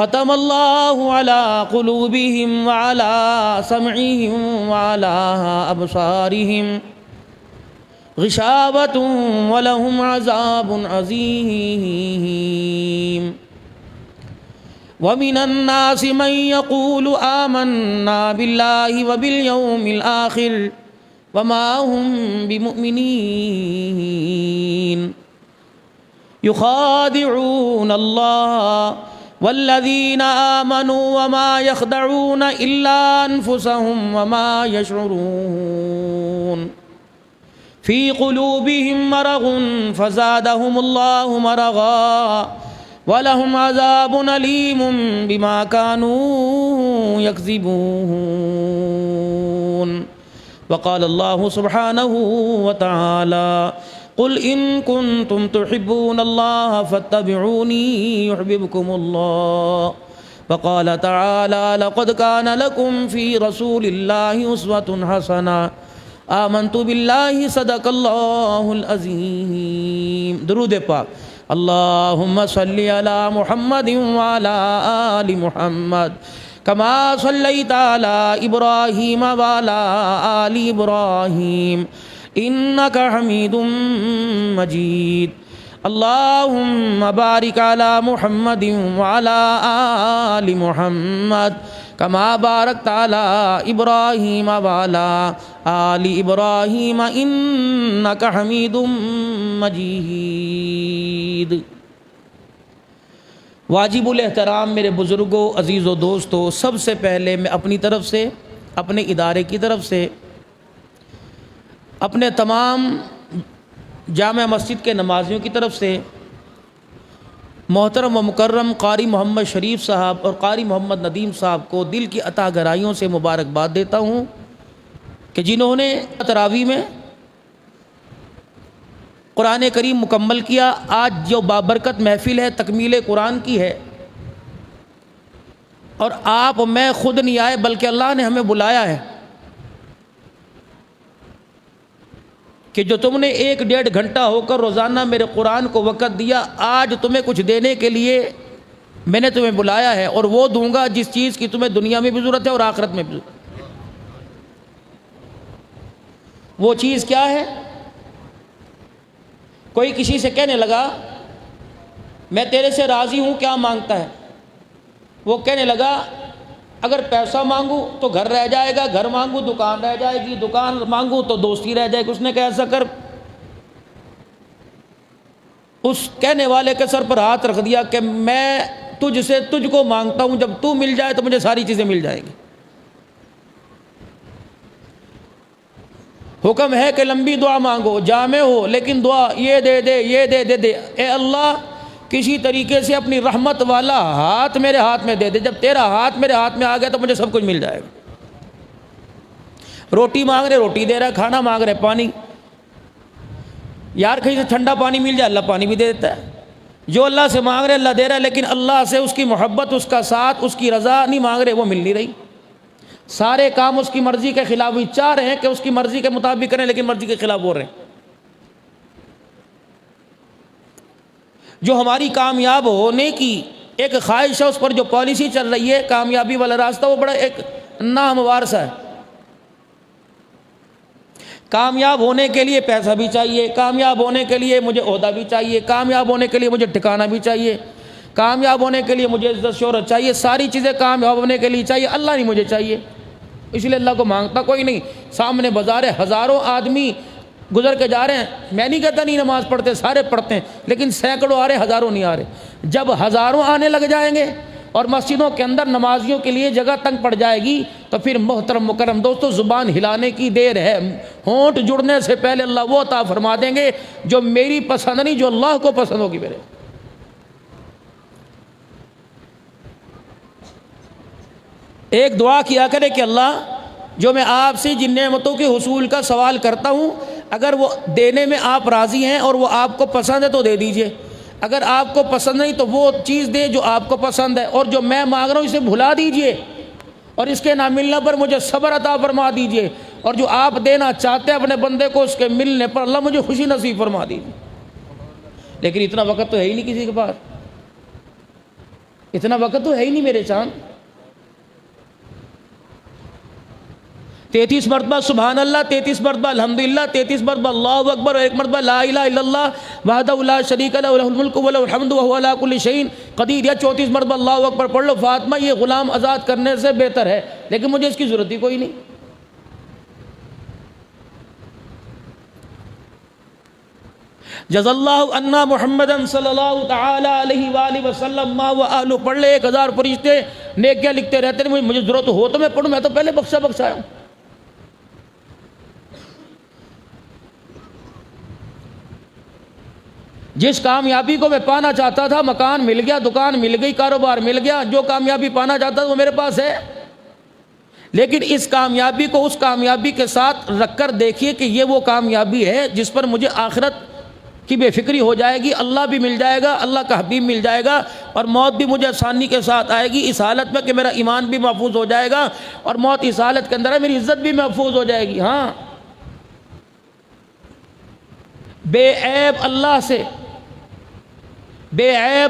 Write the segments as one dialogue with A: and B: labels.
A: ख़तमल्लाहु अला क़ुलूबिहिम व अला समइहिम व अला अबसारिहिम ग़िशावतुन व लहुम अज़ाबुन अज़ीम। व मिनन नासि मन यक़ूलु आमन्ना बिल्लाहि व बिल यौमिल आख़िर व मा हुम बिमुमिनीन युख़ादिऊन अल्लाह वल्लज़ीना आमनू व मा यख़दऊन इल्ला अनफुसहुम व मा यशऊरून फ़ी क़ुलूबिहिम मरग़ुन फ़ज़ादहुमुल्लाहु मरग़ा व लहुम अज़ाबुन अलीमुम बिमा कानू यकज़िबून। व क़ाल अल्लाहु सुब्हानहु व तआला क़ुल इन कुन्तुम तुहिब्बूनल्लाह फत्तबिऊनी युहब्बिबकुमुल्लाह। व क़ाल तआला लक़द कान लकुम फ़ी रसूलिल्लाहि उस्वतुन हसना आमन्तु बिल्लाहि सदक़ल्लाहुल अज़ीम। दुरूद पाक। अल्लाहुम्मा सल्लि अला मुहम्मदिन व अला आलि मुहम्मद कमा सल्लैता अला इब्राहीम व अला आलि इब्राहीम इन्नका हमीदुम मजीद। अल्लाहुम्मा बारिक अला मुहम्मदिन व अला आलि मुहम्मद कमा बारकता अला इब्राहीम व अला आलि इब्राहीम इन्नका हमीदुम मजीद। वाजिबुल एहतराम मेरे बुज़ुर्गों, अज़ीज़ों, दोस्तों, सबसे पहले मैं अपनी तरफ से, अपने इदारे की तरफ से, अपने तमाम जामा मस्जिद के नमाजियों की तरफ से मोहतरम व मुकर्रम कारी मोहम्मद शरीफ साहब और कारी मोहम्मद नदीम साहब को दिल की अता गहराइयों से मुबारकबाद देता हूँ कि जिन्होंने तरावी में कुरान करीम मुकम्मल किया। आज जो बाबरकत महफिल है तकमील कुरान की है और आप मैं खुद नहीं आए बल्कि अल्लाह ने हमें बुलाया है कि जो तुमने 1-1.5 घंटा होकर रोज़ाना मेरे कुरान को वक़्त दिया, आज तुम्हें कुछ देने के लिए मैंने तुम्हें बुलाया है और वो दूंगा जिस चीज़ की तुम्हें दुनिया में भी ज़रूरत है और आखिरत में भी। वो चीज़ क्या है? कोई किसी से कहने लगा मैं तेरे से राज़ी हूँ, क्या मांगता है? वो कहने लगा अगर पैसा मांगूँ तो घर रह जाएगा, घर मांगूँ दुकान रह जाएगी, दुकान मांगूँ तो दोस्ती रह जाएगी। उसने कहा ऐसा कर, उस कहने वाले के सर पर हाथ रख दिया कि मैं तुझसे तुझको मांगता हूँ, जब तू मिल जाए तो मुझे सारी चीज़ें मिल जाएंगी। हुक्म है कि लंबी दुआ मांगो, जामे हो, लेकिन दुआ ये दे दे, ये दे दे दे। ए अल्लाह, किसी तरीके से अपनी रहमत वाला हाथ मेरे हाथ में दे दे। जब तेरा हाथ मेरे हाथ में आ गया तो मुझे सब कुछ मिल जाएगा। रोटी मांग रहे रोटी दे रहा है, खाना मांग रहे पानी, यार कहीं से ठंडा पानी मिल जाए अल्लाह पानी भी दे देता है। जो अल्लाह से मांग रहे अल्लाह दे रहा है, लेकिन अल्लाह से उसकी मोहब्बत, उसका साथ, उसकी रज़ा नहीं मांग रहे, वो मिल नहीं रही। सारे काम उसकी मर्ज़ी के खिलाफ ही चाह रहे हैं कि उसकी मर्ज़ी के मुताबिक करें, लेकिन मर्ज़ी के खिलाफ बोल रहे हैं। जो हमारी कामयाब होने की एक ख्वाहिश है, उस पर जो पॉलिसी चल रही है कामयाबी वाला रास्ता, वो बड़ा एक नाहमवार सा है। कामयाब होने के लिए पैसा भी चाहिए, कामयाब होने के लिए मुझे ओहदा भी चाहिए, कामयाब होने के लिए मुझे ठिकाना भी चाहिए, कामयाब होने के लिए मुझे इज्जत शोहरत चाहिए, सारी चीज़ें कामयाब होने के लिए चाहिए। अल्लाह नहीं मुझे चाहिए, इसलिए अल्लाह को मांगता कोई नहीं। सामने बाजार है, हज़ारों आदमी गुजर के जा रहे हैं। मैं नहीं कहता नहीं नमाज़ पढ़ते, सारे पढ़ते हैं, लेकिन सैकड़ों आ रहे, हज़ारों नहीं आ रहे। जब हज़ारों आने लग जाएंगे और मस्जिदों के अंदर नमाजियों के लिए जगह तंग पड़ जाएगी तो फिर मोहतरम मुकर्रम दोस्तों, ज़ुबान हिलाने की देर है। होंठ जुड़ने से पहले अल्लाह वो अता फरमा देंगे जो मेरी पसंद नहीं, जो अल्लाह को पसंद होगी। मेरे एक दुआ किया करे कि अल्लाह, जो मैं आपसे जिन नेमतों के हुसूल का सवाल करता हूँ, अगर वो देने में आप राज़ी हैं और वो आपको पसंद है तो दे दीजिए, अगर आपको पसंद नहीं तो वो चीज़ दे जो आपको पसंद है, और जो मैं मांग रहा हूँ इसे भुला दीजिए और इसके ना मिलने पर मुझे सब्र अता फरमा दीजिए, और जो आप देना चाहते हैं अपने बंदे को उसके मिलने पर अल्लाह मुझे खुशी नसीब फरमा दीजिए। लेकिन इतना वक्त तो है ही नहीं किसी के पास। इतना वक्त तो है ही नहीं मेरे चांद। 33 मरतबा सुबहान अल्लाह, 33 मरतबा अल्हम्दुलिल्लाह, 33 मरतबा अल्लाहु अकबर और 1 मरतबा ला इलाहा इल्लल्लाह वहदहु ला शरीका लहु लहुल मुल्कु व लहुल हम्दु व हुवा अला कुल्लि शैइन क़दीर, या 34 मरतबा अल्लाहु अकबर पढ़ लो। फातिमा ये ग़ुलाम आज़ाद करने से बेहतर है, लेकिन मुझे इसकी ज़रूरत ही कोई नहीं। जज़ल्लाहु अन्ना मुहम्मदन सल्लल्लाहु तआला अलैहि वसल्लम मा व अहलु पढ़ ले। 1000 फरिश्ते नेकियां लिखते रहते हैं। मुझे ज़रूरत हो तो मैं पढ़ूँ, मैं तो पहले बख्शाया हूँ। जिस कामयाबी को मैं पाना चाहता था, मकान मिल गया, दुकान मिल गई, कारोबार मिल गया, जो कामयाबी पाना चाहता था वो मेरे पास है। लेकिन इस कामयाबी को उस कामयाबी के साथ रखकर देखिए कि ये वो कामयाबी है जिस पर मुझे आखिरत की बेफिक्री हो जाएगी, अल्लाह भी मिल जाएगा, अल्लाह का हबीब मिल जाएगा, और मौत भी मुझे आसानी के साथ आएगी इस हालत में कि मेरा ईमान भी महफूज हो जाएगा, और मौत इस हालत के अंदर है मेरी इज्जत भी महफूज हो जाएगी। हाँ, बेऐब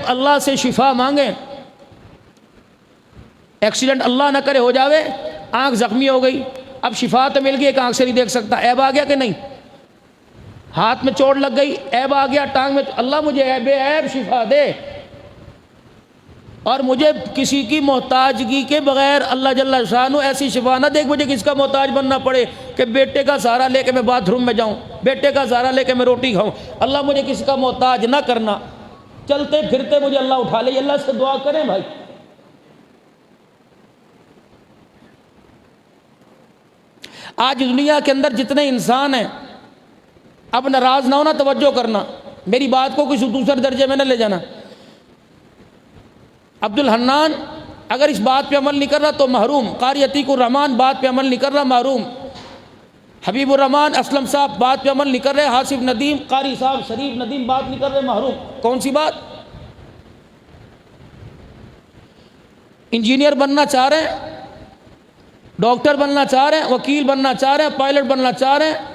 A: अल्लाह से शिफा मांगे। एक्सीडेंट अल्लाह ना करे हो जावे, आंख जख्मी हो गई, अब शिफा तो मिल गई, एक आंख से नहीं देख सकता, ऐब आ गया कि नहीं? हाथ में चोट लग गई, ऐब आ गया, टांग में, अल्लाह मुझे बेऐब शिफा दे, और मुझे किसी की मोहताजगी के बगैर अल्लाह जल्ला शानु ऐसी शिफा ना दे मुझे किसका मोहताज बनना पड़े कि बेटे का सहारा लेके मैं बाथरूम में जाऊं, बेटे का सहारा लेके मैं रोटी खाऊं। अल्लाह मुझे किसी का मोहताज ना करना, चलते फिरते मुझे अल्लाह उठा ले। अल्लाह से दुआ करें भाई। आज दुनिया के अंदर जितने इंसान हैं, अब नाराज ना होना, तवज्जो करना, मेरी बात को किसी दूसरे दर्जे में न ले जाना। अब्दुल हन्नान अगर इस बात पे अमल नहीं कर रहा तो महरूम, कारी अतीकुर रहमान बात पे अमल नहीं कर रहा, महरूम, हबीबुर रहमान असलम साहब बात पे अमल नहीं कर रहे, हासिफ नदीम कारी साहब शरीफ नदीम बात नहीं कर रहे, महरूम। कौन सी बात? इंजीनियर बनना चाह रहे हैं, डॉक्टर बनना चाह रहे हैं, वकील बनना चाह रहे हैं, पायलट बनना चाह रहे हैं,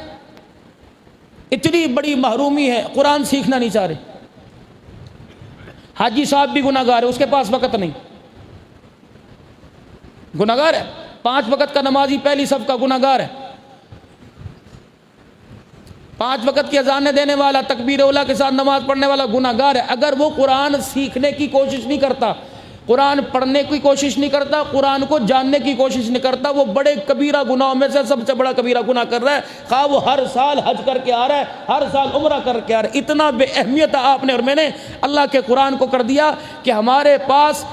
A: इतनी बड़ी महरूमी है, कुरान सीखना नहीं चाह रहे। हाजी साहब भी गुनाहगार है, उसके पास वक़्त नहीं, गुनाहगार है, 5 वक़्त का नमाजी पहली सब का गुनाहगार है, 5 वक़्त की अज़ानें देने वाला, तकबीर औला के साथ नमाज पढ़ने वाला गुनाहगार है। अगर वो कुरान सीखने की कोशिश नहीं करता, कुरान पढ़ने की कोशिश नहीं करता, कुरान को जानने की कोशिश नहीं करता, वो बड़े कबीरा गुनाहों में से सबसे बड़ा कबीरा गुनाह कर रहा है। खा वो हर साल हज करके आ रहा है, हर साल उम्रा करके आ रहा है। इतना बेअहमियत आपने और मैंने अल्लाह के कुरान को कर दिया कि हमारे पास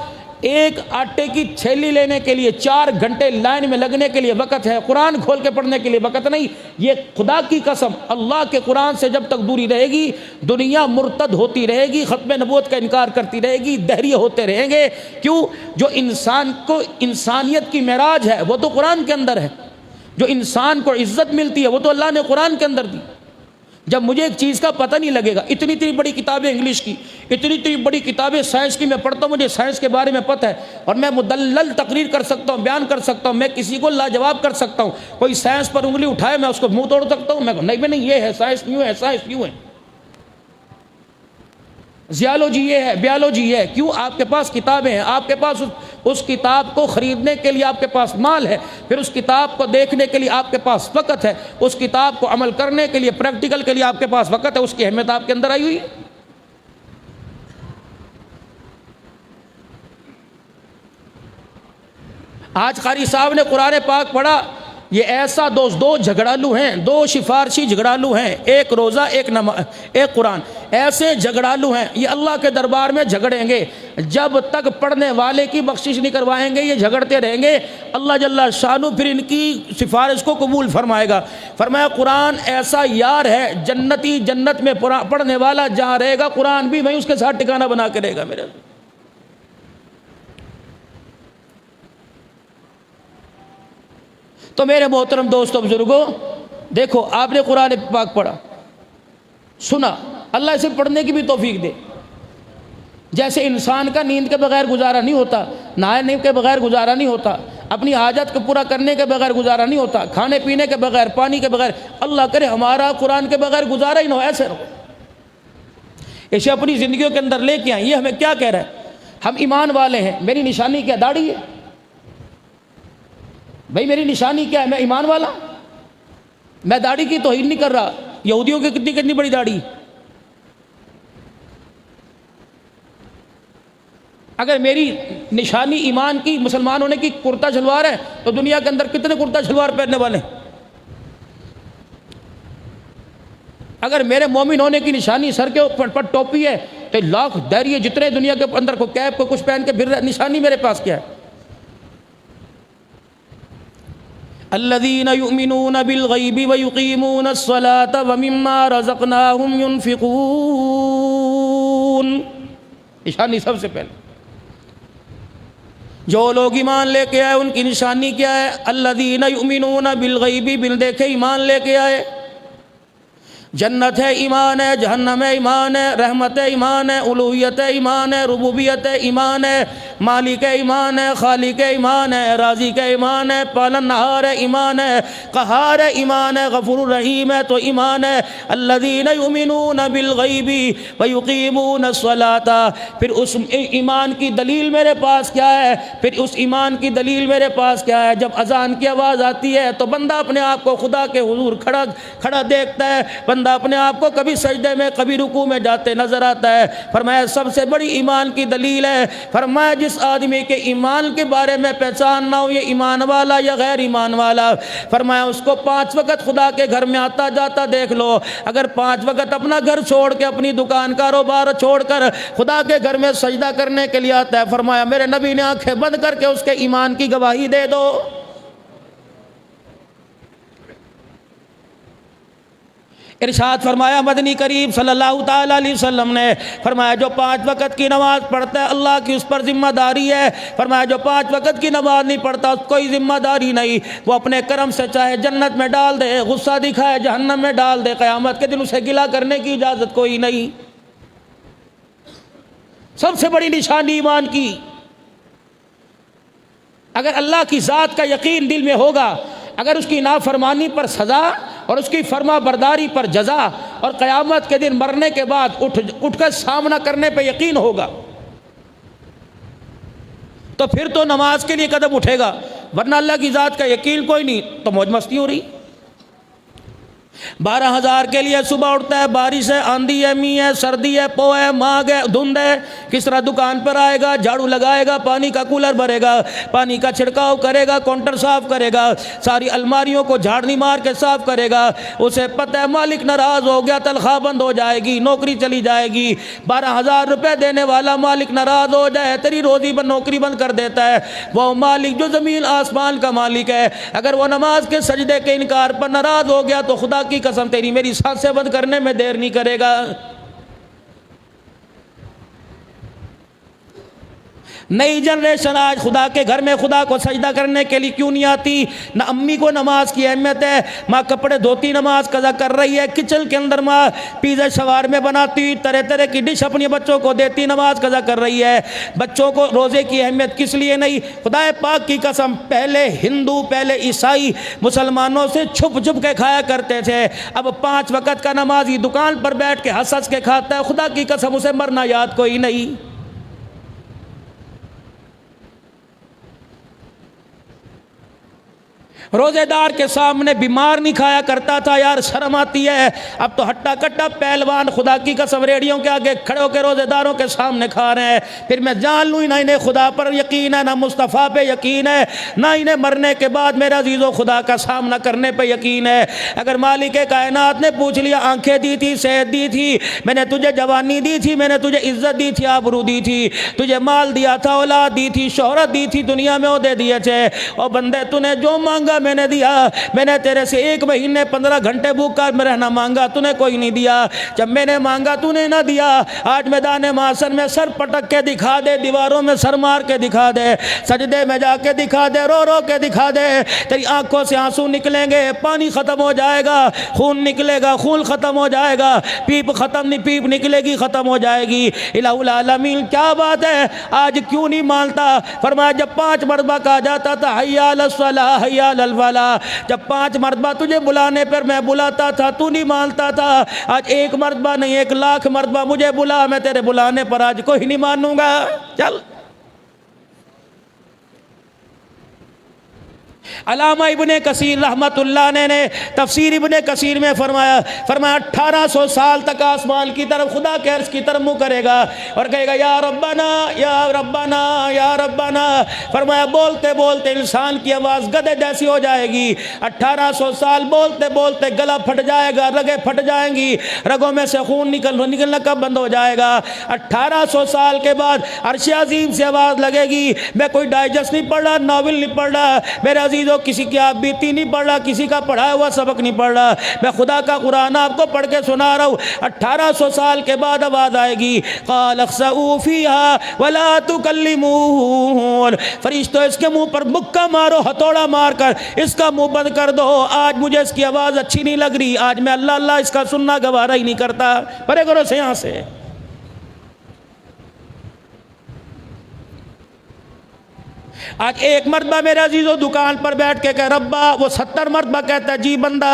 A: एक आटे की छेली लेने के लिए 4 घंटे लाइन में लगने के लिए वक़्त है, कुरान खोल के पढ़ने के लिए वक़्त नहीं। ये खुदा की कसम, अल्लाह के कुरान से जब तक दूरी रहेगी, दुनिया मुर्तद होती रहेगी, ख़त्म नबूवत का इनकार करती रहेगी, दहरिये होते रहेंगे। क्यों? जो इंसान को इंसानियत की मेराज है वो तो कुरान के अंदर है, जो इंसान को इज़्ज़त मिलती है वो तो अल्लाह ने कुरान के अंदर दी। जब मुझे एक चीज़ का पता नहीं लगेगा, इतनी इतनी बड़ी किताबें इंग्लिश की, इतनी इतनी बड़ी किताबें साइंस की मैं पढ़ता हूँ, मुझे साइंस के बारे में पता है और मैं मुदल्लल तकरीर कर सकता हूँ, बयान कर सकता हूँ, मैं किसी को लाजवाब कर सकता हूँ। कोई साइंस पर उंगली उठाए मैं उसको मुंह तोड़ सकता हूँ, मैं नहीं ये है साइंस न्यू है, साइंस न्यू है, जियोलॉजी ये है, बायोलॉजी ये है। क्यों? आपके पास किताबें हैं, आपके पास उस किताब को ख़रीदने के लिए आपके पास माल है, फिर उस किताब को देखने के लिए आपके पास वक़्त है, उस किताब को अमल करने के लिए, प्रैक्टिकल के लिए आपके पास वक़्त है, उसकी अहमियत आपके अंदर आई हुई है। आज कारी साहब ने कुरान पाक पढ़ा, ये ऐसा दोस्त, 2 झगड़ालू हैं, 2 सिफारशी झगड़ालू हैं, एक रोज़ा एक नमाज एक कुरान, ऐसे झगड़ालू हैं, ये अल्लाह के दरबार में झगड़ेंगे, जब तक पढ़ने वाले की बख्शिश नहीं करवाएंगे ये झगड़ते रहेंगे। अल्लाह जल्ला शानु फिर इनकी सिफारिश को कबूल फरमाएगा। फरमाया कुरान ऐसा यार है, जन्नती जन्नत में पढ़ने वाला जहाँ रहेगा कुरान भी वहीं उसके साथ ठिकाना बना के रहेगा। मेरे तो मेरे मोहतरम दोस्तों बुजुर्गों, देखो आपने कुरान पाक पढ़ा, सुना, अल्लाह इसे पढ़ने की भी तौफीक दे। जैसे इंसान का नींद के बगैर गुजारा नहीं होता, नहाने के बगैर गुजारा नहीं होता, अपनी हाजत को पूरा करने के बगैर गुजारा नहीं होता, खाने पीने के बगैर, पानी के बगैर, अल्लाह करे हमारा कुरान के बगैर गुजारा ही ना हो, ऐसे रहो। इसे अपनी ज़िंदगियों के अंदर लेके आए। ये हमें क्या कह रहा है? हम ईमान वाले हैं, मेरी निशानी क्या? दाढ़ी है भाई, मेरी निशानी क्या है? मैं ईमान वाला, मैं दाढ़ी की तौहीन नहीं कर रहा। यहूदियों की कितनी कितनी बड़ी दाढ़ी। अगर मेरी निशानी ईमान की, मुसलमान होने की कुर्ता शलवार है, तो दुनिया के अंदर कितने कुर्ता शलवार पहनने वाले? अगर मेरे मोमिन होने की निशानी सर के ऊपर पर टोपी है, तो लाख दैरिये जितने दुनिया के अंदर को कैप को कुछ पहन के फिर रहे, निशानी मेरे पास क्या है? अल्लज़ीना युमिनून बिल गैबि व युकीमून अस्सलात व मिम्मा रज़क़नाहुम युनफ़िक़ून। निशानी सबसे पहले जो लोग ईमान लेके आए उनकी निशानी क्या है? अल्लज़ीना युमिनून बिल गैबि, बिन देखे ईमान लेके आए। जन्नत है ईमान है, जहन्नम है ईमान है, रहमत है ईमान है, उलूहियत है ईमान है, रुबूबियत है ईमान है, मालिक है ईमान है, खालिक है ईमान है, राज़ी का ईमान है, पालनहार है ईमान है, क़हार है ईमान है, गफूर रहीम है तो ईमान है। अल्लज़ीना युमिनून बिल गैबि व युकीमून अस्सलाता। फिर उस ईमान की दलील मेरे पास क्या है? फिर उस ईमान की दलील मेरे पास क्या है? जब अजान की आवाज़ आती है तो बंदा अपने आप को खुदा के हुजूर खड़ा खड़ा देखता है, बंदा अपने आप को कभी सजदे में कभी रुकू में जाते नजर आता है। फरमाया सबसे बड़ी ईमान की दलील है, फरमाया जिस आदमी के ईमान के बारे में पहचान ना हो ये ईमान वाला या गैर ईमान वाला, फरमाया उसको 5 वक्त खुदा के घर में आता जाता देख लो। अगर 5 वक्त अपना घर छोड़ के, अपनी दुकान कारोबार छोड़कर खुदा के घर में सजदा करने के लिए आता है, फरमाया मेरे नबी ने आंखें बंद करके उसके ईमान की गवाही दे दो। इरशाद फरमाया मदनी करीम सल्लल्लाहु ताला अलैहि वसल्लम ने, फरमाया जो 5 वक्त की नमाज पढ़ता है अल्लाह की उस पर जिम्मेदारी है। फरमाया जो 5 वक्त की नमाज नहीं पढ़ता कोई जिम्मेदारी नहीं, वो अपने कर्म से चाहे जन्नत में डाल दे, गुस्सा दिखाए जहन्नम में डाल दे, क़यामत के दिन उसे गिला करने की इजाज़त कोई नहीं। सबसे बड़ी निशानी ईमान की, अगर अल्लाह की ज़ात का यकीन दिल में होगा, अगर उसकी नाफरमानी पर सज़ा और उसकी फरमा बरदारी पर जज़ा और क़यामत के दिन मरने के बाद उठकर सामना करने पे यकीन होगा, तो फिर तो नमाज के लिए कदम उठेगा। वरना अल्लाह की ज़ात का यकीन कोई नहीं तो मौज मस्ती हो रही। 12,000 के लिए सुबह उठता है, बारिश है, आंधी है, मींह है, सर्दी है, पो है, माग है, धुंध है, किस तरह दुकान पर आएगा, झाड़ू लगाएगा, पानी का कूलर भरेगा, पानी का छिड़काव करेगा, काउंटर साफ करेगा, सारी अलमारियों को झाड़नी मार के साफ करेगा। उसे पता है मालिक नाराज़ हो गया, तनख्वाह बंद हो जाएगी, नौकरी चली जाएगी। 12,000 रुपये देने वाला मालिक नाराज़ हो जाए, तेरी रोज़ी पर नौकरी बंद कर देता है। वो मालिक जो ज़मीन आसमान का मालिक है, अगर वो नमाज के सजदे के इनकार पर नाराज़ हो गया तो खुदा की कसम तेरी मेरी सांसें बंद करने में देर नहीं करेगा। नई जनरेशन आज खुदा के घर में खुदा को सजदा करने के लिए क्यों नहीं आती? ना अम्मी को नमाज की अहमियत है, माँ कपड़े धोती नमाज कज़ा कर रही है, किचन के अंदर माँ पिज़्ज़ा शवार में बनाती, तरह तरह की डिश अपने बच्चों को देती, नमाज कज़ा कर रही है। बच्चों को रोज़े की अहमियत किस लिए नहीं? खुदा पाक की कसम पहले हिंदू, पहले ईसाई मुसलमानों से छुप छुप के खाया करते थे। अब 5 वक्त का नमाजी दुकान पर बैठ के हंस हंस के खाता है, खुदा की कसम उसे मरना याद कोई नहीं। रोजेदार के सामने बीमार नहीं खाया करता था, यार शर्म आती है। अब तो हट्टा कट्टा पहलवान खुदा की कसम रेडियों के आगे खड़े होकर रोजेदारों के सामने खा रहे हैं। फिर मैं जान लूँ ना इन्हें खुदा पर यकीन है, ना मुस्तफ़ा पे यकीन है, ना इन्हें मरने के बाद मेरा अजीज़ो खुदा का सामना करने पे यकीन है। अगर मालिक कायनात ने पूछ लिया, आंखें दी थी, सेहत दी थी, मैंने तुझे जवानी दी थी, मैंने तुझे इज्जत दी थी, आबरू दी थी, तुझे माल दिया था, औलाद दी थी, शोहरत दी थी, दुनिया में ओहदे दिए थे, और बंदे तूने जो मांगा मैंने दिया। मैंने तेरे से 1 महीने 15 घंटे भूखा रहना मांगा, तूने कोई नहीं दिया। जब मैंने मांगा तूने ना दिया। आज मैदान माशर में सर पटक के दिखा दे, दीवारों में सर मार के दिखा दे, सजदे में जाके दिखा दे, रो रो के दिखा दे। तेरी आंखों से आंसू निकलेंगे, पानी खत्म हो जाएगा, खून निकलेगा, खून खत्म हो जाएगा, पीप खत्म नहीं, पीप निकलेगी, खत्म हो जाएगी। इलाहुल आलमीन क्या बात है, आज क्यों नहीं मानता? फरमाया जब 5 मरतबा कहा जाता था हय्या अलस सलाह हय्या अल फलाह, जब 5 मरतबा तुझे बुलाने पर मैं बुलाता था, तू नहीं मानता था। आज 1 मरतबा नहीं 1 लाख मरतबा मुझे बुला, मैं तेरे बुलाने पर आज कोई नहीं मानूंगा। चल अलामा इब्ने कसीर रहमतुल्लाह ने तफसीर इब्ने कसीर में फरमाया 1800 साल तक आसमान की तरफ खुदा के अर्श की तरफ मुँह करेगा और कहेगा या रब्बना या रब्बना या रब्बना। फरमाया बोलते बोलते इंसान की आवाज़ गधे जैसी हो जाएगी। 1800 साल बोलते बोलते गला फट जाएगा, रगें फट जाएंगी, रगों में से खून निकलना कब बंद हो जाएगा। 1800 साल के बाद अर्श अज़ीम से आवाज़ लगेगी। मैं कोई डाइजेस्ट नहीं पढ़ रहा, नावल नहीं पढ़ रहा मेरे अजीज़ों, किसी की आप बीती नहीं पढ़ रहा, किसी का पढ़ाया हुआ सबक नहीं पढ़ रहा, मैं खुदा का कुरान आपको पढ़ के सुना रहा हूँ। 1800 साल के बाद आवाज़ आएगी क़ाल अख़्सऊ फ़ीहा वला तुकल्लिमून। फरिश्तों इसके मुंह पर मुक्का मारो, हथौड़ा मार कर इसका मुंह बंद कर दो। आज मुझे इसकी आवाज़ अच्छी नहीं लग रही, आज मैं अल्लाह अल्लाह इसका सुनना गवारा ही नहीं करता। परे करो से यहाँ से। आज एक मरतबा मेरे अजीज़ों दुकान पर बैठ के कह रब्बा, वो 70 मरतबा कहता है जी बंदा।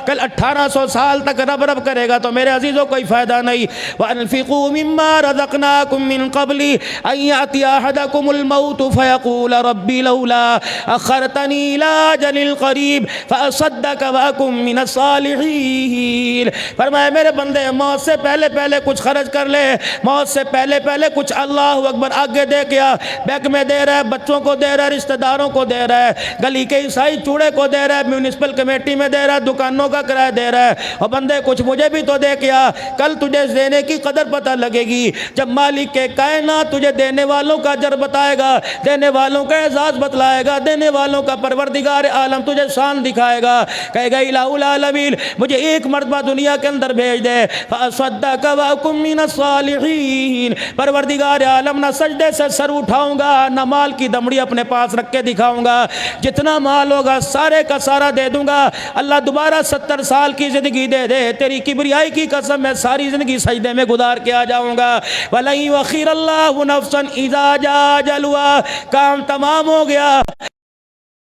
A: कल 1800 साल तक रब रब करेगा तो मेरे अजीज़ों कोई फ़ायदा नहीं। वअनफ़िक़ू मिम्मा रज़क़नाकुम मिन क़ब्ली अन यातिया अहदकुमुल मौत फ़यक़ूल रब्बी लौला अख़रतनी इला अजलिन क़रीब फ़असद्दक़ व अकुम मिनस सालिहीन। फरमाया मेरे बंदे मौत से पहले पहले कुछ खर्च कर ले, मौत से पहले पहले कुछ अल्लाहु अकबर आगे दे के आ। बैंक में दे रहा है, बच्चों को दे रहा है, रिश्तेदारों को दे रहा है, गली के ईसाई चूड़े को दे रहा है, म्यूनिसिपल कमेटी में दे रहा है, दुकानों का किराया दे रहा है। और बंदे कुछ मुझे भी तो दे क्या, कल तुझे देने की कदर पता लगेगी जब मालिक के कायनात तुझे देने वालों का अजर बताएगा, देने वालों का एजाज बतलाएगा, देने वालों का परवरदिगार आलम तुझे शान दिखाएगा। कहेगा इलाहुल आलमीन मुझे एक मरतबा दुनिया के अंदर भेज दे, फअसद्दक़ व अकुम मिनस सालिहीन। परवरदिगार आलम ना सजदे से सर उठाऊंगा, ना माल की दमड़ी अपने पास रख के दिखाऊंगा, जितना माल होगा सारे का सारा दे दूंगा। अल्लाह दोबारा 70 साल की जिंदगी दे दे, तेरी किबरियाई की कसम मैं सारी जिंदगी सजदे में गुजार के आ जाऊंगा। वलन युअख्खिरल्लाहु नफ्सन इज़ा जाअ अजलुहा। काम तमाम हो गया।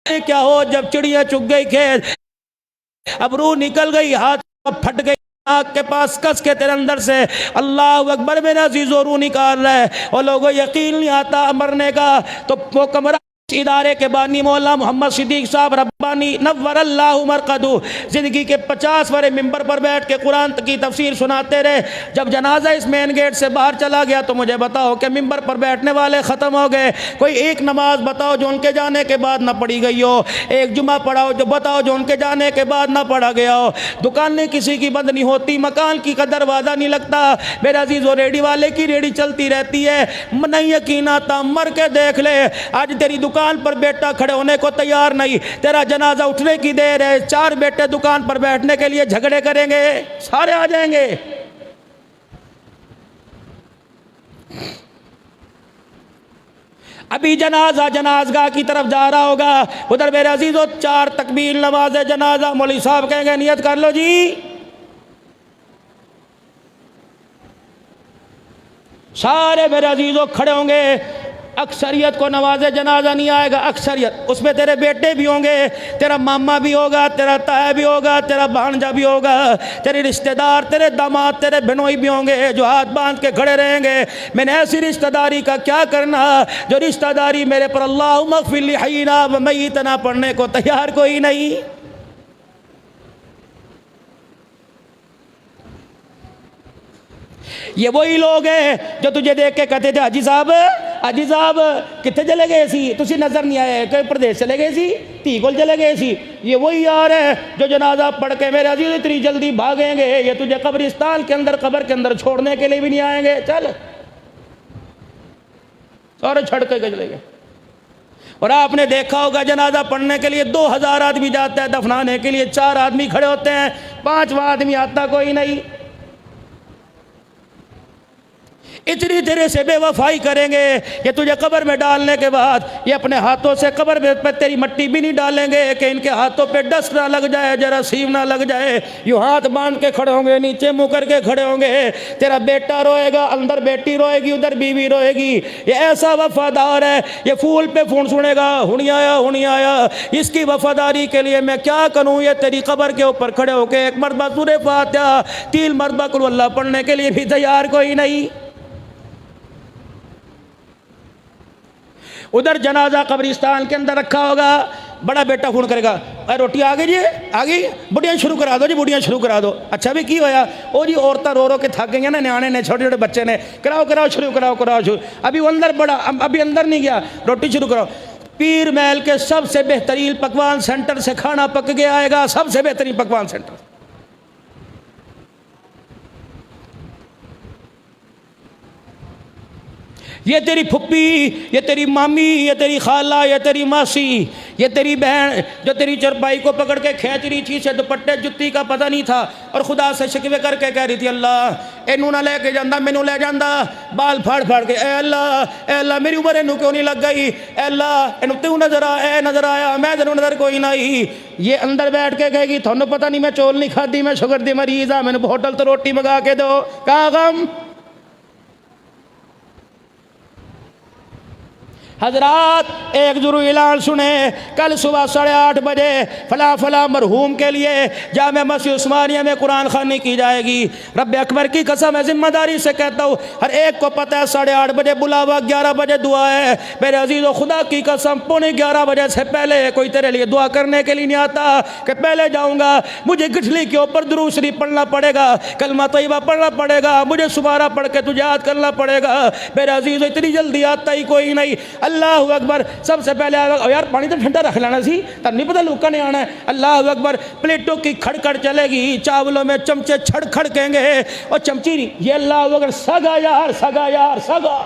A: क्या हो जब चिड़िया चुग गई खेत, अब रूह निकल गई, हाथ फट गई, आग के पास कस के तेरे अंदर से अल्लाह अकबर मेरा अजीज़ो रूह निकाल रहा है और लोगों यकीन नहीं आता मरने का। तो वो कमरा इदारे के बानी मौला मोहम्मद सिद्दीक साहब रब्बानी नव्वरल्लाहु मरक़दू ज़िंदगी के 50 बड़े मिंबर पर बैठ के कुरान की तफसीर सुनाते रहे। जब जनाजा इस मेन गेट से बाहर चला गया तो मुझे बताओ कि मिंबर पर बैठने वाले ख़त्म हो गए। कोई एक नमाज बताओ जो उनके जाने के बाद ना पढ़ी गई हो, एक जुमा पढ़ाओ जो बताओ जो उनके जाने के बाद ना पढ़ा गया हो। दुकानें किसी की बंद नहीं होती, मकान की कदर वादा नहीं लगता। मेरे अजीज़ो रेडी वाले की रेडी चलती रहती है, नहीं यकीन आता मर के देख ले। आज तेरी दुकान पर बेटा खड़े होने को तैयार नहीं, तेरा जनाजा उठने की देर है, 4 बेटे दुकान पर बैठने के लिए झगड़े करेंगे, सारे आ जाएंगे। अभी जनाजा जनाजगाह की तरफ जा रहा होगा, उधर मेरे अजीजों 4 तकबीर नमाज जनाजा, मौलवी साहब कहेंगे नियत कर लो जी। सारे मेरे अजीजों खड़े होंगे। अक्सरियत को नमाज जनाजा नहीं आएगा, अक्सरियत उसमें तेरे बेटे भी होंगे, तेरा मामा भी होगा, तेरा ताया भी होगा, तेरा भांजा भी होगा, तेरे रिश्तेदार, तेरे दामाद, तेरे बहनोई भी होंगे जो हाथ बांध के खड़े रहेंगे। मैंने ऐसी रिश्तेदारी का क्या करना जो रिश्तेदारी मेरे पर अल्लाहुम्मा इग़फ़िर ली हय्यिना व मय्यितना पढ़ने को तैयार कोई नहीं। ये वही लोग हैं जो तुझे देख के कहते थे हाजी साहब कितने चले गए सी, तुसी नजर नहीं आए, कई प्रदेश चले गए सी, धी कोल चले गए सी। ये वही यार है जो जनाजा पढ़ के मेरे अजीज इतनी जल्दी भागेंगे, ये तुझे कब्रिस्तान के अंदर कब्र के अंदर छोड़ने के लिए भी नहीं आएंगे। चल सारे छड़ के चले गए। और आपने देखा होगा जनाजा पढ़ने के लिए 2000 आदमी जाता है, दफनाने के लिए 4 आदमी खड़े होते हैं, 5वां आदमी आता कोई नहीं। इतनी तेरे से बेवफाई करेंगे कि तुझे कब्र में डालने के बाद ये अपने हाथों से कब्र में पे तेरी मट्टी भी नहीं डालेंगे कि इनके हाथों पे डस्ट ना लग जाए, जरासीम ना लग जाए। यूँ हाथ बांध के खड़े होंगे, नीचे मुँह करके खड़े होंगे। तेरा बेटा रोएगा, अंदर बेटी रोएगी, उधर बीवी रोएगी। ये ऐसा वफादार है, ये फूल पे फूल सुनेगा, हुनी आया। इसकी वफादारी के लिए मैं क्या करूँ। ये तेरी कब्र के ऊपर खड़े होके 1 मरतबा सूरे फातिहा, 3 मरतबा कुल अल्लाह पढ़ने के लिए भी तैयार कोई नहीं। उधर जनाजा कब्रिस्तान के अंदर रखा होगा, बड़ा बेटा फोन करेगा, अरे रोटी आ गई जी, आ गई, बुढ़ियाँ शुरू करा दो जी, बुढ़ियाँ शुरू करा दो। अच्छा भी की होया, ओ जी औरतां रो रो के थक गई ना, न्याणे ने, छोटे छोटे बच्चे ने, कराओ कराओ शुरू, कराओ कराओ शुरू। अभी वो अंदर बड़ा, अभी अंदर नहीं गया, रोटी शुरू कराओ। पीर महल के सबसे बेहतरीन पकवान सेंटर से खाना पक के आएगा, सबसे बेहतरीन पकवान सेंटर। ये तेरी फुप्पी, ये तेरी मामी, ये तेरी खाला, ये तेरी मासी, ये तेरी बहन जो तेरी चरपाई को पकड़ के खींच रही थी, से दुपट्टे जुत्ती का पता नहीं था, और खुदा से शिकवे करके कह रही थी, अल्लाह इनू ना लेके जांदा, मैनू ले जांदा, बाल फाड़ फाड़ के, ए अल्लाह मेरी उम्र इनू क्यों नहीं लग गई, ए अल्लाह इनू तू नजर आ, ए नजर आया, मैं तेनू नजर कोई नहीं। ये अंदर बैठ के कहेगी, थानू पता नहीं मैं चौल नहीं खाती, मैं शुगर दी मरीज हाँ, मैनू होटल तो रोटी मंगा के दो, का गम। हजरात एक जरूर ऐलान सुने, कल सुबह 8:30 बजे फला फला मरहूम के लिए जामे मस्जिद उस्मानिया में कुरान ख़वानी की जाएगी। रब अकबर की कसम है, जिम्मेदारी से कहता हूँ, हर एक को पता है 8:30 बजे बुलावा, 11 बजे दुआ है। मेरे अजीज़ों, खुदा की कसम 11:15 बजे से पहले कोई तेरे लिए दुआ करने के लिए नहीं आता कि पहले जाऊँगा, मुझे गिठली के ऊपर दुरूद शरीफ पढ़ना पड़ेगा, कलमा तैयबा पढ़ना पड़ेगा, मुझे सुबारा पढ़ के तुझे याद करना पड़ेगा। मेरे अजीज़ों, इतनी जल्दी आता ही कोई नहीं। अल्लाह अकबर, सबसे पहले यार पानी तो ठंडा रख लेना सी, तब नहीं पता लुका ने आना है। अल्लाह अकबर, प्लेटों की खड़खड़ चलेगी, चावलों में चमचे छड़ खड़केंगे, और चमची नहीं, ये अल्लाह अकबर, सगा यार सगा यार सगा,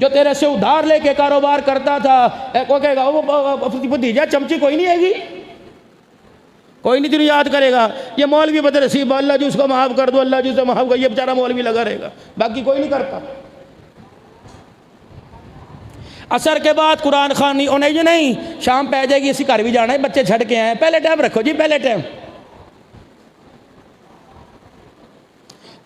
A: जो तेरे से उधार लेके कारोबार करता था, को कहेगा वो भतीजा चमची कोई नहीं आएगी, कोई नहीं तेरी याद करेगा। ये मौलवी बदनसीब, अल्लाह जी उसको माफ़ कर दो, अल्लाह जी उसे माफ़ कर, ये बेचारा मौलवी लगा रहेगा, बाकी कोई नहीं करता। असर के बाद कुरान ख़वानी और नहीं जी नहीं, शाम पै जाएगी, इसी घर भी जाना है, बच्चे छड़ के आए, पहले टाइम रखो जी, पहले टाइम।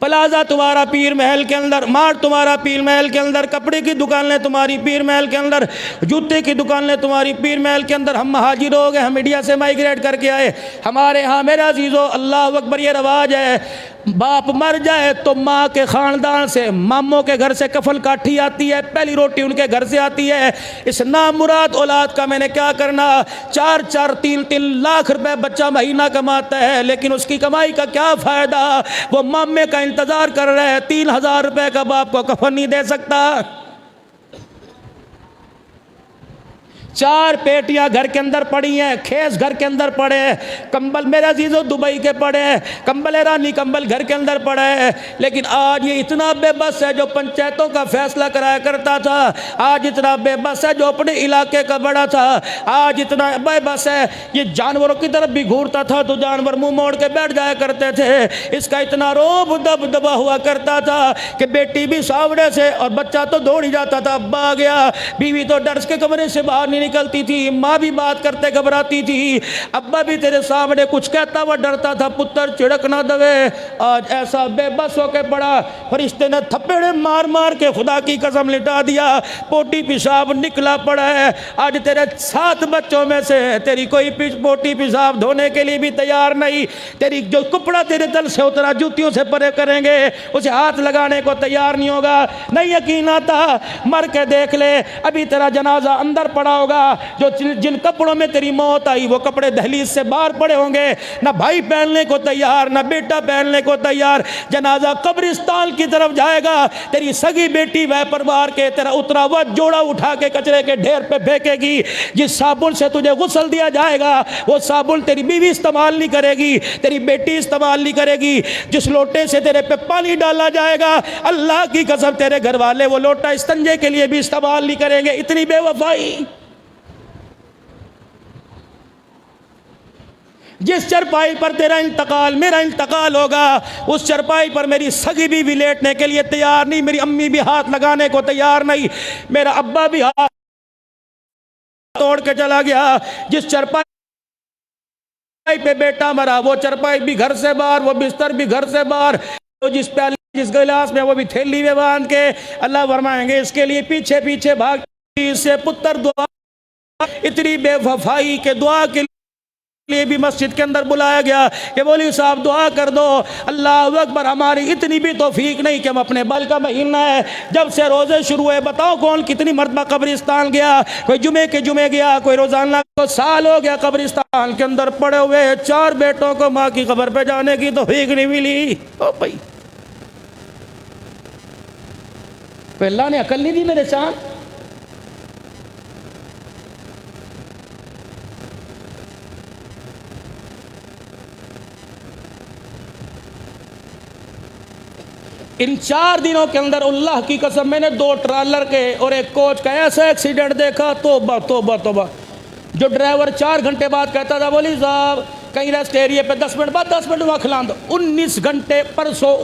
A: प्लाजा तुम्हारा पीर महल के अंदर, मार्ट तुम्हारा पीर महल के अंदर, कपड़े की दुकानें तुम्हारी पीर महल के अंदर, जूते की दुकानें तुम्हारी पीर महल के अंदर। हम महाजिर हो गए, हम इंडिया से माइग्रेट करके आए, हमारे यहाँ मेरे अजीज़ों अल्लाह अकबर ये रवाज है, बाप मर जाए तो माँ के ख़ानदान से, मामों के घर से कफल काठी आती है, पहली रोटी उनके घर से आती है। इस नामुराद औलाद का मैंने क्या करना, 4-4, 3-3 लाख रुपए बच्चा महीना कमाता है, लेकिन उसकी कमाई का क्या फ़ायदा, वो मामे का इंतज़ार कर रहे हैं, 3,000 रुपए का बाप को कफन नहीं दे सकता। 4 पेटियां घर के अंदर पड़ी हैं, खेस घर के अंदर पड़े हैं, कंबल मेरे अजीज़ों दुबई के पड़े हैं, कंबल रानी कंबल घर के अंदर पड़ा है। लेकिन आज ये इतना बेबस है, जो पंचायतों का फैसला कराया करता था, आज इतना बेबस है, जो अपने इलाके का बड़ा था, आज इतना बेबस है, ये जानवरों की तरफ भी घूरता था तो जानवर मुंह मोड़ के बैठ जाया करते थे। इसका इतना रोब दबदबा हुआ करता था कि बेटी भी सावड़े से और बच्चा तो दौड़ ही जाता था, अब्बा आ गया, बीवी तो डर के कमरे से बाहर नहीं निकलती थी, माँ भी बात करते घबराती थी, अब्बा भी तेरे सामने कुछ कहता हुआ डरता था, पुत्र चिड़क ना दवे। आज ऐसा बेबस होकर पड़ा, फरिश्ते ने थप्पड़े मार मार के खुदा की कसम लिटा दिया, पोटी पेशाब निकला पड़ा है। आज तेरे 7 बच्चों में से तेरी कोई पोटी पेशाब धोने के लिए भी तैयार नहीं, तेरी जो कपड़ा तेरे तल से उतरा जूतियों से परे करेंगे, उसे हाथ लगाने को तैयार नहीं होगा। नहीं यकीन आता, मर के देख ले, अभी तेरा जनाजा अंदर पड़ा होगा, जो जिन कपड़ों में तेरी मौत आई वो कपड़े दहलीज से बाहर पड़े होंगे, ना भाई पहनने को तैयार, ना बेटा पहनने को तैयार। जनाजा कब्रिस्तान की तरफ जाएगा, तेरी सगी बेटी वह परवार के तेरा उतरा हुआ जोड़ा उठा के कचरे के ढेर पे फेंकेगी। जिस साबुन से तुझे गुस्ल दिया जाएगा वो साबुन तेरी बीवी इस्तेमाल नहीं करेगी, तेरी बेटी इस्तेमाल नहीं करेगी। जिस लोटे से तेरे पे पानी डाला जाएगा, अल्लाह की कसम तेरे घर वाले वो लोटा इस्तंजे के लिए भी इस्तेमाल नहीं करेंगे। इतनी बेवफाई। जिस चरपाई पर तेरा इंतकाल, मेरा इंतकाल होगा, उस चरपाई पर मेरी सगी भी लेटने के लिए तैयार नहीं, मेरी अम्मी भी हाथ लगाने को तैयार नहीं, मेरा अब्बा भी हाथ तोड़ के चला गया। जिस चरपाई पे बेटा मरा वो चरपाई भी घर से बाहर, वो बिस्तर भी घर से बाहर, तो जिस प्याली जिस गिलास में वो भी थैली में बांध के, अल्लाह फरमाएंगे इसके लिए पीछे पीछे भाग से पुत्र दुआ। इतनी बेवफाई के दुआ के लिए भी मस्जिद के अंदर बुलाया गया कि मौलवी साहब दुआ कर दो। अल्लाह अकबर, हमारी इतनी भी तौफीक नहीं कि हम अपने बल का महीना है जब से रोज़े शुरू हुए, बताओ कौन कितनी मरतबा कब्रिस्तान गया। कोई जुमे के जुमे गया, कोई रोज़ाना, तो साल हो गया कब्रिस्तान के अंदर पड़े हुए। 4 बेटों को माँ की कब्र पे जाने की तौफीक नहीं मिली। ओ भाई, अल्लाह ने अकल नहीं दी मेरे चांद। इन 4 दिनों के अंदर अल्लाह की कसम मैंने 2 ट्रालर के और एक कोच का ऐसा एक्सीडेंट देखा, तौबा तौबा तौबा। जो ड्राइवर 4 घंटे बाद कहता था मौलवी साहब कहीं रेस्ट एरिया पे 10 मिनट बाद 10 मिनट वहाँ खिला दो। 19 घंटे परसों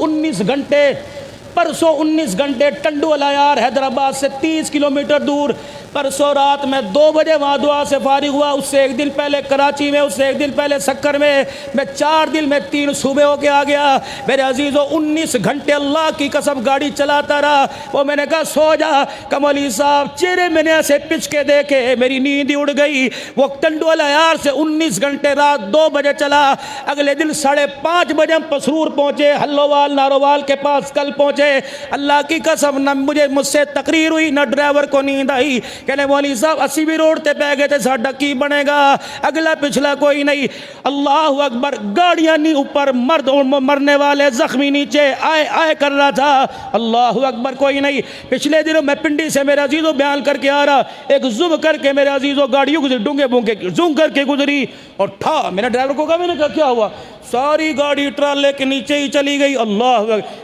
A: 19 घंटे टंडुवाला यार, हैदराबाद से 30 किलोमीटर दूर। परसों रात में 2 बजे वहाँ दुआ से फारिग हुआ। उससे एक दिन पहले कराची में, उससे एक दिन पहले सक्कर में। मैं 4 दिन में 3 सूबे होके आ गया। मेरे अजीज़ों 19 घंटे अल्लाह की कसम गाड़ी चलाता रहा। वो मैंने कहा सो जा। कमली साहब चेहरे मैंने ऐसे पिच के देखे, मेरी नींद ही उड़ गई। वो टंडुवाला यार से 19 घंटे रात 2 बजे चला। अगले दिन 5:30 बजे हम पसरूर पहुँचे, हल्लोवाल नारोवाल के पास कल पहुँचे। अल्लाह की कसम न मुझसे तकरीर हुई न ड्राइवर को नींद आई। कहने मौलवी साहब 80 भी रोड ते पै गए थे, साडा की बनेगा, अगला पिछला कोई नहीं। अल्लाह अकबर, गाड़ियां नहीं ऊपर, मर्द मरने वाले जख्मी नीचे, आए आए कर रहा था। अल्लाह अकबर, कोई नहीं। पिछले दिनों मैं पिंडी से मेरे अजीजों बयान करके आ रहा, एक जुम करके मेरे अजीजों गाड़ियों गुजरी, डूंगे बूंगे जुम करके गुजरी और ठा। मैंने ड्राइवर को कहा, मैंने कहा क्या हुआ? सारी गाड़ी ट्राले के नीचे ही चली गई। अल्लाह,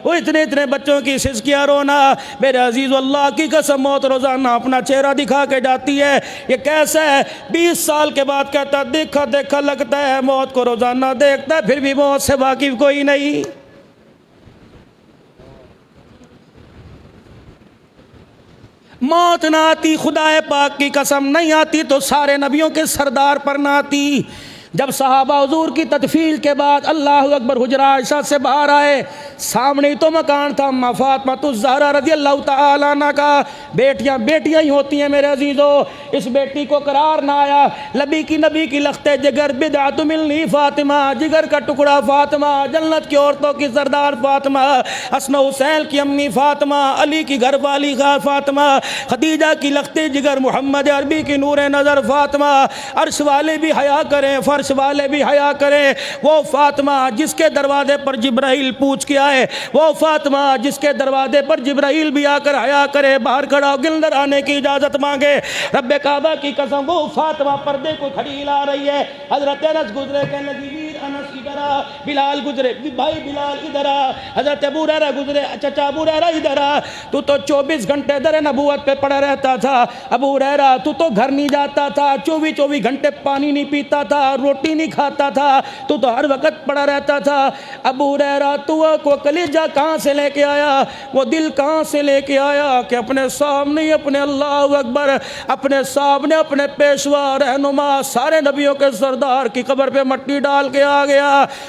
A: वो इतने बच्चों की सिसकियां रोना। मेरे अजीज, अल्लाह की कसम मौत रोजाना अपना चेहरा दिखा के जाती है। ये कैसा है? 20 साल के बाद कहता देखा देखा लगता है, मौत को रोजाना देखता है, फिर भी मौत से वाकिफ कोई नहीं। मौत ना आती, खुदाए पाक की कसम नहीं आती तो सारे नबियों के सरदार पर ना आती। जब सहाबा हुजूर की तदफील के बाद अल्लाह अकबर हुजरा आयशा से बाहर आए, सामने तो मकान था अम्मा फातिमा ज़हरा रज़ी अल्लाह तआला अन्हा का। बेटियां बेटियां ही होती हैं मेरे अजीज़ों। इस बेटी को करार ना आया। नबी की लख्ते जिगर बिदअत मिलनी फातिमा, जिगर का टुकड़ा फातिमा, जन्नत की औरतों की सरदार फातिमा, हसन हुसैन की अम्मी फातिमा, अली की घर वाली फातिमा, खदीजा की लख्ते जिगर, मोहम्मद अरबी की नूर नज़र फातिमा। अर्श वाले भी हया करें, फर्श वाले भी हया करें। वो फातिमा जिसके दरवाजे पर जिब्राइल पूछ के आए, वो फातिमा जिसके दरवाजे पर जिब्राइल भी आकर हया करे, बाहर खड़ा होकर अंदर आने की इजाजत मांगे। रब्बे काबा की कसम, वो फातिमा पर्दे को खड़ी ला रही है। हजरत अनस गुजरे, कहने लगी वीर अनस इधर आ। बिलाल गुजरे, भाई बिलाल इधर आ। हजरत अबू हुरैरा गुजरे, चचा अबू हुरैरा इधर आ। तू तो 24 घंटे दर नबूवत पे पड़ा रहता था। अबू हुरैरा तू तो घर नहीं जाता था, 24 घंटे पानी नहीं पीता था, रोटी नहीं खाता था, तू तो हर वक्त पड़ा रहता था। अबू हुरैरा तू को कलीजा कहाँ से लेके आया, वो दिल कहाँ से लेके आया कि अपने सामने, अपने अल्लाह अकबर, अपने सामने अपने पेशवा रहनुमा सारे नबियों के सरदार की कब्र पे मट्टी डाल के आ गया।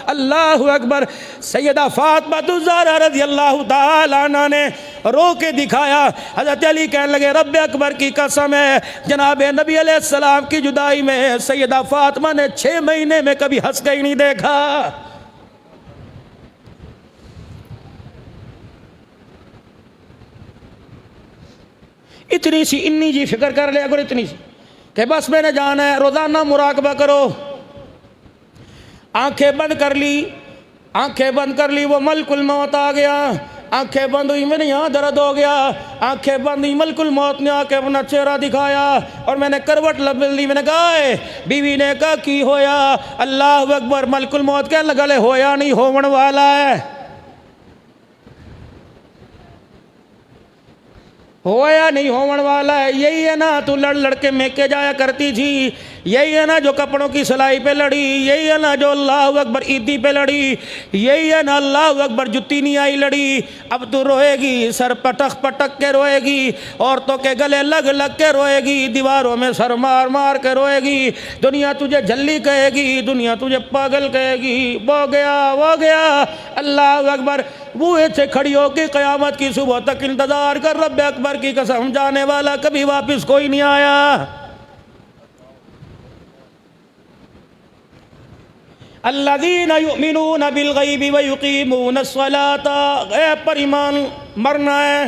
A: अल्लाह अकबर। सैयदा फातिमा ज़हरा रज़ी अल्लाह तआला अन्हा ने रो के दिखाया। हज़रत अली कहने लगे रब अकबर की कसम है, जनाब नबी अलैहिस्सलाम की जुदाई में सैयदा फातिमा ने 6 महीने में कभी हंस के ही नहीं देखा। इतनी सी इन्नी जी फिक्र कर लिया करो, इतनी सी कि बस मैंने जाना है। रोजाना मुराकबा करो। आंखें बंद कर ली, आंखें बंद कर ली, वो मलकुल मौत आ गया। आंखें बंद हुई, मेरे यहाँ दर्द हो गया। आंखें बंद हुई, मलकुल मौत ने आके अपना चेहरा दिखाया और मैंने करवट लबल ली। मैंने कहा, बीवी ने कहा की होया? अल्लाह अकबर। मलकुल मौत क्या लगले होया नहीं, होवन वाला है। होया नहीं, होवन वाला है। यही है ना तू लड़ लड़के मेके जाया करती थी, यही है ना जो कपड़ों की सिलाई पे लड़ी, यही है ना जो अल्लाह अकबर ईदी पे लड़ी, यही है ना अल्लाह अकबर जुत्ती नहीं आई लड़ी। अब तू रोएगी, सर पटक पटक के रोएगी, औरतों के गले लग लग के रोएगी, दीवारों में सर मार मार के रोएगी। दुनिया तुझे झल्ली कहेगी, दुनिया तुझे पागल कहेगी। वो गया अल्लाह अकबर। बूहे से खड़ी होकर क़यामत की सुबह तक इंतजार कर। रब अकबर की कसम, जाने वाला कभी वापस कोई नहीं आया। अल्लज़ीना युमिनूना बिल गैबि व युकीमूना अस्सलाता, गैब पर ईमान मरना है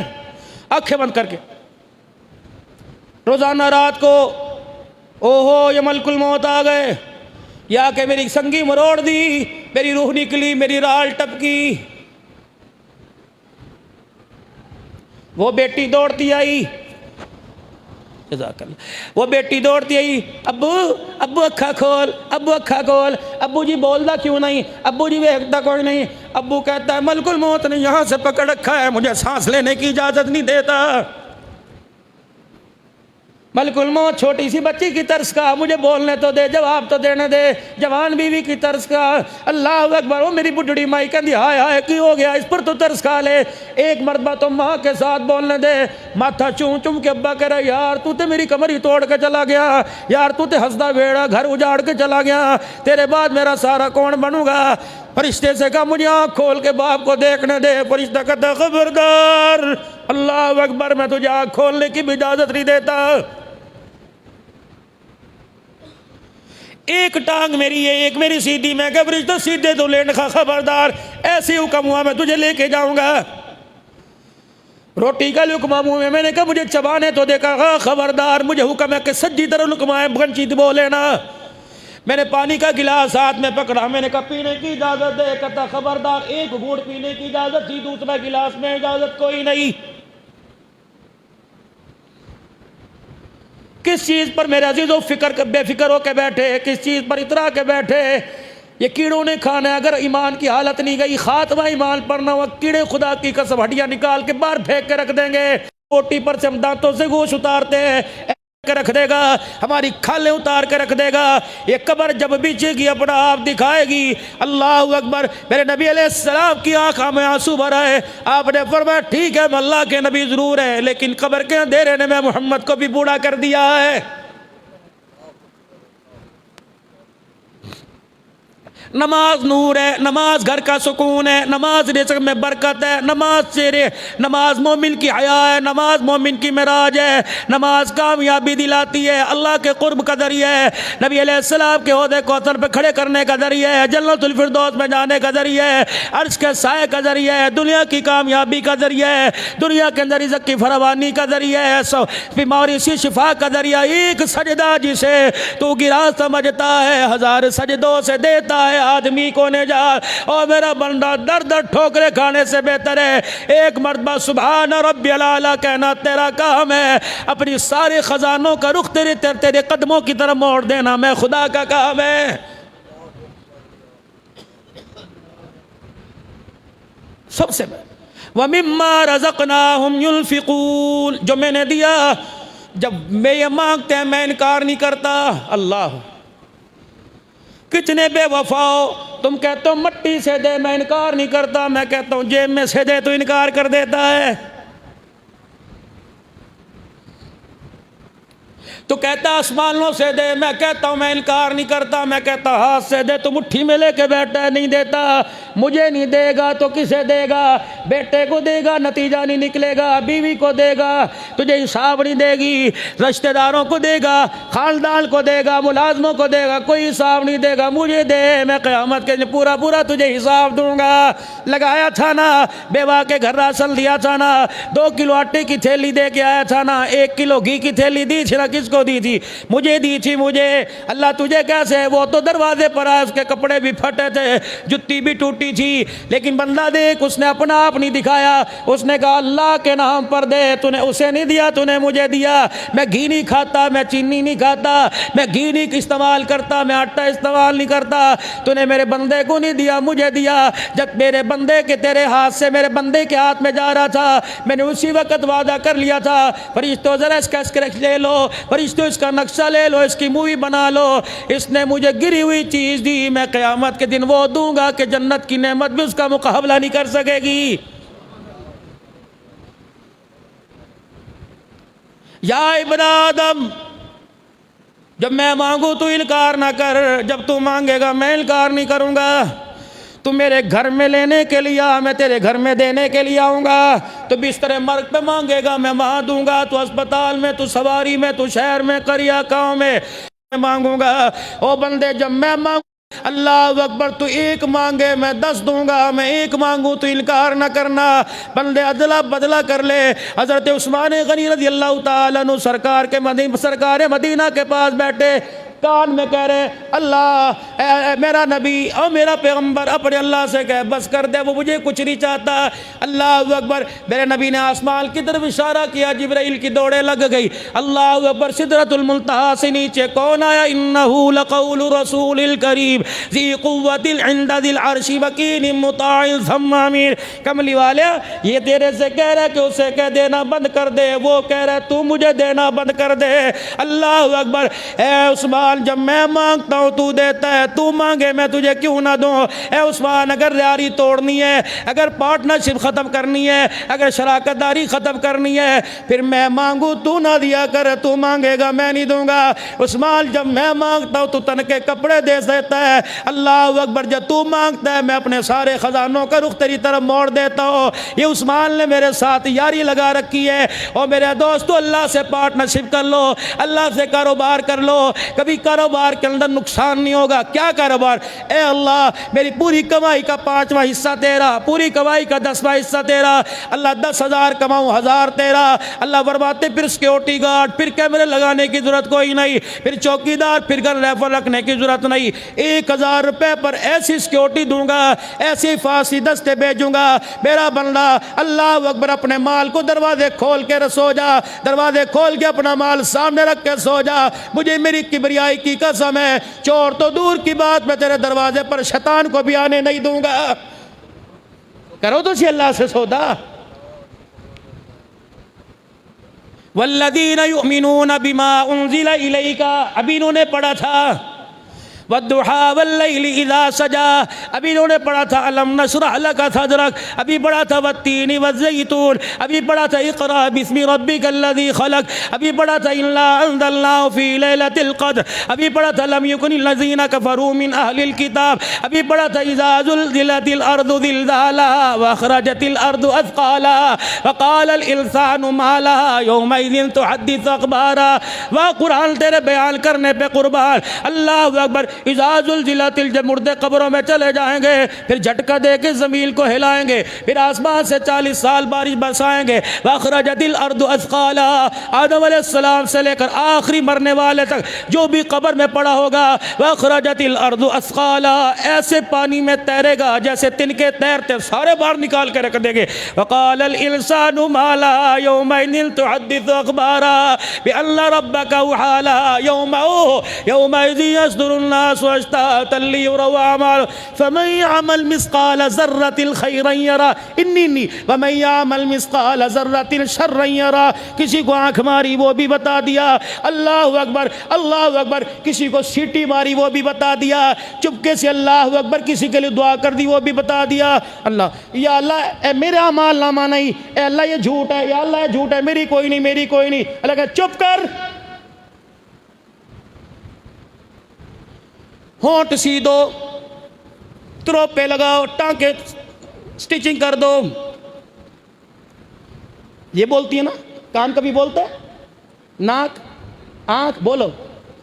A: आंखें बंद करके। रोज़ाना रात को ओहो ये मलकुल मौत आ गए, या के मेरी संगी मरोड़ दी, मेरी रूह निकली, मेरी राल टपकी। वो बेटी दौड़ती आई, वो बेटी दौड़ती आई, अब्बू अब्बू अखा खोल, अब्बू अखा खोल। अब्बू जी बोलता क्यों नहीं, अब्बू जी वेखता कोई नहीं। अब्बू कहता है मलकुल मौत ने यहाँ से पकड़ रखा है, मुझे सांस लेने की इजाज़त नहीं देता। मलकुल मौत छोटी सी बच्ची की तरस का, मुझे बोलने तो दे, जवाब तो देने दे। जवान बीवी की तरस का, अल्लाह अकबर। वो मेरी बुढ़ड़ी माई कहती हाय हाय की हो गया, इस पर तो तरस खा ले। एक मरतबा तो माँ के साथ बोलने दे। माथा चूम चूम के अब्बा कह रहा यार तू तो मेरी कमर ही तोड़ के चला गया, यार तू तो हंसदा बेड़ा घर उजाड़ के चला गया, तेरे बाद मेरा सारा कौन बनूंगा। फरिश्ते से कहा मुझे आँख खोल के बाप को देखने दे। फरिश्ता कहता खबरदार, अल्लाह अकबर, मैं तुझे आँख खोलने की भी इजाज़त नहीं देता। एक टांग मेरी है एक मेरी सीधी, मैं क्या फरिश्ता सीधे तो लेने का, खबरदार ऐसे हुक्म हुआ मैं तुझे लेके जाऊंगा। रोटी का लुकमा मुंह में, मैंने कहा मुझे चबाने तो देखा, हाँ खबरदार मुझे हुक्म है कि सज्जी तरह लुकमाए बंचित बोले ना। मैंने पानी का गिलास हाथ में पकड़ा, मैंने कहा पीने की इजाज़त दे। कहता खबरदार, एक घूंट पीने की इजाज़त थी, दूसरा गिलास में इजाज़त कोई नहीं। किस चीज़ पर मेरे अजीज़ों फिक्र बेफिक्र होकर बैठे, किस चीज़ पर इतरा के बैठे। ये कीड़ों ने खाना है, अगर ईमान की हालत नहीं गई, खात्मा ईमान पर ना हुआ, कीड़े खुदा की कसम हड्डियाँ निकाल के बाहर फेंक के रख देंगे। रोटी पर से हम दांतों से गोश्त उतारते हैं, के रख देगा, हमारी खालें उतार के रख देगा। ये कब्र जब बीचेगी अपना आप दिखाएगी। अल्लाह अकबर। मेरे नबी अलैहिस्सलाम की आंखों में आंसू भरा है। आपने फरमाया ठीक है मैं अल्लाह के नबी जरूर है, लेकिन कब्र के अंधेरे ने मैं मोहम्मद को भी बूढ़ा कर दिया है। नमाज नूर है, नमाज घर का सुकून है, नमाज रिज़्क़ में बरकत है, नमाज मोमिन की हया है, नमाज मोमिन की मिराज है, नमाज कामयाबी दिलाती है, अल्लाह के कुर्ब का ज़रिया है, नबी अलैहिस्सलाम के ओहदे कौसर पे खड़े करने का ज़रिया है, जन्नतुल फिरदौस में जाने का ज़रिया है, अर्श के साए का ज़रिया है, दुनिया की कामयाबी का ज़रिया है, दुनिया के अंदर रिज़्क़ की फरावानी का ज़रिया है, बीमारी से शिफा का ज़रिया। एक सजदा जिसे तू गिरा समझता है, हज़ार सजदों से देता है आदमी को निजात। और मेरा बंदा दर दर ठोकरे खाने से बेहतर है एक मर्तबा सुभान रब्बियल आला कहना तेरा काम है। अपनी सारे खजानों का रुख तेरे कदमों की तरफ मोड़ देना मैं खुदा का काम है। सबसे व मिम्मा रज़क़नाहुम युनफ़िक़ून, जो मैंने दिया, जब मैं ये मांगते हैं मैं इनकार नहीं करता। अल्लाह कितने बेवफाओ, तुम कहते हो मट्टी से दे, मैं इनकार नहीं करता, मैं कहता हूँ जेब में से दे तो इनकार कर देता है। तो कहता आसमानों से दे, मैं कहता हूँ मैं इनकार नहीं करता, मैं कहता हाथ से दे तो मुट्ठी में लेके बैठा है, नहीं देता। मुझे नहीं देगा तो किसे देगा? बेटे को देगा, नतीजा नहीं निकलेगा, बीवी को देगा, तुझे हिसाब नहीं देगी, रिश्तेदारों को देगा, खानदान को देगा, मुलाजमों को देगा, कोई हिसाब नहीं देगा। मुझे दे, मैं क़यामत के दिन पूरा पूरा तुझे हिसाब दूंगा। लगाया था ना, बेवा के घर राशन दिया था ना, 2 किलो आटे की थैली दे के आया था ना, 1 किलो घी की थैली दी थी ना, किसको दी थी? मुझे दी थी। मुझे अल्लाह तुझे कैसे? वो तो दरवाजे पर आया, उसके कपड़े भी फटे थे, जुत्ती भी टूटी थी, लेकिन बंदा देख उसने अपना आप नहीं दिखाया। उसने कहा अल्लाह के नाम पर दे, तूने उसे नहीं दिया, तूने मुझे दिया। मैं घी नहीं खाता, मैं चीनी नहीं खाता, मैं घी नहीं इस्तेमाल करता, मैं आटा इस्तेमाल नहीं करता, तूने मेरे बंदे को नहीं दिया, मुझे दिया। जब मेरे बंदे के तेरे हाथ से मेरे बंदे के हाथ में जा रहा था, मैंने उसी वक्त वादा कर लिया था, फरिश्तों जरा इसका स्क्रैच ले लो, फरिश्तों इसका नक्शा ले लो, इसकी मूवी बना लो। इसने मुझे गिरी हुई चीज दी, मैं क़यामत के दिन वो दूंगा कि जन्नत की नेमत भी उसका मुकाबला नहीं कर सकेगी। या इब्न आदम, जब मैं मांगू तू इनकार ना कर, जब तू मांगेगा मैं इनकार नहीं करूंगा। तू मेरे घर में लेने के लिए आ, मैं तेरे घर में देने के लिए आऊँगा। तो बिस्तर मर्ग पे मांगेगा मैं वहाँ दूंगा, तो अस्पताल में, तो सवारी में, तो शहर में, करिया गाँव में मांगूंगा। ओ बंदे, जब मैं मांग अल्लाह अकबर, तू एक मांगे मैं 10 दूंगा, मैं एक मांगू तो इनकार न करना। बंदे अदला बदला कर ले। हजरत उस्मान गनी रज़ी अल्लाह ताला अन्हु सरकार मदीना के पास बैठे, कान में कह रहे अल्लाह मेरा नबी और मेरा पैगंबर अपने अल्लाह से कह बस कर दे, वो मुझे कुछ नहीं चाहता। अल्लाह अकबर, मेरे नबी ने आसमान की तरफ इशारा किया, जिब्राइल की दौड़े लग गई। अल्लाह अकबर, सिदरतुल मुंतहा से नीचे कौन आया? इन्नहु लक़ौलु रसूलिल करीम ज़ी क़ुव्वतिन इंदा ज़िल अर्शि मकीनिन मुताइन थम्मा अमीन। कमली वाले, ये तेरे से कह रहा है कि उसे कह देना बंद कर दे, वो कह रहा है तू मुझे देना बंद कर दे। अल्लाह अकबर, ए उस्मान, जब मैं मांगता हूँ तू देता है, तू मांगे मैं तुझे क्यों ना दूँ? ए उस्मान, अगर यारी तोड़नी है, अगर पार्टनरशिप ख़त्म करनी है, अगर शराकतदारी ख़त्म करनी है, फिर मैं मांगू तू ना दिया कर, तू मांगेगा मैं नहीं दूंगा। उस्मान, जब मैं मांगता हूँ तू तन के कपड़े दे देता है। अल्लाह अकबर, जब तू मांगता है मैं अपने सारे ख़जानों का रुख तेरी तरफ मोड़ देता हूँ। ये उस्मान ने मेरे साथ यारी लगा रखी है। और मेरे दोस्तों, अल्लाह से पार्टनरशिप कर लो, अल्लाह से कारोबार कर लो, कभी कारोबार के अंदर नुकसान नहीं होगा। क्या कारोबार? ए अल्लाह, मेरी पूरी कमाई का 5वां हिस्सा तेरा, पूरी कमाई का 10वां हिस्सा तेरा। अल्लाह 10,000 कमाऊँ, 1000 तेरा। अल्लाह फरमाते फिर सिक्योरिटी गार्ड, फिर कैमरे लगाने की जरूरत कोई नहीं, फिर चौकीदार, फिर गन राइफल रखने की जरूरत नहीं। 1000 रुपये पर ऐसी सिक्योरिटी दूंगा, ऐसी फांसी दस्ते भेजूंगा। मेरा बंदा, अल्लाह अकबर, अपने माल को दरवाजे खोल के सो जा, दरवाजे खोल के अपना माल सामने रख के सो जा। मुझे मेरी किबरियाई की कसम है, चोर तो दूर की बात, मैं तेरे दरवाजे पर शैतान को भी आने नहीं दूंगा। करो तो सी अल्लाह से सौदा। वल्लज़ीना युमिनूना बिमा उन्ज़िला इलैका, अभी इन्होंने पढ़ा था वद्दुहा वल्लैलि इज़ा सजा, अभी इन्होंने पढ़ा था अलम नशरह लका सदरक, अभी पढ़ा था वत्तीनी वज़्ज़ैतून, अभी पढ़ा था इक़रा बिस्मि रब्बिकल्लज़ी खलक, अभी पढ़ा था इन्ना अंज़लनाहु फ़ी लैलतिल क़द्र, अभी पढ़ा था लम यकुनिल लज़ीना कफ़रू मिन अहलिल किताब, अभी पढ़ा था इज़ा ज़ुल्ज़िलतिल अर्दु ज़िलज़ालहा व अख़रजतिल अर्दु अथक़ालहा व क़ालल इंसानु मा लहा यौमइज़िन तुहद्दिसु अख़बारा। वह कुरान तेरे बयान करने पे कुर्बान। अल्लाह अकबर, इज़ाजुल जिलातिल, जब मुर्दे कब्रों में चले जाएंगे, फिर झटका दे के ज़मीन को हिलाएंगे, फिर आसमान से 40 साल बारिश बरसाएंगे। वअख़रजतिल अर्दु अथक़ाला, आदम अलैहिस्सलाम से लेकर आखिरी मरने वाले तक जो भी कब्र में पड़ा होगा, वअख़रजतिल अर्दु अथक़ाला, ऐसे पानी में तैरेगा जैसे तिनके तैरते, सारे बाहर निकाल के रख देंगे। वक़ालल इंसानु मा लहा यौमइज़िन तुहद्दिसु अख़बारा बिअन्ना रब्बका वहाला यौमइज़िन यसदुरुन फमन यअमल मिस्क़ाल ज़र्रतिन खैरन यरा इन्नी वमन यअमल मिस्क़ाल ज़र्रतिन शर्रन यरा। किसी को आँख मारी वो भी बता दिया, अल्लाह अकबर अल्लाह अकबर, किसी को सीटी मारी वो भी बता दिया, चुपके से अल्लाह अकबर किसी के लिए दुआ कर दी वो भी बता दिया। अल्लाह, या अल्लाह मेरा अमाल नामा नहीं, अल्लाह ये झूठ है, या अल्लाह ये झूठ है, मेरी कोई नहीं, मेरी कोई नहीं। अल्लाह कहा चुप कर, होंठ सी दो, त्रोपे लगाओ, टांके स्टिचिंग कर दो। ये बोलती है ना, कान कभी बोलता है, नाक आंख बोलो,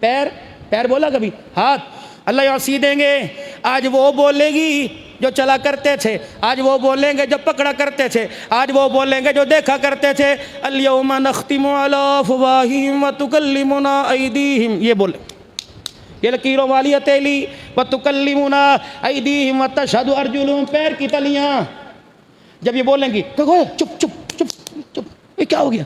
A: पैर पैर बोला कभी, हाथ। अल्लाह यहाँ सी देंगे, आज वो बोलेगी जो चला करते थे, आज वो बोलेंगे जो पकड़ा करते थे, आज वो बोलेंगे जो देखा करते थे। अल-यौमा नख्तिमु अला अफ़वाहिहिम व तुकल्लिमुना ऐदीहिम, ये बोले, ये लकीरों वाली हथेली, व तुकल्लिमुना ऐदीहिम व तशहदु अर्जुलुहुम, पैर की तलियाँ। जब ये बोलेंगी तो चुप चुप चुप चुप, ये क्या हो गया?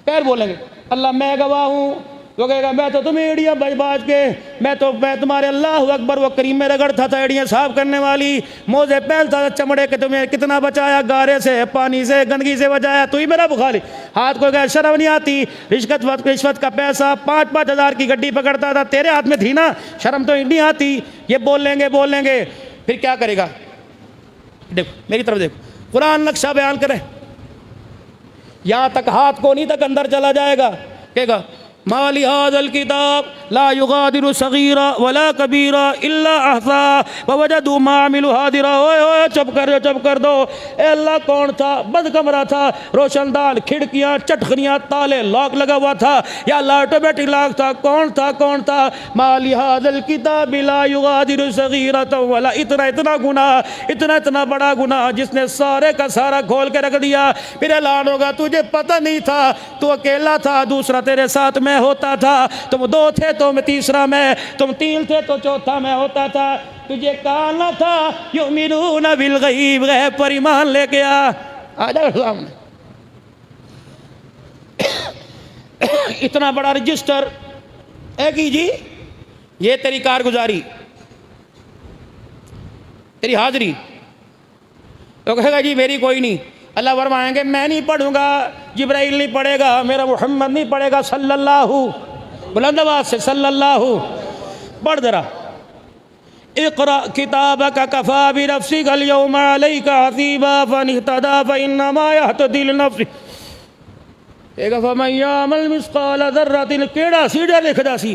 A: पैर बोलेंगे अल्लाह मैं गवाह हूँ, वो कहेगा मैं तो तुम्हें एड़ियाँ बज बाज के, मैं तुम्हारे अल्लाह अकबर वो करीम में रगड़ता था, एड़ियाँ साफ करने वाली, मोजे पहनता था चमड़े के, तुम्हें कितना बचाया, गारे से, पानी से, गंदगी से बचाया, तू ही मेरा बुखारी। हाथ को कहे शर्म नहीं आती, रिश्वत का पैसा 5-5 हज़ार की गड्डी पकड़ता था, तेरे हाथ में थी ना, शर्म तो नहीं आती। ये बोलेंगे, फिर क्या करेगा? देखो मेरी तरफ देखो, कुरान नक्शा बयान करे, यहाँ तक हाथ को नहीं तक अंदर चला जाएगा, कहेगा माली हाज़ल किताब ला युगादिरु सगीरा वला कबीरा इल्ला अहसा ववजदू मा अमिलू हादिरा। ओए ओए चुप कर दो। ए अल्लाह कौन था? बंद कमरा था, रोशनदान, खिड़कियाँ, चटखनियाँ, ताले, लॉक लगा हुआ था। या अल्लाह ऑटोमेटिक लॉक था? कौन था? माली हाज़िल किताब ला युगादिरु सगीरतन वला। इतना गुनाह, इतना बड़ा गुनाह जिसने सारे का सारा खोल के रख दिया। फिर ऐलान होगा तुझे पता नहीं था, तू अकेला था, दूसरा तेरे साथ मैं होता था, तुम दो थे तो मैं तीसरा मैं, तुम तीन थे तो चौथा मैं होता था। तुझे कहा ना था युमिनूना बिल गैब, गैब पर ईमान लेके आ जा सामने। इतना बड़ा रजिस्टर है कि जी ये तेरी कारगुजारी, तेरी हाजिरी। तो कहेगा जी मेरी कोई नहीं। अल्लाह फरमाएंगे मैं नहीं पढ़ूंगा, जिब्राइल नहीं पढ़ेगा, मेरा मोहम्मद नहीं पढ़ेगा सल्लल्लाहु, बुलंद आवाज से सल्लल्लाहु। पढ़ जरा। इक़रा किताबक कफ़ा बिनफ़्सिका अल-यौमा अलैका हसीबा फ़मन इहतदा फ़इन्नमा यहतदी लिनफ़्सिही फमन यअमल मिस्क़ाल ज़र्रतिन। केड़ा सीढ़ा लिखदा सी,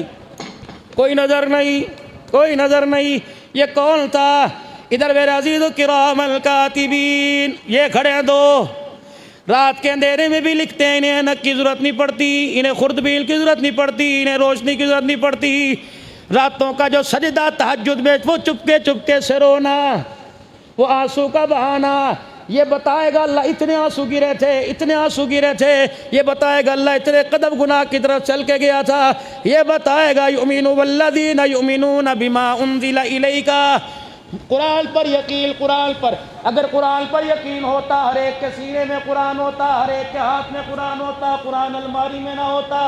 A: कोई नज़र नहीं। ये कौन था? इधर मेरे अज़ीज़ किरामल कातिबीन, ये खड़े हैं दो, रात के अंधेरे में भी लिखते हैं। इन्हें ऐनक की ज़रूरत नहीं पड़ती, इन्हें खुर्दबीन की ज़रूरत नहीं पड़ती, इन्हें रोशनी की ज़रूरत नहीं पड़ती। रातों का जो सजदा तहज्जुद में वो चुपके से रोना, वो आंसू का बहाना, ये बताएगा अल्लाह इतने आंसू गिरे थे। ये बताएगा अल्लाह इतने कदम गुनाह की तरफ चल के गया था। ये बताएगा युमिनु वल्लज़ीना युमिनूना बिमा उन्ज़िला इलैका। कुरान पर यकीन, कुरान पर अगर कुरान पर यकीन होता, हर एक के सीने में कुरान होता, हर एक के हाथ में कुरान होता, कुरान अलमारी में ना होता।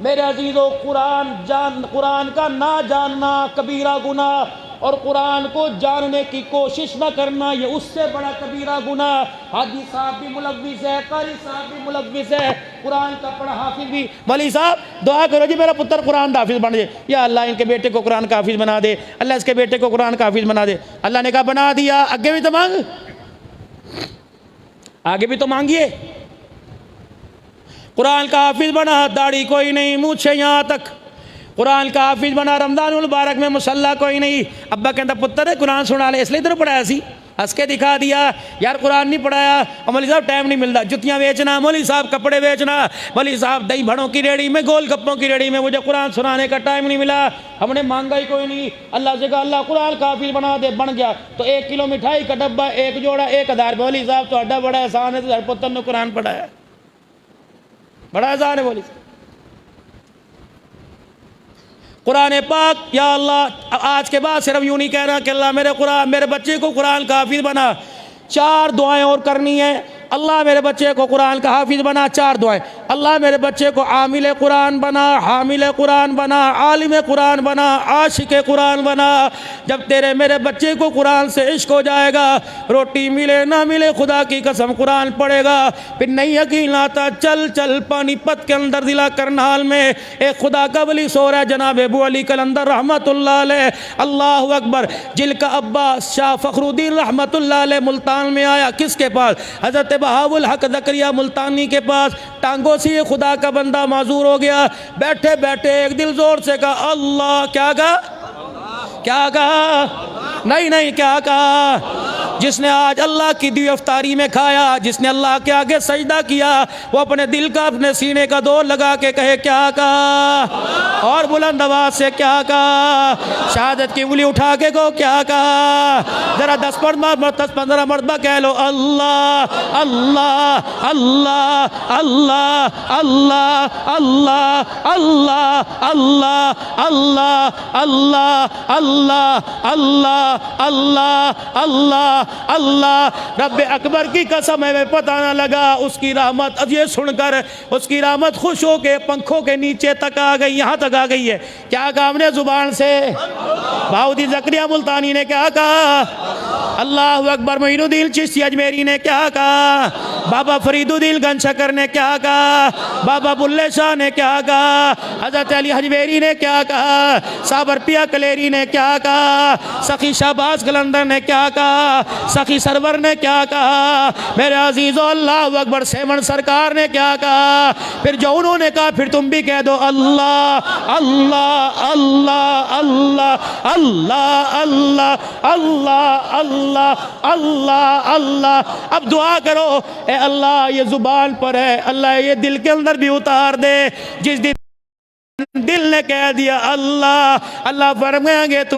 A: मेरे अजीज़ों, कुरान का ना जानना कबीरा गुनाह, और कुरान को जानने की कोशिश न करना ये उससे बड़ा कबीरा गुनाह। हाजी साहब भी मुलव्विस है, कारी साहब भी मुलव्विस है, कुरान का पढ़ा हाफिज भी। मौलवी साहब दुआ करो जी मेरा पुत्र कुरान का हाफिज बन जाए, या अल्लाह इनके बेटे को कुरान का हाफिज बना दे, अल्लाह इसके बेटे को कुरान का हाफिज बना दे। अल्लाह ने कहा बना दिया, आगे भी तो मांग, आगे भी तो मांगिए। कुरान का हाफिज बना, दाढ़ी कोई नहीं, मूछे यहाँ तक। कुरान का हाफिज बना, रमज़ानुल मुबारक में मुसल्ला कोई नहीं। अब्बा कहता पुत्र है कुरान सुना ले, इसलिए तेरे पढ़ाया सी, हंस के दिखा दिया। यार कुरान नहीं पढ़ाया, मौलवी साहब टाइम नहीं मिलता, जुतियाँ बेचना, मौलवी साहब कपड़े बेचना, मौलवी साहब दही भड़ों की रेड़ी में, गोल गप्पों की रेड़ी में, मुझे कुरान सुनाने का टाइम नहीं मिला। हमने मांगा ही कोई नहीं। अल्लाह से कहा अल्लाह कुरान का हाफिज बना दे, बन गया। तो 1 किलो मिठाई का डब्बा, एक जोड़ा 1000। मौलवी साहब तो अड्डा बड़ा एहसान है, तो पुत्र ने कुरान पढ़ाया, बड़ा एहसान है मौलवी। कुरान पाक, या अल्लाह आज के बाद सिर्फ यूँ नहीं कहना कि अल्लाह मेरे बच्चे को कुरान का हाफिज बना। 4 दुआएं और करनी है। अल्लाह मेरे बच्चे को कुरान का हाफिज बना, 4 दुआएं। अल्लाह मेरे बच्चे को आमिल कुरान बना, हामिल कुरान बना, आलिम कुरान बना, आशिक कुरान बना। जब तेरे मेरे बच्चे को कुरान से इश्क हो जाएगा, रोटी मिले ना मिले खुदा की कसम कुरान पढ़ेगा। फिर नहीं यकीन आता, चल पानीपत के अंदर जिला करनाल में एक खुदा का वली सो रहा है, जनाब अबू अली कलंदर रहमतुल्लाह अलैह, अल्लाहु अकबर, जिनका अब्बा शाह फखरुद्दीन रहमतुल्लाह अलैह मुल्तान में आया। किसके पास? हज़रत बहाउल हक ज़करिया मुल्तानी के पास। टांगों से ये खुदा का बंदा माजूर हो गया। बैठे बैठे एक दिल जोर से कहा अल्लाह। क्या कहा? नहीं, क्या कहा? जिसने आज अल्लाह की दी अफ्तारी में खाया, जिसने अल्लाह के आगे सजदा किया, वो अपने दिल का, अपने सीने का दौर लगा के कहे क्या कहा, और बुलंद आवाज से क्या कहा, शहादत की उंगली उठा के को क्या कहा। जरा 10-15 मरतबा कह लो अल्लाह अल्लाह अल्लाह अल्लाह अल्लाह अल्लाह अल्लाह अल्लाह अल्लाह अल्लाह अल्लाह अल्लाह अल्लाह अल्लाह अल्लाह। रब अकबर की कसम है, पता ना लगा उसकी रहमत, ये सुनकर उसकी रहमत खुश हो के पंखों के नीचे तक आ गई, यहाँ तक आ गई है। क्या कहा हमने जुबान से? बाउदी ज़करिया मुल्तानी ने क्या कहा? अल्लाह अकबर। मोइनुद्दीन चिश्ती अजमेरी ने क्या कहा? बाबा फरीदुद्दीन गंशकर ने क्या कहा, बाबा बुल्ले शाह ने क्या कहा, हजरत अली हजवेरी ने क्या कहा, साबर पिया कलेरी ने क्या कहा, सखी शाहबाज कलंदर ने क्या कहा, सखी सरवर ने क्या कहा, मेरे अजीज़ो अल्लाह अकबर सेवन सरकार ने क्या कहा। फिर जो उन्होंने कहा फिर तुम भी कह दो अल्लाह अल्लाह अल्लाह अल्लाह अल्लाह अल्लाह अल्लाह अल्लाह अल्लाह अल्लाह। अब दुआ करो, ए अल्लाह ये जुबान पर है, अल्लाह ये दिल के अंदर भी उतार दे। जिस दिन दिल ने कह दिया अल्लाह, अल्लाह फरमाएंगे तो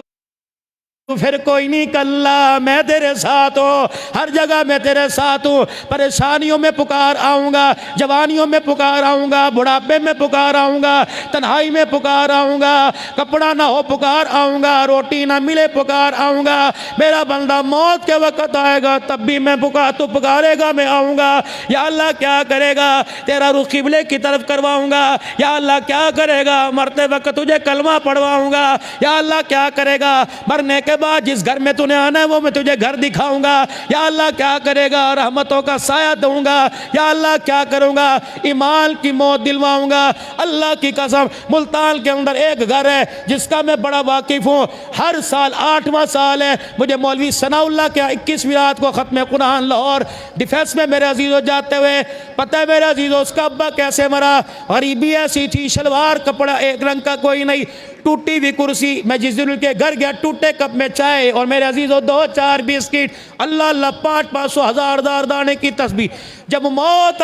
A: फिर कोई नहीं कल्ला, मैं तेरे साथ हूँ, हर जगह मैं तेरे साथ हूँ। परेशानियों में पुकार आऊँगा, जवानियों में पुकार आऊँगा, बुढ़ापे में पुकार आऊँगा, तन्हाई में पुकार आऊँगा, कपड़ा ना हो पुकार आऊँगा, रोटी ना मिले पुकार आऊँगा। मेरा बंदा मौत के वक्त आएगा तब भी मैं तू पुकारेगा मैं आऊँगा। या अल्लाह क्या करेगा, तेरा रुख किबले की तरफ करवाऊँगा। या अल्लाह क्या करेगा, मरते वक्त तुझे कलमा पढ़वाऊँगा। या अल्लाह क्या करेगा, मरने के बाद जिस घर में तूने आना है वो मैं तुझे घर दिखाऊंगा। या अल्लाह क्या करेगा, रहमतों का साया दूंगा। या अल्लाह क्या करूंगा, ईमान की मौत दिलवाऊंगा। अल्लाह की कसम, मुल्तान के अंदर एक घर है जिसका मैं बड़ा वाकिफ हूँ। हर साल 8वां साल है, मुझे मौलवी सनाउल्लाह के 21वीं रात को ख़त्म कुरान लाहौर डिफेंस में मेरे अजीज़ों जाते हुए पता है मेरे अजीज़ों उसका अब्बा कैसे मरा। गरीबी ऐसी थी, शलवार कपड़ा एक रंग का कोई नहीं, टूटी हुई कुर्सी। मैं जिस दिन उनके घर गया टूटे कप में चाय और मेरे अजीज़ों 2-4 बिस्किट, अल्लाह अल्लाह 500-500 हज़ार दाने की तस्बीह। जब मौत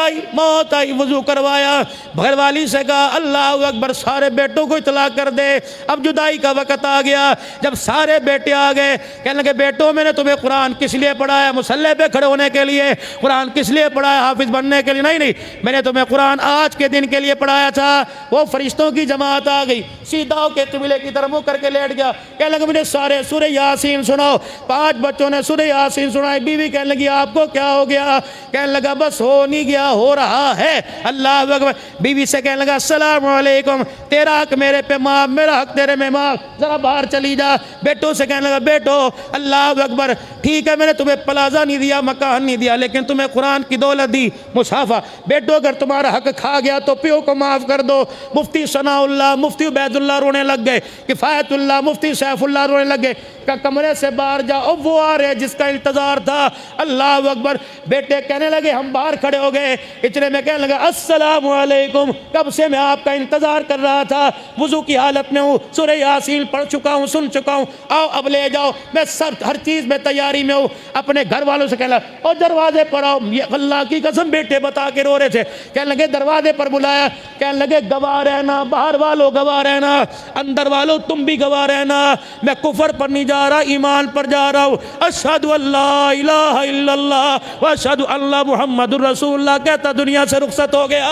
A: आई वजू करवाया, घरवाली से कहा अल्लाह अकबर, सारे बेटों को इतला कर दे, अब जुदाई का वक़्त आ गया। जब सारे बेटे आ गए कहने लगे बेटों मैंने तुम्हें कुरान किस लिए पढ़ाया, मुसल्ले पे खड़े होने के लिए, कुरान किस लिए पढ़ाया, हाफिज़ बनने के लिए नहीं, मैंने तुम्हें कुरान आज के दिन के लिए पढ़ाया था। वो फरिश्तों की जमात आ गई, सीधा होकर कबीले की तरफ मुँह करके लेट गया। कहने लगे मुझे सारे सूरह यासीन सुनाओ। 5 बच्चों ने सूरह यासीन सुनाई। बीवी कहने लगी आपको क्या हो गया, कहने लगा बस हो नहीं गया, हो रहा है। अल्लाह अकबर। बीवी से कहने लगा अस्सलाम वालेकुम, तेरा हक मेरे पे माफ, मेरा हक तेरे में माफ, जरा बाहर चली जा। बेटों से कहने लगा बेटो अल्लाह अकबर, ठीक है मैंने तुम्हें प्लाजा नहीं दिया, मकान नहीं दिया, लेकिन तुम्हें कुरान की दौलत दी, मुसाफा। बेटो अगर तुम्हारा हक खा गया तो पियो को माफ कर दो। मुफ्ती सनाउल्लाह, मुफ्ती उबैदुल्लाह रोने लग गए, किफ़ायतुल्लाह, मुफ्ती सैफुल्लाह रोने लग गए। का कमरे से बाहर जाओ, वो आ रहे जिसका इंतजार था। अल्लाह अकबर। बेटे कहने लगे हम बाहर खड़े हो गए, इतने में कहने लगा अस्सलामु अलैकुम, कब से मैं आपका इंतजार कर रहा था, वुजू की हालत में हूँ, सूरह यासीन पढ़ चुका हूँ, सुन चुका हूँ, आओ अब ले जाओ, मैं सब हर चीज़ में तैयारी में हूँ। अपने घर वालों से कहना और दरवाजे पर आओ। ये अल्लाह की कसम बेटे बता के रो रहे थे। कहने लगे दरवाजे पर बुलाया, कहने लगे गवाह रहना, बाहर वालों गवाह रहना, अंदर वालों तुम भी गवाह रहना, मैं कुफर पर नहीं जा रहा, ईमान पर जा रहा हूँ। अशहदु अल्ला इलाहा इल्लल्लाह व अशहदु अन्ना मुहम्मदुर रसूलुल्लाह कहता दुनिया से रुखसत हो गया।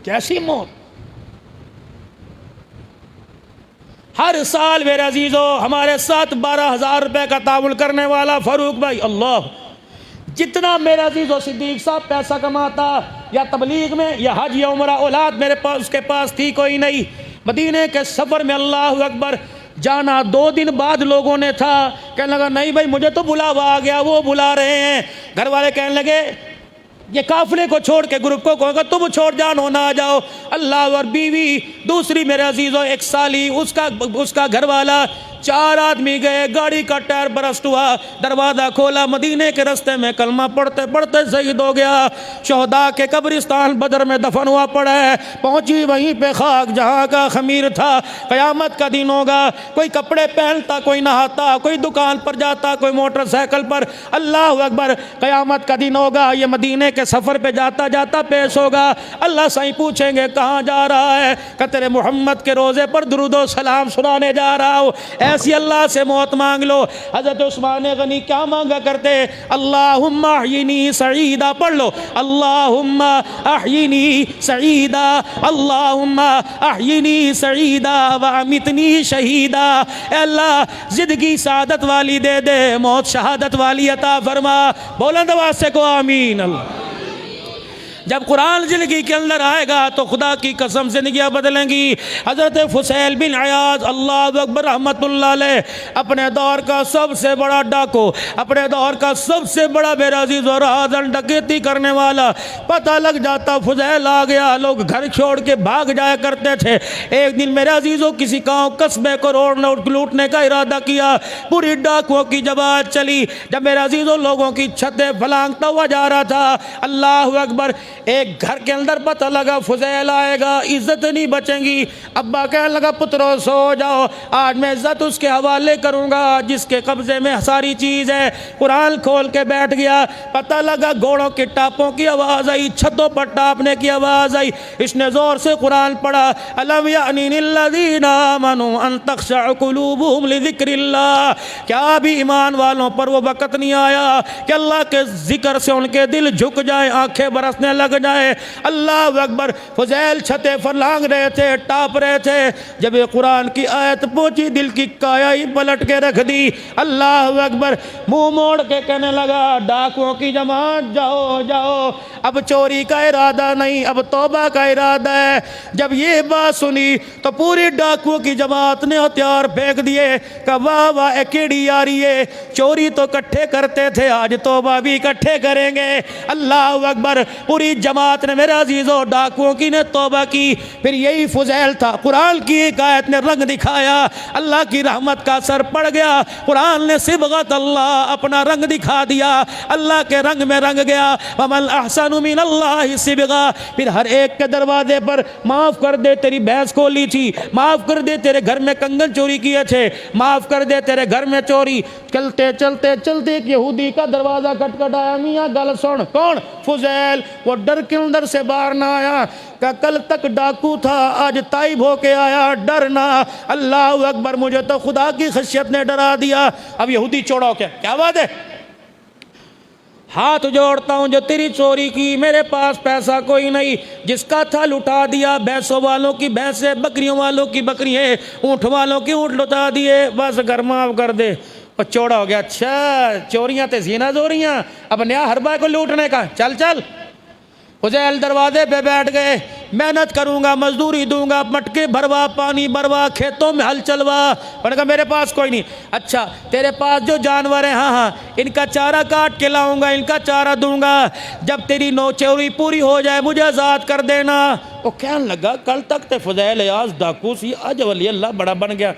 A: कैसी मौत। हर साल मेरे अजीजों हमारे साथ 12,000 रुपए का तामुल करने वाला फारूक भाई, अल्लाह, जितना मेरा अजीज और सिद्दीक साहब पैसा कमाता या तबलीग में या हज या उमरा, औलाद मेरे पास उसके पास थी कोई नहीं। मदीने के सफ़र में अल्लाह अकबर जाना 2 दिन बाद लोगों ने था, कहने लगा नहीं भाई मुझे तो बुलावा आ गया, वो बुला रहे हैं। घर वाले कहने लगे ये काफिले को छोड़ के ग्रुप को कहोगा तुम छोड़ जानो ना आ जाओ। अल्लाह। और बीवी दूसरी मेरे अजीज़ों 1 साली, उसका घर वाला, 4 आदमी गए, गाड़ी का टायर बरस्ट हुआ, दरवाज़ा खोला, मदीने के रास्ते में कलमा पढ़ते पढ़ते शहीद हो गया। शहदा के कब्रिस्तान बदर में दफन हुआ पड़ा है, पहुंची वहीं पे खाक जहां का खमीर था। क़यामत का दिन होगा, कोई कपड़े पहनता, कोई नहाता, कोई दुकान पर जाता, कोई मोटरसाइकिल पर। अल्लाह अकबर। क़यामत का दिन होगा, ये मदीने के सफ़र पे जाता जाता पेश होगा। अल्लाह सही पूछेंगे कहाँ जा रहा है, कि तेरे मोहम्मद के रोज़े पर दुरूदो सलाम सुनाने जा रहा हूँ। ऐसी अल्लाह से मौत मांग लो। हज़रत उस्मान गनी क्या मांगा करते, अल्लाहुम्मा अह्यिनी सईदा, पढ़ लो, अल्लाहुम्मा अह्यिनी सईदा, अल्लाहुम्मा अह्यिनी सईदा व अमितनी शहीदा। अल्लाह ज़िंदगी शहादत वाली दे दे, मौत शहादत वाली अता फरमा। बुलंद आवाज़ से को आमीन। अल्लाह जब कुरान ज़िंदगी के अंदर आएगा तो खुदा की कसम ज़िंदगियाँ बदलेंगी। हज़रत फुसैल बिन अयाज़ अल्लाह अकबर रहमतुल्लाह अलैह अपने दौर का सबसे बड़ा डाकू, अपने दौर का सबसे बड़ा बेराज़ीज़ और आज़न डकैती करने वाला, पता लग जाता फुसैल आ गया, लोग घर छोड़ के भाग जाया करते थे। एक दिन मेरे अजीज़ों किसी गाँव कस्बे को लूटने का इरादा किया, पूरी डाकुओं की जमात चली। जब मेरे अजीज़ों लोगों की छतें फलांगता हुआ जा रहा था, अल्लाह अकबर, एक घर के अंदर पता लगा फुसैल आएगा, इज्जत नहीं बचेंगी। अब्बा कहने लगा पुत्रो सो जाओ, आज मैं इज्जत उसके हवाले करूँगा जिसके कब्जे में सारी चीज़ है। कुरान खोल के बैठ गया, पता लगा घोड़ों के टापों की आवाज़ आई, छतों पर टापने की आवाज़ आई। इसने ज़ोर से कुरान पढ़ा, अलम यानी लिल्लज़ीना आमनू अन तख़शअ क़ुलूबुहुम लिज़िक्रिल्लाह, क्या अभी ईमान वालों पर वो वक़्त नहीं आया कि अल्लाह के ज़िक्र से उनके दिल झुक जाए, आंखें बरसने लग जाए। अल्लाह अकबर, फुज़ैल छतें फलांग रहे थे, टाप रहे थे। जब ये कुरान की आयत पहुंची, दिल की काया ही पलट के रख दी। अल्लाह अकबर, मुंह मोड़ के कहने लगा डाकुओं की जमात जाओ जाओ, अब चोरी का इरादा नहीं, अब तौबा का इरादा है। जब ये बात सुनी तो पूरी डाकुओं की जमात ने हथियार फेंक दिए। का वाह वाह केड़ी यारी है, चोरी तो इकट्ठे करते थे, आज तौबा भी इकट्ठे करेंगे। अल्लाह अकबर, पूरी जमात ने मेरे अजीज़ों डाकुओं की ने तौबा की। फिर यही फुज़ैल था, कुरान की एक आयत ने रंग दिखाया, अल्लाह की रहमत का असर पड़ गया। कुरान ने सिबगत अल्लाह अपना रंग दिखा दिया, अल्लाह के रंग में रंग गया। वमल अहसनु मिनल्लाहि सिबगा, फिर हर एक के दरवाजे पर माफ़ कर दे तेरी भैंस खोली थी, माफ़ कर दे तेरे घर में कंगन चोरी किए थे, माफ़ कर दे तेरे घर में चोरी। चलते चलते चलते एक यहूदी का दरवाज़ा खटखटाया, मियाँ गल सुन। कौन? फुज़ैल। वो डर के अंदर से बाहर ना आया, का कल तक डाकू था, आज ताइब होके आया, डरना। अल्लाह अकबर, मुझे तो खुदा की खशियत ने डरा दिया। अब यहूदी छोड़ो, क्या बात है, हाथ जोड़ता हूँ जो तेरी चोरी की, मेरे पास पैसा कोई नहीं, जिसका था लुटा दिया, भैंसों वालों की भैंसें, बकरियों वालों की बकरियाँ, ऊँट वालों की ऊँट लुटा दिए, बस घर माफ़ कर दे। और चौड़ा हो गया, अच्छा चोरियाँ तो जीना जोरियाँ, अब नया हरबा को लूटने का, चल चल। फुज़ैल दरवाजे पे बैठ गए, मेहनत करूँगा, मजदूरी दूंगा, मटके भरवा, पानी भरवा, खेतों में हल चलवा। मैंने कहा मेरे पास कोई नहीं। अच्छा तेरे पास जो जानवर हैं, हाँ हाँ, इनका चारा काट के लाऊंगा, इनका चारा दूंगा, जब तेरी नौ चोरी पूरी हो जाए मुझे आज़ाद कर देना। वो कहने लगा कल तक तो फुज़ैल आज डाकू सी, आज वली अल्लाह बड़ा बन गया।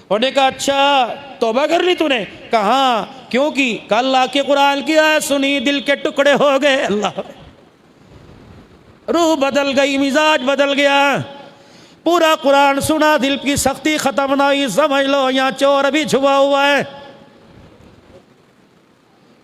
A: उन्होंने कहा अच्छा तौबा कर ली तूने? कहा क्योंकि कल आके कुरान की आयत सुनी, दिल के टुकड़े हो गए। अल्लाह, रूह बदल गई, मिजाज बदल गया। पूरा कुरान सुना, दिल की सख्ती खत्म ना हुई। समझ लो यहाँ चोर अभी छुपा हुआ है।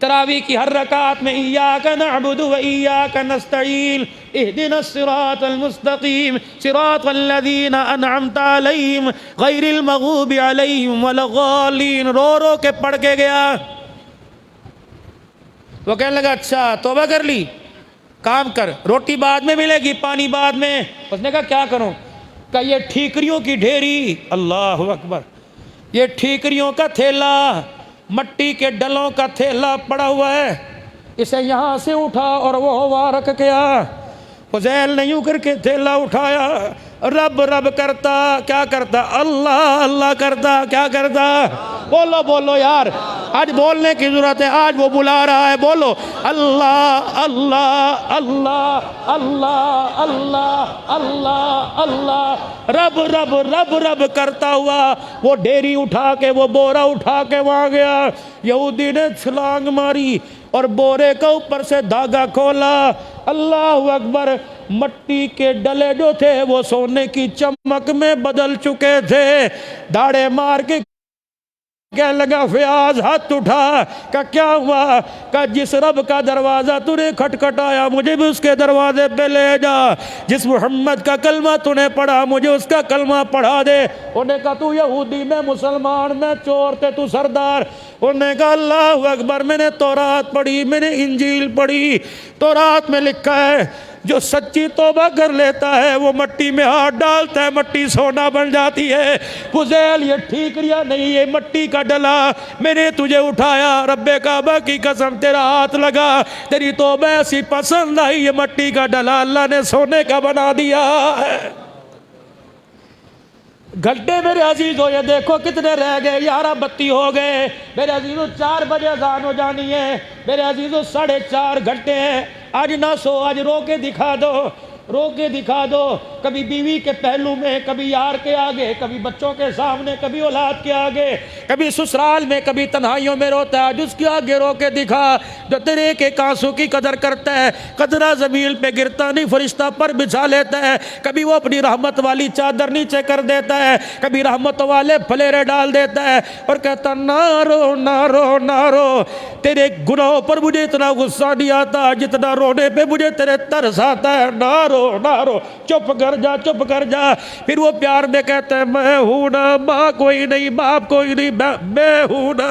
A: तरावी की हर रकात में इय्याका नअबुदु व इय्याका नस्तईन इहदिनस सिरातल मुस्तकीम सिरातल लज़ीना अनअमता अलैहिम गैरिल मग़ूबि अलैहिम वलद्दालीन। रो रो के पढ़ के गया। वो कहने लगा अच्छा तौबा कर ली, काम कर, रोटी बाद में मिलेगी, पानी बाद में। उसने कहा क्या करूं? कहा ये ठीकरियों की ढेरी, अल्लाह अकबर, ये ठीकरियों का थैला, मट्टी के डलों का थैला पड़ा हुआ है, इसे यहाँ से उठा और वो वहाँ रख के आ। फुज़ैल ने यूँ करके थैला उठाया, रब रब करता, क्या करता? अल्लाह अल्लाह करता, क्या करता? बोलो बोलो यार, आज बोलने की ज़रूरत है, आज वो बुला रहा है, बोलो अल्लाह अल्लाह अल्लाह अल्लाह अल्लाह अल्लाह अल्लाह। रब रब रब रब करता हुआ वो ढेरी उठा के, वो बोरा उठा के वहाँ गया। यहूदी ने छलांग मारी और बोरे का ऊपर से धागा खोला। अल्लाह अकबर, मट्टी के डले जो थे वो सोने की चमक में बदल चुके थे। दाढ़े मार के कहने लगा फयाज, हाथ उठा। का क्या हुआ? का जिस रब का दरवाज़ा तूने खटखटाया मुझे भी उसके दरवाजे पे ले जा। जिस मोहम्मद का कलमा तूने पढ़ा मुझे उसका कलमा पढ़ा दे। उन्हें कहा तू यहूदी, मैं मुसलमान, मैं चोर, थे तू सरदार। उन्हें कहा अल्लाह अकबर, मैंने तौरात पढ़ी, मैंने इंजील पढ़ी, तौरात में लिखा है
B: जो सच्ची तौबा कर लेता है वो मिट्टी में हाथ डालता है, मिट्टी सोना बन जाती है। फुज़ैल ये ठीक रिया नहीं, ये मिट्टी का डला, मैंने तुझे उठाया, रब्बे काबा की कसम तेरा हाथ लगा, तेरी तौबा ऐसी पसंद आई, ये मिट्टी का डला अल्लाह ने सोने का बना दिया है। घंटे मेरे अजीजों ये देखो कितने रह गए, 11 बत्ती हो गए मेरे अजीजों, 4 बजे अज़ान हो जानी है मेरे अजीजों, 4.5 घंटे हैं। आज ना सो, आज रो के दिखा दो, रो के दिखा दो, कभी बीवी के पहलू में, कभी यार के आगे, कभी बच्चों के सामने, कभी औलाद के आगे, कभी ससुराल में, कभी तन्हाइयों में रोता है, आज उसके आगे रो के दिखा। जो तेरे एक आंसू की कदर करता है, कतरा ज़मीन पे गिरता नहीं, फरिश्ता पर बिछा लेता है, कभी वो अपनी रहमत वाली चादर नीचे कर देता है, कभी रहमत वाले फलेरे डाल देता है और कहता ना रो ना रो ना रो। तेरे गुनाहों पर मुझे इतना गुस्सा नहीं आता जितना रोने पे मुझे तेरे तरस आता है, ना ना रो, चुप कर जा, चुप कर जा। फिर वो प्यार में कहते हैं मैं हूं ना, माँ कोई नहीं, बाप कोई नहीं, मैं हूं ना।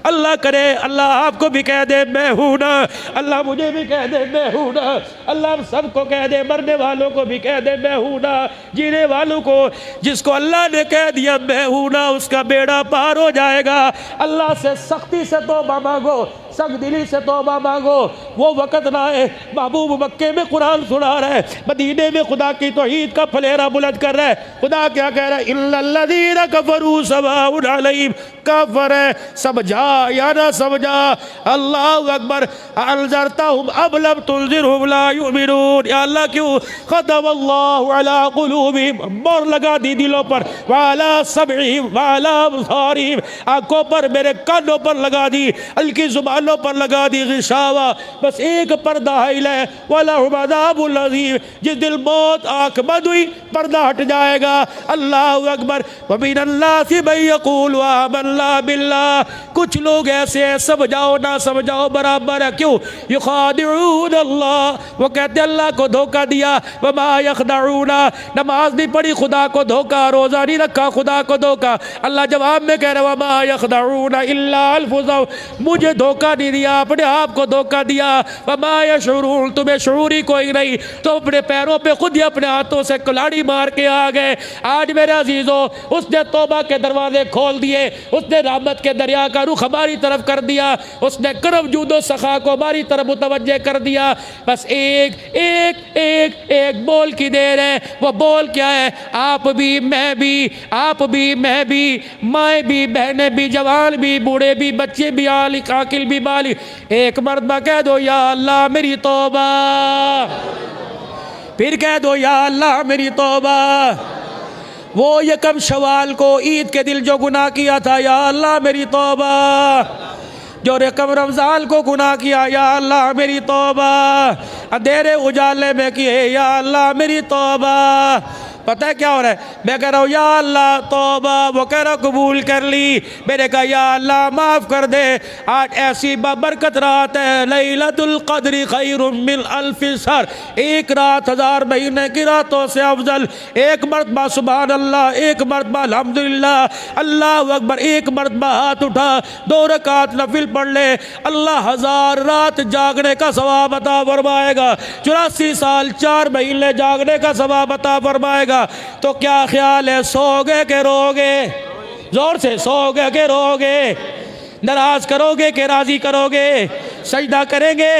B: अल्लाह करे अल्लाह आपको भी कह दे मैं हूं ना, अल्लाह मुझे भी कह दे मैं हूं ना, अल्लाह सबको कह दे, मरने वालों को भी कह दे मैं हूं ना, जीने वालों को, जिसको अल्लाह ने कह दिया मैं हूं ना उसका बेड़ा पार हो जाएगा। अल्लाह से सख्ती से तौबा मांगो, सख्त दिली से तौबा मांगो। वो वक़्त ना है, महबूब मक्के में कुरान सुना रहा है, मदीने में खुदा की तौहीद का फलेरा बुलंद कर रहा है। खुदा क्या कह रहा है, इल्लल्लज़ीना कफ़रू सवाउन अलैहिम, काफ़र है समझा या ना समझा। अल्लाहु अकबर, अनज़रतहुम अब लम तुनज़िरहुम ला युमिनून। या अल्लाह क्यों, ख़तमल्लाहु अला क़ुलूबिहिम, मोहर लगा दी दिलों पर, व अला समइहिम व अला अबसारिहिम, आँखों पर, मेरे कानों पर लगा दी, हल्की ज़ुबानों पर लगा दी गिशावा, बस एक पर्दा हिला है, वलहुम अज़ाबुल अज़ीम, जिस दिल मौत आँख बंद हुई पर्दा हट जाएगा। अल्लाहु अकबर, व मिनन्नासि मन यक़ूलु आमन्ना बिल्लाह, कुछ लोग ऐसे हैं समझाओ ना समझाओ बराबर है, क्यों, युखादिऊन अल्लाह, वो कहते अल्लाह को धोखा दिया, व मा यख़दऊना, नमाज नहीं पढ़ी खुदा को धोखा, रोज़ा नहीं रखा खुदा को धोखा। अल्लाह जवाब में कह रहा है व मा यख़दऊना इल्ला अनफुसहुम, मुझे धोखा नहीं दिया, अपने आप को धोखा दिया। व मा यशऊरून, तुम्हें शऊर ही कोई नहीं, तो अपने पैरों पे खुद ही अपने हाथों से कुल्हाड़ी मार के आ गए। आज मेरे अजीजों, उसने तौबा के दरवाजे खोल दिए, उसने रहमत के दरिया का रुख हमारी तरफ कर दिया, उसने करम जूदो सखा को हमारी तरफ मुतवज्जे कर दिया। बस एक एक एक एक बोल की देर है। वो बोल क्या है, आप भी मैं भी, आप भी मैं भी, माएँ भी, बहनें भी, जवान भी, बूढ़े भी, बच्चे भी, आलिक आकिल भी, बालिग, एक मर्तबा कह दो या अल्लाह मेरी तौबा, फिर कह दो या अल्लाह मेरी तौबा। वो यकम शवाल को ईद के दिल जो गुनाह किया था, या अल्लाह मेरी तौबा। जो यकम रमज़ान को गुनाह किया, या अल्लाह मेरी तौबा। अंधेरे उजाले में किए, या अल्लाह मेरी तौबा। पता है क्या हो रहा है, मैं कह रहा हूँ या अल्लाह तौबा, वो कह रहा कबूल कर ली। मैंने कहा या अल्लाह माफ़ कर दे। आज ऐसी बरकत रात है, लैलतुल क़द्र खैरुम मिन अल्फ़ि शहर, एक रात 1000 महीने की रातों से अफजल। एक मरतबा सुभान अल्लाह, एक मरतबा अल्हम्दुलिल्लाह, अल्लाह अकबर, एक मरतबा हाथ उठा, 2 रकात नफिल पढ़ ले, अल्लाह 1000 रात जागने का सवाब अता फरमाएगा, 84 साल 4 महीने जागने का सवाब अता फरमाएगा। तो क्या ख्याल है, सोओगे के रोगे, जोर से सोओगे के रोगे, नाराज करोगे के राजी करोगे, सजदा करेंगे,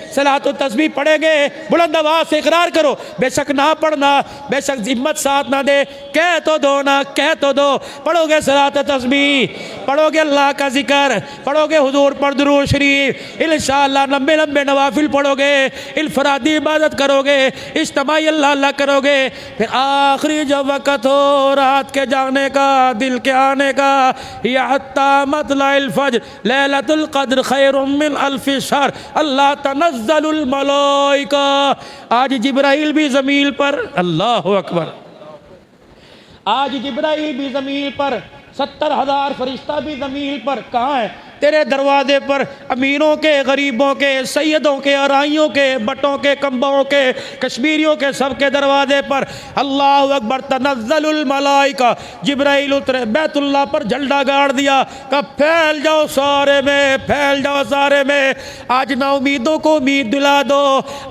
B: सलातो तस्बीह पढ़ेंगे, बुलंद आवाज से इकरार करो, बेशक ना पढ़ना, बेशक हिम्मत साथ ना दे, कह तो दो ना, कह तो दो। पढ़ोगे सलातो तस्बीह, पढ़ोगे अल्लाह का जिक्र, पढ़ोगे हुजूर पर दुरूद शरीफ, इंशाअल्लाह लंबे लंबे नवाफिल पढ़ोगे, इनफरादी इबादत करोगे, इज्तिमाई अल्लाह अल्लाह करोगे। फिर आखिरी जब वक़्त हो रात के जागने का, दिल के आने का, या हत्ता मतलाइल फज्र लैलतुल क़द्र खैरुम मिन अल्फ़ि शहर, अल्लाह तनज़्ज़लुल मलाइका। आज जिब्राइल भी ज़मीन पर, अल्लाहु अकबर, आज जिब्राइल भी ज़मीन पर, 70,000 फरिश्ता भी ज़मीन पर। कहाँ है तेरे दरवाजे पर अमीरों के, गरीबों के, सैयदों के, आराइयों के, बटों के, कम्बों के, कश्मीरियों के, सबके दरवाजे पर अल्लाह अकबर तनज़्ज़लुल मलाइका, जिब्राइल उतरे, बैतुल्लाह पर झंडा गाड़ दिया, कब फैल जाओ सारे में, फैल जाओ सारे में। आज ना उम्मीदों को उम्मीद दिला दो,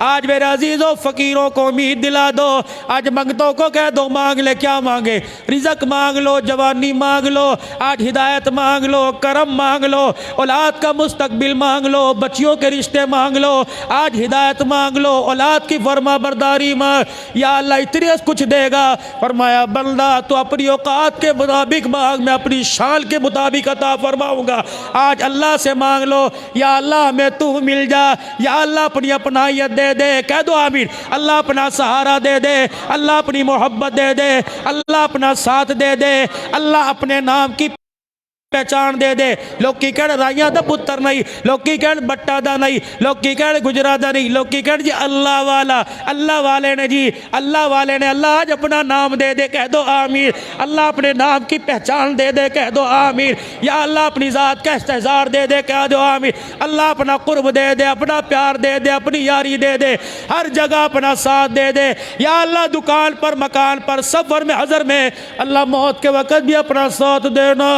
B: आज मेरे अजीज़ों फ़कीरों को उम्मीद दिला दो। आज मंगतों को कह दो मांग ले, क्या मांगे? रिज़्क़ मांग लो, जवानी मांग लो, आज हिदायत मांग लो, करम मांग लो, औलाद का मुस्तकबिल मांग लो, बच्चियों के रिश्ते मांग लो, आज हिदायत मांग लो, औलाद की फरमा बरदारी मांग। या अल्लाह इतने कुछ देगा। फरमाया बंदा तो अपनी औकात के मुताबिक मांग, मैं अपनी शान के मुताबिक अता फरमाऊँगा। आज अल्लाह से मांग लो, या अल्लाह हमें तू मिल जा, या अल्लाह अपनी अपनायत दे दे, कह दो आमीन। अल्लाह अपना सहारा दे दे, अल्लाह अपनी मोहब्बत दे दे, अल्लाह अपना साथ दे दे, अल्लाह अपने नाम की पहचान दे दे। लोग की कह राइया दा पुत्र नहीं, लोग की कह बट्टा दा नहीं, लोग की कह गुजरा दा नहीं, लोग की कह जी अल्लाह वाला, अल्लाह वाले ने जी, अल्लाह वाले ने। अल्लाह आज अपना नाम दे दे, कह दो आमीर। अल्लाह अपने नाम की पहचान दे दे, कह दो आमीर। या अल्लाह अपनी ज़ात का इस्तेज़ार दे दे, कह दो आमीर। अल्लाह अपना कुर्ब दे दे, अपना प्यार दे दे, अपनी यारी दे दे, हर जगह अपना साथ दे दे। या अल्लाह दुकान पर, मकान पर, सफ़र में, हज़र में, अल्लाह मौत के वक़्त भी अपना साथ देना।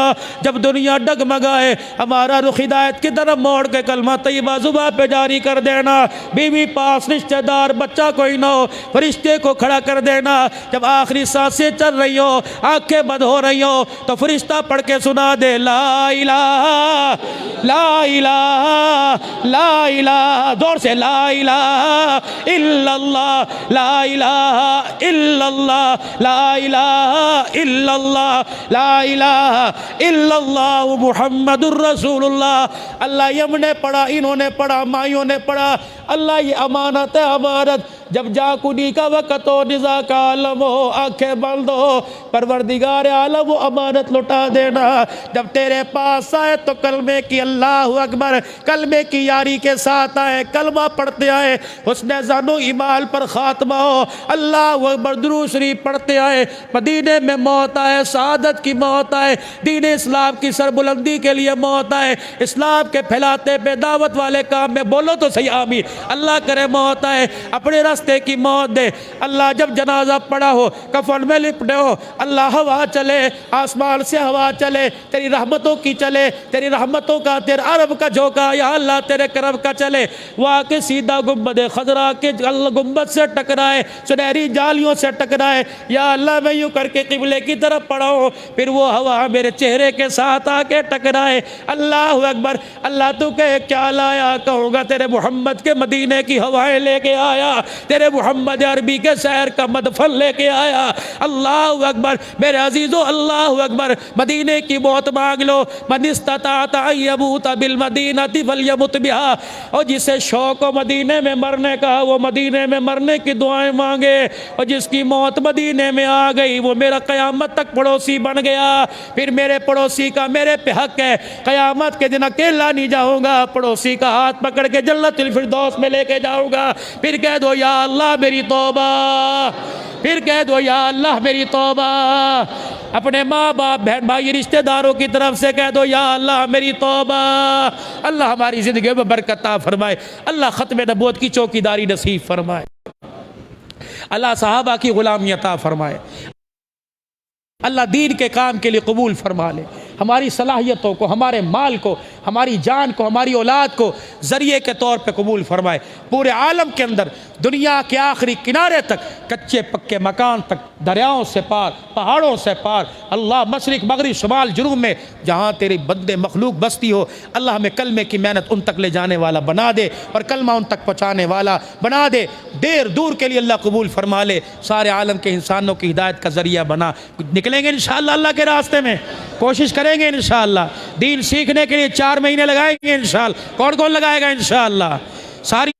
B: जब दुनिया डगमगाए हमारा रुख हिदायत की तरफ मोड़ के कलमा तैयबा ज़ुबान पे जारी कर देना। बीवी पास, रिश्तेदार, बच्चा कोई ना हो, फरिश्ते को खड़ा कर देना। जब आखिरी सांसें चल रही हो, आंखें बंद हो रही हो, तो फरिश्ता पढ़ के सुना दे ला इलाहा, ला इलाहा, ला इलाहा, जोर से ला इलाहा इल्लल्लाह, ला इलाहा इल्लल्लाह, ला इलाहा इल्लल्लाह, ला इलाहा इल्लल्लाह मुहम्मदुर रसूलुल्लाह। अल्लाह ये हमने पढ़ा, इन्होंने पढ़ा, माइयों ने पढ़ा। अल्लाह ये अमानत है, अमानत। जब जाकुनी का वक़्त हो, निज़ा का आलम हो, आंखें बंद हो, परवरदिगार आलम वो अमानत लुटा देना। जब तेरे पास आए तो कलमे की अल्लाह अकबर, कलमे की यारी के साथ आए, कलमा पढ़ते आए, हुस्ने ज़ानो ईमान पर ख़ात्मा हो, अल्लाह अकबर दुरूद शरीफ पढ़ते आए। मदीने में मौत आए, शहादत की मौत आए, दीन इस्लाम की सरबुलंदी के लिए मौत आए, इस्लाम के फैलाते पे, दावत वाले काम में, बोलो तो सही आमीन। अल्लाह करे मौत आए, अपने रास्ते की मौत दे। अल्लाह जब जनाजा पड़ा हो, कफन में लिपटे हो, अल्लाह हवा चले, आसमान से हवा चले, तेरी रहमतों की चले, तेरी रहमतों का, तेरे अरब का झोंका, या अल्लाह तेरे करम का चले, वो आके सीधा गुम्बद खजरा के गुम्बद से टकराए, सुनहरी जालियों से टकराए। या अल्लाह मैं यूँ करके किबले की तरफ पड़ा हूँ, फिर वो हवा मेरे चेहरे के साथ आके टकराए। अल्लाह अकबर। अल्लाह तू कहे क्या लाया, कहूँगा तेरे मोहम्मद के मदीने की हवाएं लेके आया, तेरे मोहम्मद अरबी के शहर का मदफन लेके आया। अल्लाह अकबर। मेरे अजीज़ों अल्लाह अकबर। मदीने की मौत मांग लो। मन इस्तताअ अन यमूत बिल मदीनति फलयमुत बिहा। और जिसे शौक़ हो मदीने में मरने का, वो मदीने में मरने की दुआएं मांगे। और जिसकी मौत मदीने में आ गई, वो मेरा क़यामत तक पड़ोसी बन गया। फिर मेरे पड़ोसी का मेरे पे हक है, क़यामत के दिन अकेला नहीं जाऊँगा, पड़ोसी का हाथ पकड़ के जन्नतुल फिरदौस में लेके जाऊँगा। फिर कह दो या अल्लाह मेरी तौबा, फिर कह दो या अल्लाह मेरी तौबा। अपने माँ बाप, बहन भाई, रिश्तेदारों की तरफ से कह दो या अल्लाह मेरी तौबा। अल्लाह हमारी ज़िंदगी में बरकत अता फरमाए, अल्लाह ख़त्म नबूवत की चौकीदारी नसीब फरमाए, अल्लाह सहाबा की ग़ुलामी अता फरमाए, अल्लाह दीन के काम के लिए कबूल फरमा ले। हमारी सलाहियतों को, हमारे माल को, हमारी जान को, हमारी औलाद को ज़रिए के तौर पे कबूल फरमाए। पूरे आलम के अंदर, दुनिया के आखिरी किनारे तक, कच्चे पक्के मकान तक, दरियाओं से पार, पहाड़ों से पार, अल्लाह मशरिक़ मगरिब शुमाल जुनूब में जहाँ तेरे बंदे मखलूक बसती हो, अल्लाह हमें कलमे की मेहनत उन तक ले जाने वाला बना दे और कलमा उन तक पहुँचाने वाला बना दे। देर दूर के लिए अल्लाह कबूल फरमा ले। सारे आलम के इंसानों की हिदायत का ज़रिया बना। निकलेंगे इंशाअल्लाह अल्लाह के रास्ते में, कोशिश करेंगे इंशाअल्लाह। दीन सीखने के लिए 4 महीने लगाएंगे इंशाअल्लाह। कौन कौन लगाएगा इंशाअल्लाह? सारी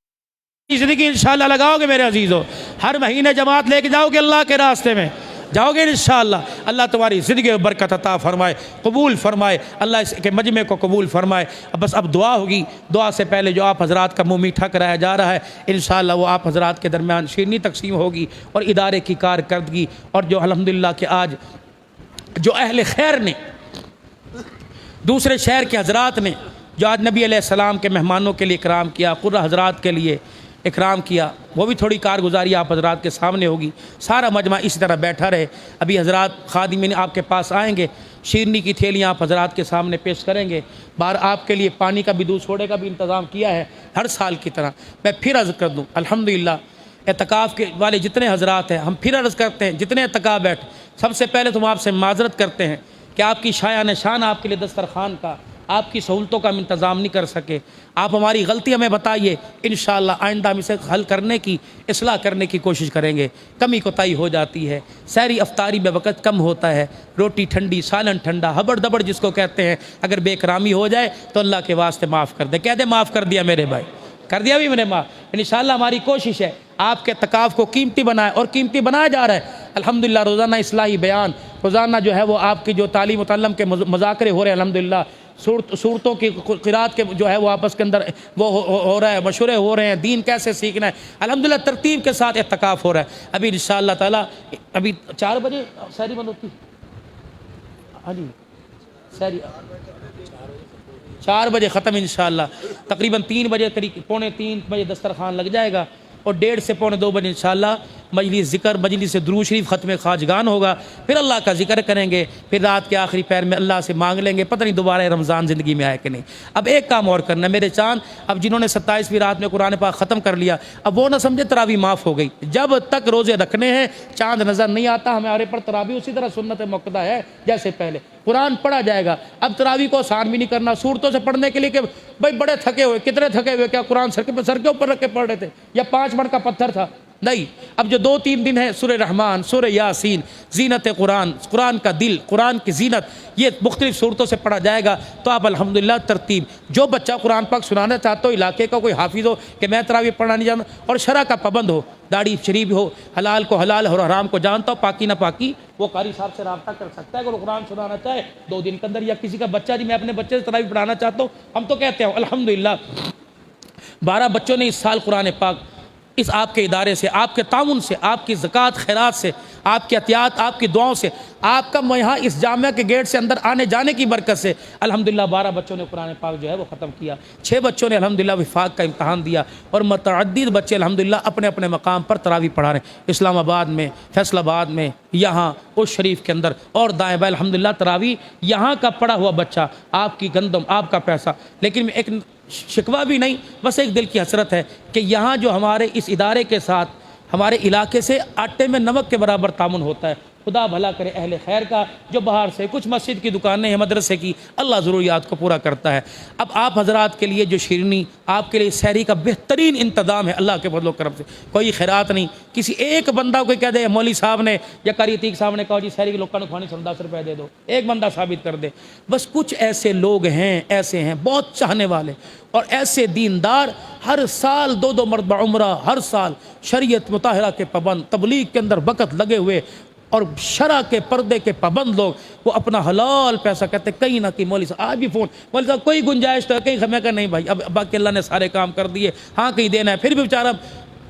B: ज़िंदगी इंशाअल्लाह लगाओगे मेरे अजीज़ों। हर महीने जमात लेके जाओगे, अल्लाह के रास्ते में जाओगे इंशाअल्लाह। अल्लाह तुम्हारी ज़िंदगी में बरकत अता फरमाए, कबूल फरमाए, अल्लाह इसके मजमे को कबूल फरमाए। अब दुआ होगी। दुआ से पहले जो आप हज़रात का मुँह मीठा कराया जा रहा है, इंशाअल्लाह वो आप हज़रात के दरमियान शीरनी तकसीम होगी और इदारे की कारकर्दगी, और जो अल्हम्दुलिल्लाह के आज जो अहले खैर ने, दूसरे शहर के हज़रात ने,
A: जो आज नबी अलैहिस्सलाम के मेहमानों के लिए इकराम किया, कुर्रा हज़रात के लिए इकराम किया, वो भी थोड़ी कारगुजारी आप हज़रात के सामने होगी। सारा मजमा इसी तरह बैठा रहे। अभी हज़रात खादिमीन आपके पास आएंगे, शीरनी की थैलियाँ आप हज़रात के सामने पेश करेंगे। बाहर आपके लिए पानी का भी, दूध छोड़े का भी इंतज़ाम किया है हर साल की तरह। मैं फिर अर्ज़ कर दूँ, अल्हम्दुलिल्लाह एतकाफ़ के वाले जितने हज़रात हैं, हम फिर अर्ज़ करते हैं जितने एतकाफ़ बैठ, सबसे पहले तो हम आपसे माज़रत करते हैं कि आपकी शायान शान आपके लिए दस्तरखान का, आपकी सहूलतों का हम इंतज़ाम नहीं कर सके। आप हमारी गलती हमें बताइए, इंशाअल्लाह आइंदा हम इसे हल करने की, इस्लाह करने की कोशिश करेंगे। कमी कोताही हो जाती है, सहरी अफ्तारी में वक़्त कम होता है, रोटी ठंडी, सालन ठंडा, हबड़ दबड़ जिसको कहते हैं, अगर बेकरामी हो जाए तो अल्लाह के वास्ते माफ़ कर दे। कह दे माफ़ कर दिया मेरे भाई, कर दिया भी मैंने माफ़। इंशाअल्लाह हमारी कोशिश है आपके तकाफ़ को कीमती बनाए, और कीमती बनाया जा रहा है अल्हम्दुलिल्लाह। रोज़ाना इस्लाही बयान, रोज़ाना जो है वो आपकी जो तालीम तअल्लुम के मुज़ाकरे हो रहे हैं अल्हम्दुलिल्लाह। सूरतों की क़िरात के जो है वो आपस के अंदर वो हो रहा है, मशवरे हो रहे हैं, दीन कैसे सीखना है अल्हम्दुलिल्लाह। तरतीब के साथ इत्तिकाफ़ हो रहा है। अभी इंशाअल्लाह ताला अभी 4 बजे सहरी बंद होती, हाँ जी सहरी 4 बजे ख़त्म इंशाअल्लाह। तकरीबन 3 बजे करीब, पौने 3 बजे दस्तरखान लग जाएगा, और 1:30 से पौने 2 बजे इंशाअल्लाह मजलिस ज़िक्र, मजलिस से दुरूद शरीफ, ख़त्म खाजगान होगा। फिर अल्लाह का जिक्र करेंगे, फिर रात के आखिरी पैर में अल्लाह से मांग लेंगे, पता नहीं दोबारा रमज़ान ज़िंदगी में आए कि नहीं। अब एक काम और करना मेरे चांद, अब जिन्होंने 27वीं रात में कुरान पाक ख़त्म कर लिया, अब वो ना समझे तरावी माफ़ हो गई। जब तक रोज़े रखने हैं, चांद नज़र नहीं आता, हमारे पर तरावी उसी तरह सुन्नत मुक्कदा है जैसे पहले कुरान पढ़ा जाएगा। अब तरावी को आसान भी नहीं करना, सूरतों से पढ़ने के लिए कि भाई बड़े थके हुए, कितने थके हुए, क्या कुरान सर के ऊपर रख के पढ़ रहे थे या 5 मन का पत्थर था? नहीं। अब जो 2-3 दिन है, सूरह रहमान, सूरह यासीन, जीनत कुरान, कुरान का दिल, कुरान की जीनत, ये मुख्तलिफ सूरतों से पढ़ा जाएगा। तो आप अल्हम्दुलिल्लाह तरतीब, जो बच्चा कुरान पाक सुनाना चाहते हो, इलाके का कोई हाफिज़ हो कि मैं तरावी पढ़ना नहीं जानता, और शरअ का पाबंद हो, दाढ़ी शरीफ हो, हलाल को हलाल और हराम को जानता हो, पाकी ना पाकी, वो कारी साहब से रब्ता कर सकता है। अगर वो कुरान सुनाना चाहे 2 दिन के अंदर, या किसी का बच्चा जी मैं अपने बच्चे से तरावी पढ़ाना चाहता हूँ, हम तो कहते हैं अल्हम्दुलिल्लाह 12 बच्चों ने इस साल कुरान पाक इस आपके इदारे से, आपके ताउन से, आपकी ज़कात खैरात से, आपकी एहतियात, आपकी दुआओं से, आपका यहाँ इस जामिया के गेट से अंदर आने जाने की बरकत से अल्हम्दुलिल्लाह 12 बच्चों ने कुरान पाक जो है वो ख़त्म किया। 6 बच्चों ने अल्हम्दुलिल्लाह विफाक का इम्तहान दिया, और मतअद्दिद बच्चे अल्हम्दुलिल्लाह अपने अपने मकाम पर तरावी पढ़ा रहे हैं। इस्लामाबाद में, फैसलाबाद में, यहाँ उस शरीफ के अंदर, और दाएँ बाएँ अल्हम्दुलिल्लाह तरावी यहाँ का पढ़ा हुआ बच्चा, आपकी गंदम, आपका पैसा। लेकिन एक शिकवा भी नहीं, बस एक दिल की हसरत है कि यहाँ जो हमारे इस इदारे के साथ हमारे इलाके से आटे में नमक के बराबर तामुन होता है। खुदा भला करे अहले खैर का, जो बाहर से कुछ मस्जिद की दुकानें हैं, मदरसे की, अल्लाह ज़रूरियात को पूरा करता है। अब आप हज़रात के लिए जो शीरनी, आपके लिए सहरी का बेहतरीन इंतज़ाम है अल्लाह के फज़ल करम से। कोई खैरात नहीं, किसी एक बंदा को कह दे मौली साहब ने या कारी तीक साहब ने कहा जी सहरी के लोगों को खाने 10 रुपये दे दो, एक बंदा साबित कर दे। बस कुछ ऐसे लोग हैं, ऐसे हैं बहुत चाहने वाले और ऐसे दीनदार, हर साल 2-2 मरतबा उम्रा, हर साल शरीयत मुताहरा के पाबंद, तबलीग के अंदर वक़्त लगे हुए और शरा के पर्दे के पाबंद लोग, वो अपना हलाल पैसा कहते कहीं ना कहीं मौली साहब आज भी फ़ोन, मौली साहब कोई गुंजाइश तो है कहीं? मैं कहा नहीं भाई, अब बाकी अल्लाह ने सारे काम कर दिए, हाँ कहीं देना है। फिर भी बेचारा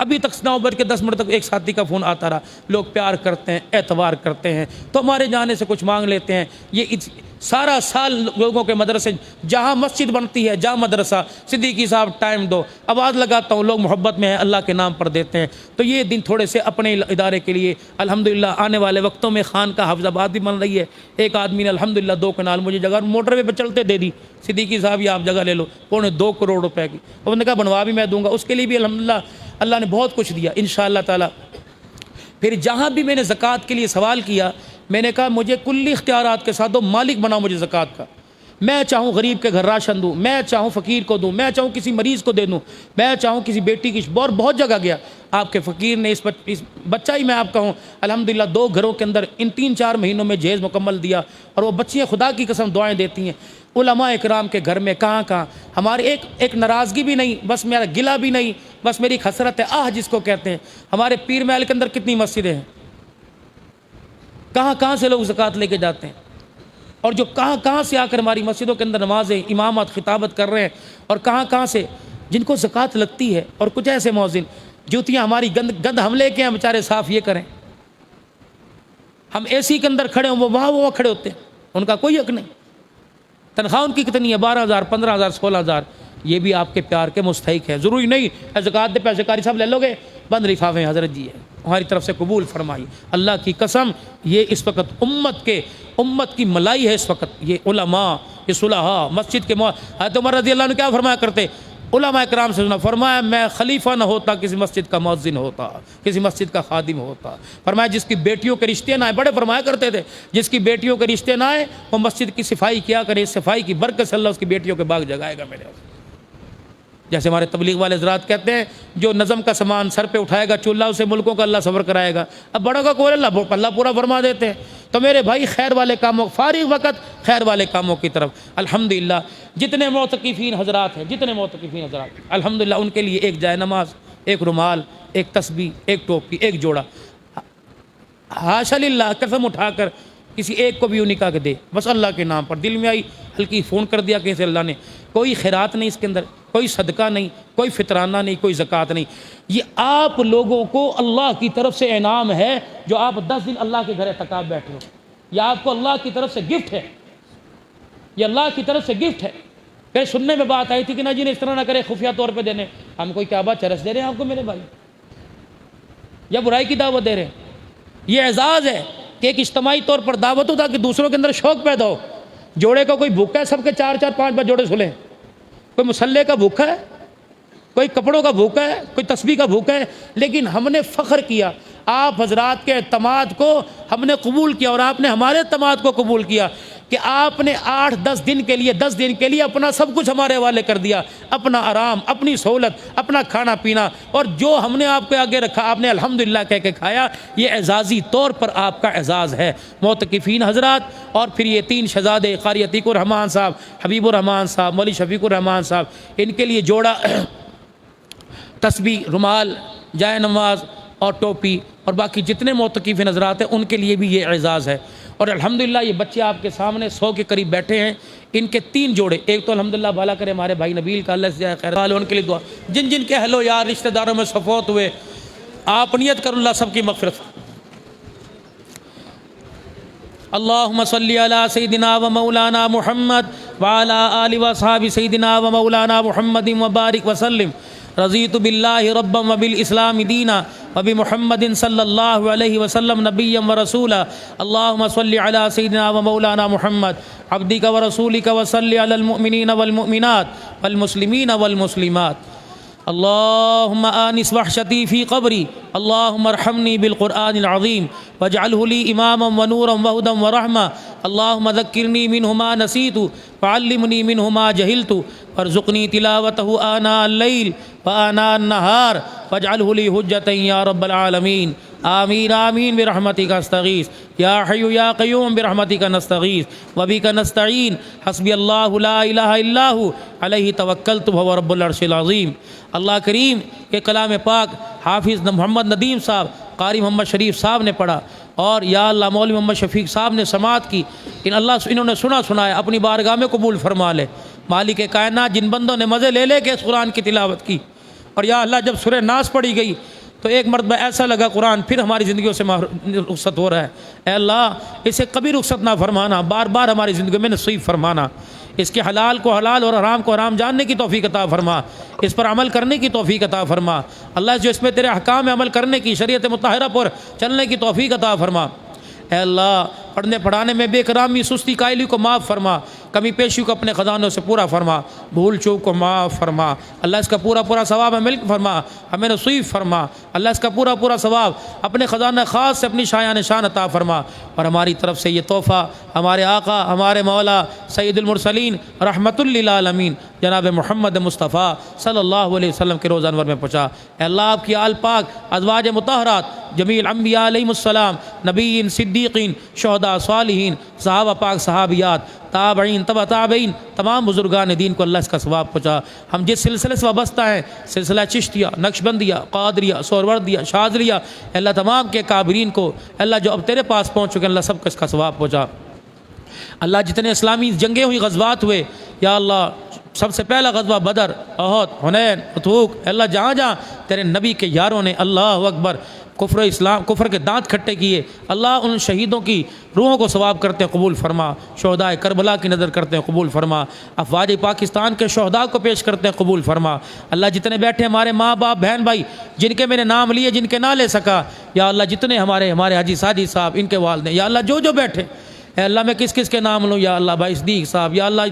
A: अभी तक 9:10 तक एक साथी का फ़ोन आता रहा। लोग प्यार करते हैं, एतवार करते हैं, तो हमारे जाने से कुछ मांग लेते हैं। ये सारा साल लोगों के मदरसे, जहाँ मस्जिद बनती है, जहाँ मदरसा, सिद्दीकी साहब टाइम दो, आवाज़ लगाता हूँ, लोग मोहब्बत में हैं, अल्लाह के नाम पर देते हैं। तो ये दिन थोड़े से अपने इदारे के लिए अल्हम्दुलिल्लाह आने वाले वक्तों में खान का हाफिज़ाबाद भी बन रही है। एक आदमी ने अल्हम्दुलिल्लाह 2 कनाल मुझे जगह मोटरवे पर चलते दे दी, सिद्दीकी साहब ये आप जगह ले लो, 2.25 करोड़ रुपए की। उन्होंने कहा बनवा भी मैं दूंगा, उसके लिए भी अल्हम्दुलिल्लाह अल्लाह ने बहुत कुछ दिया इंशाअल्लाह ताला। फिर जहाँ भी मैंने ज़कात के लिए सवाल किया, मैंने कहा मुझे कुल्ली इख्तियारात के साथ दो, मालिक बनाओ मुझे ज़कात का। मैं चाहूँ गरीब के घर राशन दूँ, मैं चाहूँ फ़कीर को दूँ, मैं चाहूँ किसी मरीज़ को दे दूँ, मैं चाहूँ किसी बेटी की, और बहुत जगह गया। आपके फ़कीर ने इस बच्चा ही मैं आपका हूँ अल्हम्दुलिल्लाह 2 घरों के अंदर इन 3-4 महीनों में जहेज़ मुकम्मल दिया, और वो बच्चियाँ खुदा की कसम दुआएँ देती हैं। उलमा इकराम के घर में कहाँ कहाँ हमारे एक नाराज़गी भी नहीं, बस मेरा गिला भी नहीं, बस मेरी हसरत है, आह जिसको कहते हैं। हमारे पीर महल के अंदर कितनी मस्जिदें हैं, कहाँ कहाँ से लोग ज़कात लेके जाते हैं, और जो कहाँ कहाँ से आकर हमारी मस्जिदों के अंदर नमाज़ें, इमामत, खिताबत कर रहे हैं, और कहाँ कहाँ से जिनको ज़कात लगती है। और कुछ ऐसे मौज़िन जूतियाँ हमारी गंद हम लेके हैं, बेचारे साफ़ ये करें। हम एसी के अंदर खड़े हों, वो वहाँ खड़े होते हैं, उनका कोई हक नहीं। तनख्वाह उनकी कितनी है? 12,000, 15,000, 16,000। ये भी आपके प्यार के मुस्तहिक है। ज़रूरी नहीं ज़कात दे पैसे कारी साहब ले लोगे, बंद लिफाफे हज़रत जी है, हमारी तरफ से कबूल फरमाई। अल्लाह की कसम, ये इस वक्त उम्मत की मलाई है। इस वक्त ये उलमा, ये सुलहा, मस्जिद के हज़रत उमर रज़ी अल्लाह ने क्या फरमाया करते? उलमा इकराम से सुना, फरमाया मैं खलीफा न होता, किसी मस्जिद का मुअज्जिन होता, किसी मस्जिद का खादिम होता। फरमाया जिसकी बेटियों के रिश्ते ना आए, बड़े फरमाया करते थे, जिसकी बेटियों के रिश्ते ना आए वो मस्जिद की सफाई किया करे, सफाई की बरकत से अल्लाह उसकी बेटियों के बाग जगाएगा मेरे। जैसे हमारे तबलीग वाले हज़रात कहते हैं, जो नज़म का सामान सर पे उठाएगा चूल्हा, उसे मुल्कों का अल्लाह सब्र कराएगा। अब बड़ों का कोई अल्लाह पूरा फरमा देते हैं। तो मेरे भाई खैर वाले कामों, फारिग वक़्त खैर वाले कामों की तरफ अल्हम्दुलिल्लाह जितने मोतकिफ़ीन हज़रात हैं, जितने मोतकिफ़ीन हज़रात अल्हम्दुलिल्लाह उनके लिए एक जाए नमाज, एक रुमाल, एक तस्बीह, एक टोपी, एक जोड़ा, हाशा लिल्लाह कसम उठाकर किसी एक को भी यूँ निकाह के दे, बस अल्लाह के नाम पर। दिल में आई हल्की फ़ोन कर दिया कहीं से अल्लाह ने, कोई खैरात नहीं इसके अंदर, कोई सदका नहीं, कोई फितराना नहीं, कोई ज़कात नहीं। ये आप लोगों को अल्लाह की तरफ से इनाम है जो आप 10 दिन अल्लाह के घर एतकाफ़ बैठे हो। यह आपको अल्लाह की तरफ से गिफ्ट है, ये अल्लाह की तरफ से गिफ्ट है। कहीं सुनने में बात आई थी कि ना जी ने इस तरह ना करे, खुफिया तौर पर देने। हम कोई क्या बात चरस दे रहे हैं आपको मेरे भाई, या बुराई की दावत दे रहे हैं? ये एजाज़ है कि एक इज्तिमाई तौर पर दावत हो ताकि दूसरों के अंदर शौक़ पैदा हो। जोड़े का कोई भूखा है, सबके 4-4, 5 जोड़े सुलें। कोई मुसल्ले का भूखा है, कोई कपड़ों का भूखा है, कोई तस्बीह का भूखा है, लेकिन हमने फ़ख्र किया, आप हजरात के एतमाद को हमने कबूल किया और आपने हमारे एतमाद को कबूल किया कि आपने 8-10 दिन के लिए, 10 दिन के लिए अपना सब कुछ हमारे हवाले कर दिया, अपना आराम, अपनी सहूलत, अपना खाना पीना, और जो हमने आपके आगे रखा आपने अल्हम्दुलिल्लाह कह के खाया। ये एजाज़ी तौर पर आपका एजाज़ है मोतकिफ़ीन हजरात। और फिर ये 3 शहज़ादे क़ारी अतीकुर रहमान साहब, हबीबुर रहमान साहब, मौलवी शफीकुर रहमान साहब, इनके लिए जोड़ा तस्बीह, रुमाल, जाए नमाज और टोपी, और बाकी जितने मोतकिफ़ीन हज़रात हैं उनके लिए भी ये एजाज़ है। और अल्हम्दुलिल्लाह ये बच्चे आपके सामने 100 के करीब बैठे हैं, इनके 3 जोड़े, एक तो अल्हम्दुलिल्लाह भला करे हमारे भाई नबील का, अल्लाह से जाए खैर वाले, उनके लिए दुआ। जिन जिन के अहलो यार रिश्तेदारों में सफौत हुए, आप नियत करो अल्लाह सबकी मग़फ़िरत। अल्लाहुम्मा सल्ली अला सय्यिदिना व मौलाना मुहम्मद व अला आलि व असहाबि सय्यिदिना व मौलाना मुहम्मदिन व बारिक व सल्लिम। रज़ीतु बिल्लाहि रब्बन व बिल इस्लामि दीना व बि मुहम्मदिन सल्लल्लाहु अलैहि वसल्लम नबिय्यन व रसूला। अल्लाहुम्मा सल्लि अला सय्यिदिना व मौलाना मुहम्मद अब्दिका व रसूलिका व सल्लि अलल मुअ्मिनीना वल मुअ्मिनात वल मुस्लिमीना वल मुस्लिमात। अल्लाहुम्मा आनिस वहशती फ़ी क़ब्री, अल्लाहुम्मा अर्हमनी बिल क़ुरआनिल अज़ीम वजअलहु ली इमामन व नूरन व हुदन व रहमा। अल्लाहुम्मा ज़क्किरनी मिन्हु मा नसीतु वअल्लिमनी मिन्हु मा जहिलतु वरज़ुक़नी तिलावतहु आना अल-लैल व आना अन-नहार वजअलहु ली हुज्जतन या रब्बल आलमीन। आमीन आमीन बिरहमतिका अस्तगीस या हय्यु या क़य्यूम बिरहमतिका नस्तगीस व बिका नस्तईन। हस्बी अल्लाहु ला इलाहा इल्ला हु अलैहि तवक्कलतु वहुव रब्बुल अर्शिल अज़ीम। अल्लाह करीम के कलाम पाक हाफिज़ मोहम्मद नदीम साहब, क़ारी मोहम्मद शरीफ साहब ने पढ़ा, और या अल्लाह मौलवी मोहम्मद शफीक साहब ने समात की। इन्होंने सुना सुनाया, अपनी बारगाह में कबूल फरमा ले। मालिक कायनात, जिन बंदों ने मज़े ले ले के इस कुरान की तिलावत की, और या अल्लाह जब सूरह नास पढ़ी गई तो एक मरतबा ऐसा लगा कुरान फिर हमारी ज़िंदगियों से रुखसत हो रहा है। ए अल्लाह इसे कभी रुखसत ना फरमाना, बार बार हमारी ज़िंदगी में नसीब फरमाना। इसके हलाल को हलाल और हराम को हराम जानने की तौफीक अता फरमा, इस पर अमल करने की तौफीक अता फरमा। अल्लाह जो इसमें तेरे अहकाम में अमल करने की, शरीयत मुतहरा पर चलने की तौफीक अता फरमा। ए अल्लाह पढ़ने पढ़ाने में बेकरामी, सुस्ती, कायली को माफ़ फरमा, कमी पेशी को अपने ख़जानों से पूरा फरमा, भूल चूक को माफ़ फरमा। अल्लाह इसका पूरा पूरा सवाब हमें मिल्क फरमा, हमें नसीब फरमा। अल्लाह इसका पूरा पूरा सवाब अपने ख़जाना ख़ास से अपनी शायान शान अता फरमा। और हमारी तरफ से ये तोहफ़ा हमारे आका, हमारे मौला सैयदुल मुरसलीन रहमतुल लिल आलमीन जनाब मोहम्मद मुस्तफ़ा सल्लल्लाहु अलैहि वसल्लम के रोज़ा अनवर में पहुँचा। अल्लाह आपकी आल पाक, अज़वाज मुतहरात, जमील अम्बिया अलैहिमुस्सलाम, नबीयीन, सिद्दीक़ीन, शुहदा, सालिहीन, सहाबा पाक, सहाबियात, ताबईन, तबा ताबईन, तमाम बुज़ुर्गान दीन को अल्लाह इसका सवाब पहुँचा। हम जिस सिलसिले से वाबस्ता हैं, सिलसिला चिश्तिया, नक्शबंदिया, क़ादरिया, सोहरवर्दिया, शाज़लिया, अल्लाह तमाम के काबिरीन को अल्लाह जो अब तेरे पास पहुँच चुके अल्लाह सबको इसका सवाब पहुँचा। अल्लाह जितने इस्लामी जंगें हुई, ग़ज़वात हुए, या अल्लाह सबसे पहला ग़ज़वा बदर, अहद, हुनैन, उतूक, अल्लाह जहाँ जहाँ तेरे नबी के यारों ने अल्लाह अकबर कुफ्र इस्लाम कुफ्र के दांत खट्टे किए, अल्लाह उन शहीदों की रूहों को सवाब करते हैं कबूल फरमा, शहदाए करबला की नज़र करते हैं कबूल फरमा, अफवाज पाकिस्तान के शहदा को पेश करते हैं कबूल फरमा। अल्लाह जितने बैठे हमारे माँ बाप बहन भाई जिनके मैंने नाम लिए जिनके ना ले सका, या अल्लाह जितने हमारे हाजी सादी साहब इनके वालिदैन, या अल्लाह जो जो बैठे, अल्लाह मैं किस किस के नाम लूँ, या अल्लाह भाई सदीक साहब, या अल्लाह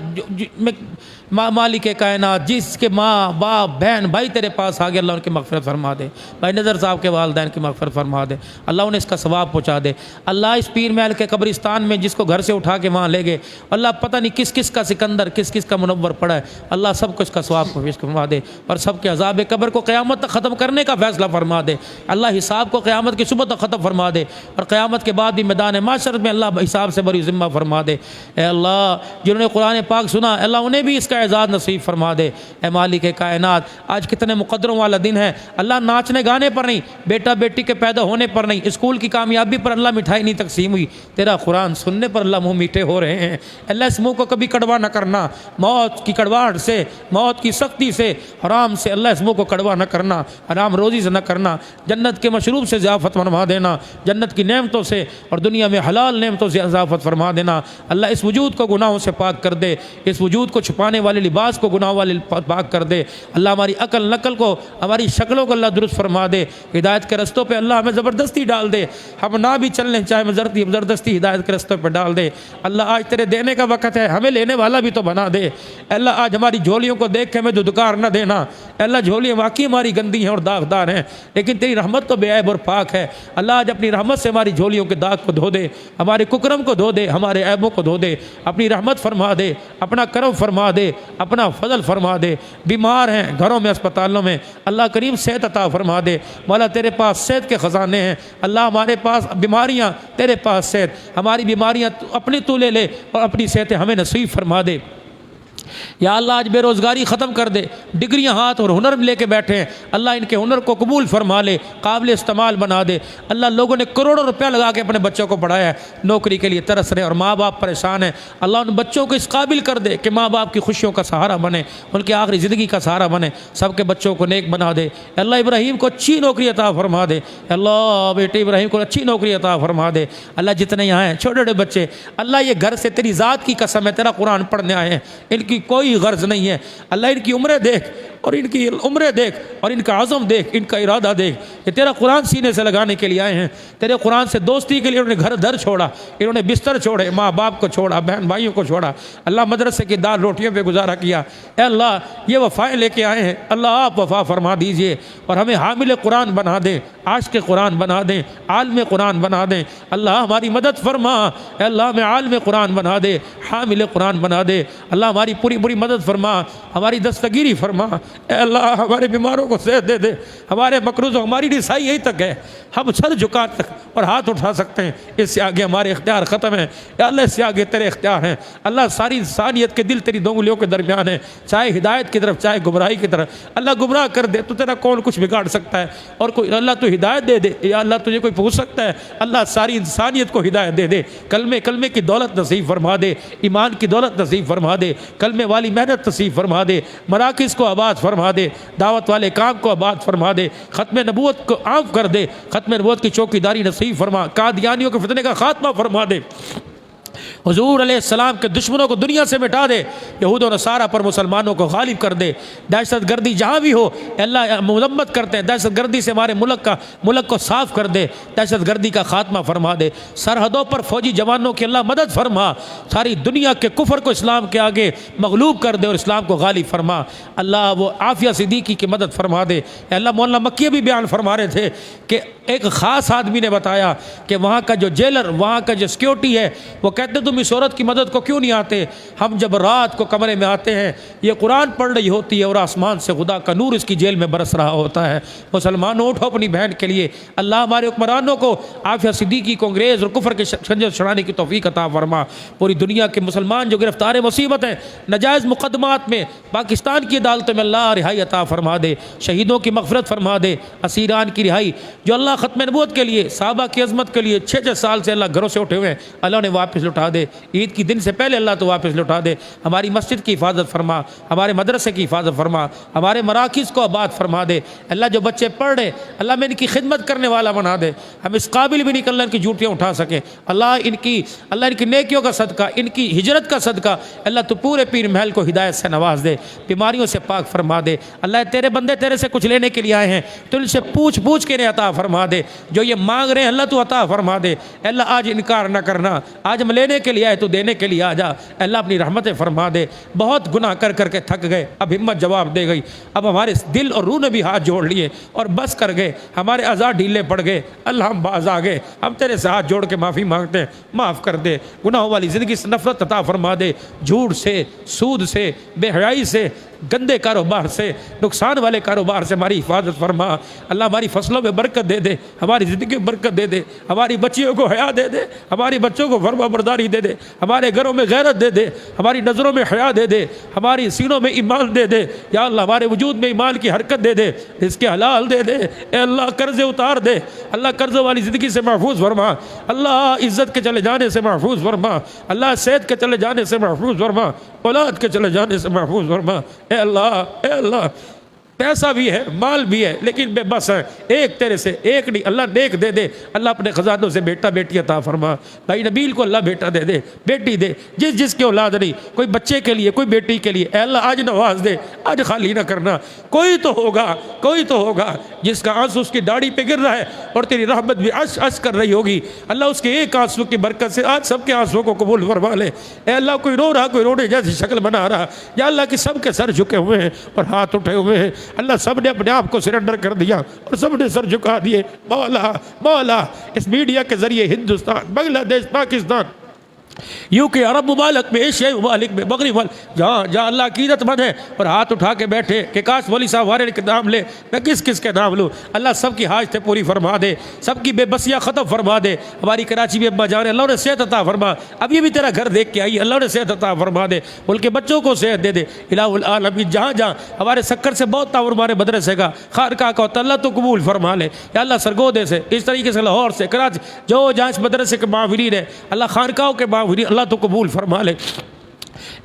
A: मैं मालिक कायनात जिसके माँ बाप बहन भाई तेरे पास आ गए, अल्लाह उनकी मग़फ़िरत फरमा दे, भाई नज़र साहब के वालिदैन की मग़फ़िरत फरमा दे, अल्लाह उन्हें इसका सवाब पहुँचा दे। अल्लाह इस पीर महल के कब्रिस्तान में जिसको घर से उठा के वहाँ ले गए, अल्लाह पता नहीं किस किस का सिकंदर किस किस का मुनव्वर पड़ा है, अल्लाह सबको इसका सवाब को पेश फरमा दे और सबके अज़ाब कब्र को क़यामत तक ख़त्म करने का फ़ैसला फरमा दे। अल्लाह हिसाब को क़यामत की सुबह तक ख़त्म फरमा दे और क़यामत के बाद भी मैदान माशर में अल्लाह हिसाब से बड़ी ज़िम्मा फरमा दे। ए अल्लाह जिन्होंने कुरान पाक सुना, अल्लाह उन्हें भी इसका एजाज़ नसीब फरमा दे। ए मालिक कायनात, आज कितने मुकद्दरों वाला दिन है, अल्लाह नाचने गाने पर नहीं, बेटा बेटी के पैदा होने पर नहीं, स्कूल की कामयाबी पर अल्लाह मिठाई नहीं तकसीम हुई, तेरा कुरान सुनने पर अल्लाह मुँह मीठे हो रहे हैं। अल्लाह इस मुँह को कभी कड़वा न करना, मौत की कड़वाहट से, मौत की सख्ती से, हराम से अल्लाह इस मुँह को कड़वा न करना, हराम रोज़ी से न करना, जन्नत के मशरूब से ज़ियाफ़त फरमा देना, जन्नत की नेमतों से और दुनिया में हलाल नेमतों से इज़ाफ़त फरमा देना। अल्लाह इस वजूद को गुनाहों से पाक कर दे, इस वजूद को छुपाने वाले लिबास को गुनाहों वाले पाक कर दे। अल्लाह हमारी अकल नकल को, हमारी शक्लों को अल्लाह दुरुस्त फरमा दे, हिदायत के रस्तों पे अल्लाह हमें ज़बरदस्ती डाल दे, हम ना भी चलने चाहे ज़बरदस्ती हिदायत के रस्तों पे डाल दे। अल्लाह आज तेरे देने का वक़्त है, हमें लेने वाला भी तो बना दे। अल्लाह आज हमारी झोलियों को देख के हमें दुदकार न देना, अल्लाह झोलियाँ वाकई हमारी गंदी हैं और दागदार हैं, लेकिन तेरी रहमत तो बेऐब और पाक है। अल्लाह आज अपनी रहमत से हमारी झोलियों के दाग को धो दे, हमारे कुकरम को धो दे, हमारे ऐबों को धो दे, अपनी रहमत फरमा दे, अपना करम फरमा दे, अपना फजल फरमा दे। बीमार हैं घरों में अस्पतालों में, अल्लाह करीम सेहत अता फरमा दे। मौला तेरे पास सेहत के ख़जाने हैं, अल्लाह हमारे पास बीमारियां, तेरे पास सेहत, हमारी बीमारियां अपनी तू ले और अपनी सेहत हमें नसीब फरमा दे। या अल्लाह आज बेरोज़गारी ख़त्म कर दे, डिग्रियाँ हाथ और हुनर लेके बैठे हैं, अल्लाह इनके हुनर को कबूल फरमा ले, काबिल इस्तेमाल बना दे। अल्लाह लोगों ने करोड़ों रुपया लगा के अपने बच्चों को पढ़ाया है, नौकरी के लिए तरस रहे और माँ बाप परेशान हैं, अल्लाह उन बच्चों को इस काबिल कर दे कि माँ बाप की खुशियों का सहारा बने, उनकी आखिरी ज़िंदगी का सहारा बने, सबके बच्चों को नेक बना दे। अल्लाह इब्राहीम को अच्छी नौकरी अता फरमा दे, अल्लाह बेटे इब्राहीम को अच्छी नौकरी अता फरमा दे। अल्लाह जितने यहाँ हैं छोटे छोटे बच्चे, अल्लाह ये घर से तेरी ज़ात की कसम है तेरा कुरान पढ़ने आए हैं, इनकी कोई गर्ज नहीं है, अल्लाह इनकी उम्रें देख और इनकी उम्रें देख और इनका आज़म देख, इनका इरादा देख, ये तेरा कुरान सीने से लगाने के लिए आए हैं, तेरे कुरान से दोस्ती के लिए इन्होंने घर दर छोड़ा, इन्होंने बिस्तर छोड़े, माँ बाप को छोड़ा, बहन भाइयों को छोड़ा, अल्लाह मदरसे की दाल रोटियों पे गुजारा किया। ए अल्लाह ये वफ़ाएँ लेके आए हैं, अल्लाह आप वफ़ा फरमा दीजिए और हमें हामिल कुरान बना दें, आशिक़ कुरान बना दें, आलिम कुरान बना दें। अल्लाह हमारी मदद फरमा, अल्लाह हमें आलिम कुरान बना दे, हामिल कुरान बना दे। अल्लाह हमारी पूरी पूरी मदद फरमा, हमारी दस्तगीरी फरमा। अल्लाह हमारे बीमारों को सेहत दे दे, हमारे मकरूज़ों हमारी रिसाई यहीं तक है, हम सर झुका तक और हाथ उठा सकते हैं, इससे आगे हमारे इख्तियार ख़त्म है। अल्लाह इससे आगे तेरे इख्तियार हैं। अल्लाह सारी इंसानियत के दिल तेरी दो उंगलियों के दरमियान है, चाहे हिदायत की तरफ चाहे गुमराही की तरफ। अल्लाह गुमराह कर दे तो तेरा कौन कुछ बिगाड़ सकता है, और कोई अल्लाह तो हिदायत दे दे, या अल्लाह तुझे कोई पूछ सकता है। अल्लाह सारी इंसानियत को हिदायत दे दे, कलमे की दौलत नसीब फरमा दे, ईमान की दौलत नसीब फरमा दे, कलमे वाली मेहनत नसीब फरमा दे, मराकिज़ को आबाद फरमा दे, दावत वाले काम को आबाद फरमा दे, ख़त्म नबूवत को आम कर दे, ख़त्म नबूवत की चौकीदारी नसीब फरमा, कादियानियों के फितने का खात्मा फरमा दे, हुजूर अलैहिस्सलाम के दुश्मनों को दुनिया से मिटा दे, यहूद और नसारा पर मुसलमानों को गालिब कर दे। दहशत गर्दी जहाँ भी हो अल्लाह मुज़म्मत करते हैं, दहशत गर्दी से हमारे मुल्क को साफ़ कर दे, दहशत गर्दी का खात्मा फरमा दे, सरहदों पर फौजी जवानों की अल्लाह मदद फरमा, सारी दुनिया के कुफर को इस्लाम के आगे मगलूब कर दे और इस्लाम को गालिब फरमा। अल्लाह वो आफिया सिद्दीकी की मदद फरमा दे। अल्लाह मौलाना मक्की भी बयान फरमा रहे थे कि एक ख़ास आदमी ने बताया कि वहाँ का जो जेलर, वहाँ का जो सिक्योरिटी है, वो कहते तुम इस औरत की मदद को क्यों नहीं आते? हम जब रात को कमरे में आते हैं, ये कुरान पढ़ रही होती है और आसमान से खुदा का नूर इसकी जेल में बरस रहा होता है। मुसलमानों उठो अपनी बहन के लिए, अल्लाह हमारे हुक्मरानों को आफिया सिद्दीकी को अंग्रेज़ और कुफर के खंजर छुड़ाने की तौफीक अता फरमा। पूरी दुनिया के मुसलमान जो गिरफ्तार मुसीबत हैं, नजायज़ मुकदमात में पाकिस्तान की अदालतों में अल्लाह रिहाई अता फरमा दे, शहीदों की मग़फ़िरत फरमा दे, असीरान की रिहाई, जो अल्लाह ख़त्म नबूवत के लिए, साहबा की अज़मत के लिए 6-6 साल से अल्लाह घरों से उठे हुए हैं, अल्लाह ने वापस लौटा दे। ईद की दिन से पहले अल्लाह तो वापस लौटा दे। हमारी मस्जिद की हिफाजत फरमा, हमारे मदरसे की हिफाजत फरमा, हमारे मराकिज़ को आबाद फरमा दे। अल्लाह जो बच्चे पढ़ रहे अल्लाह में इनकी खिदमत करने वाला बना दे। हम इस काबिल भी नहीं कि अल्लाह इनकी ड्यूटियाँ उठा सके। अल्लाह इनकी नेकियों का सदका, इनकी हिजरत का सदका अल्लाह तो पूरे पीर महल को हिदायत से नवाज दे, बीमारियों से पाक फरमा दे। अल्लाह तेरे बंदे तेरे से कुछ लेने के लिए आए हैं, तो इनसे पूछ पूछ के इन्हें अता फरमा दे। जो ये मांग रहे हैं अल्लाह तू अता फरमा दे। अल्लाह आज इनकार न करना, आज हम लेने के लिए आए तो देने के लिए आ जा। अल्लाह अपनी रहमतें फरमा दे। बहुत गुनाह कर करके थक गए, अब हिम्मत जवाब दे गई। अब हमारे दिल और रूह ने भी हाथ जोड़ लिए और बस कर गए, हमारे अज़ा ढीले पड़ गए। अल्लाह हम बाज आ गए, हम तेरे से हाथ जोड़ के माफ़ी मांगते हैं, माफ़ कर दे। गुनाहों वाली ज़िंदगी से नफरत अता फरमा दे। झूठ से, सूद से, बेहयाई से, गंदे कारोबार से, नुकसान वाले कारोबार से हमारी हिफाजत फरमा। अल्लाह हमारी फसलों में बरकत दे दे, हमारी ज़िंदगी में बरकत दे दे, हमारी बच्चियों को हया दे दे, हमारी बच्चों को फरमा बरदारी दे दे, हमारे घरों में गैरत दे दे, हमारी नज़रों में हया दे दे, हमारी सीनों में ईमान दे दे। या अल्लाह हमारे वजूद में ईमान की हरकत दे दे, इसके हलाल दे दे। ए अल्लाह कर्ज़े उतार दे, अल्लाह कर्ज़ों वाली ज़िंदगी से महफूज फरमा। अल्लाह इज़्ज़त के चले जाने से महफूज फरमा। अल्लाह सेहत के चले जाने से महफूज फरमा, औलाद के चले जाने से महफूज फरमा। ए अल्लाह पैसा भी है, माल भी है, लेकिन बेबस है। एक तेरे से एक नहीं, अल्लाह नेक दे दे। अल्लाह अपने ख़जानों से बेटा बेटी अता फरमा। भाई नबील को अल्लाह बेटा दे दे, बेटी दे, जिसके औलाद नहीं, कोई बच्चे के लिए, कोई बेटी के लिए। अल्लाह आज नवाज दे, आज खाली ना करना। कोई तो होगा जिसका आंसू उसकी दाढ़ी पे गिर रहा है और तेरी रहमत भी अश कर रही होगी। अल्लाह उसके एक आंसू की बरकत से आज सबके आंसुओं को कबूल फरमा ले। अल्लाह कोई रो रहा, कोई रोने जैसी शक्ल बना रहा, या अल्लाह कि सबके सर झुके हुए हैं और हाथ उठे हुए हैं। अल्लाह सब ने अपने आप को सरेंडर कर दिया और सब ने सर झुका दिए। मौला इस मीडिया के जरिए हिंदुस्तान, बांग्लादेश, पाकिस्तान, यूके, अरब ममालिक में, एशियाई ममालिक में, मगरब वाल, जहाँ अल्लाह की इज़्ज़त है और हाथ उठा के बैठे कि काश वली साहब वाले के नाम ले, मैं किस किस के नाम लूँ। अल्लाह सबकी हाजतें पूरी फरमा दे, सबकी बेबसियाँ ख़त्म फरमा दे। हमारी कराची में अम्मा जान अल्लाह ने सेहत अता फरमा, अब ये भी तेरा घर देख के आई, अल्लाह ने सेहत अता फरमा दे। उनके बच्चों को सेहत दे दे। इलाहुल आलमीन जहाँ जहाँ हमारे सक्कर से बहुत ताउर हमारे मदरसे का, खानका का होता, अल्लाह तो कबूल फरमा ले। या अल्लाह सरगोदे से, इस तरीके से लाहौर से, कराची, जो जहाँ इस मदरसे के माहिरीन है, अल्लाह खानकाओं के अल्लाह तो कबूल फरमा ले।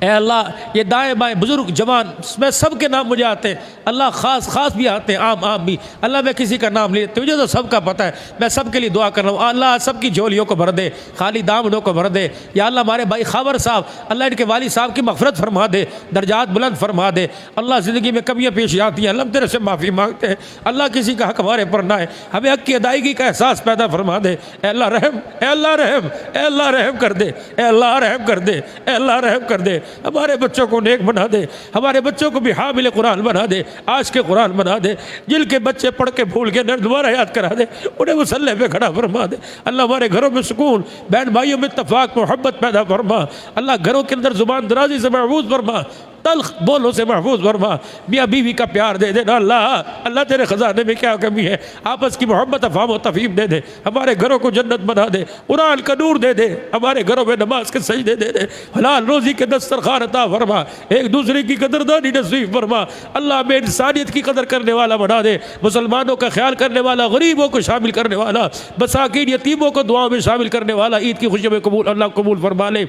A: ए अल्लाह ये दाएँ बाएँ बुज़ुर्ग जवान में सब के नाम मुझे आते हैं, अल्लाह ख़ास भी आते हैं, आम भी। अल्लाह मैं किसी का नाम ले, तुझे तो सबका पता है, मैं सब के लिए दुआ कर रहा हूँ। अल्लाह सबकी झोलियों को भर दे, खाली दामनों को भर दे। या अल्लाह हमारे भाई खाबर साहब, अल्लाह इनके वाली साहब की मग़फ़िरत फरमा दे, दर्जात बुलंद फरमा दे। अल्लाह ज़िंदगी में कमियाँ पेश आती हैं, अल्लाह तेरे से माफ़ी मांगते हैं। अल्लाह किसी का हक़ हमारे पर ना है, हमें हक़ की अदायगी का एहसास पैदा फरमा दे। अल्लाह रहम, अल्लाह रहम, अल्लाह रहम कर दे, अल्लाह रहम कर दे, अल्लाह रहम कर दे। हमारे बच्चों को नेक बना दे, हमारे बच्चों को भी हामिल कुरान बना दे, आज के कुरान बना दे। जिनके बच्चे पढ़ के भूल के दोबारा याद करा दे, उन्हें मुसल्ले पे खड़ा फरमा दे। अल्लाह हमारे घरों में सुकून, बहन भाइयों में इत्तेफाक, मोहब्बत पैदा फरमा। अल्लाह घरों के अंदर जुबान दराजी से महफूज फरमा, तल्ख बोलों से महफूज फरमा। मियाँ बीवी का प्यार दे देना अल्लाह। अल्लाह तेरे ख़जाने में क्या कमी है, आपस की मोहब्बत, अफ़ाम व तफ़हीम दे दे। हमारे घरों को जन्नत बना दे, कुरान का नूर दे दे, हमारे घरों में नमाज के सजदे दे दे, हलाल रोज़ी के दस्तरखान अता फरमा, एक दूसरे की कदरदानी नसीब फरमा। अल्लाह में इंसानियत की कदर करने वाला बना दे, मुसलमानों का ख्याल करने वाला, गरीबों को शामिल करने वाला, मसाकीन यतीमों को दुआओं में शामिल करने वाला। ईद की खुशियों में कबूल अल्लाह कबूल फरमा ले।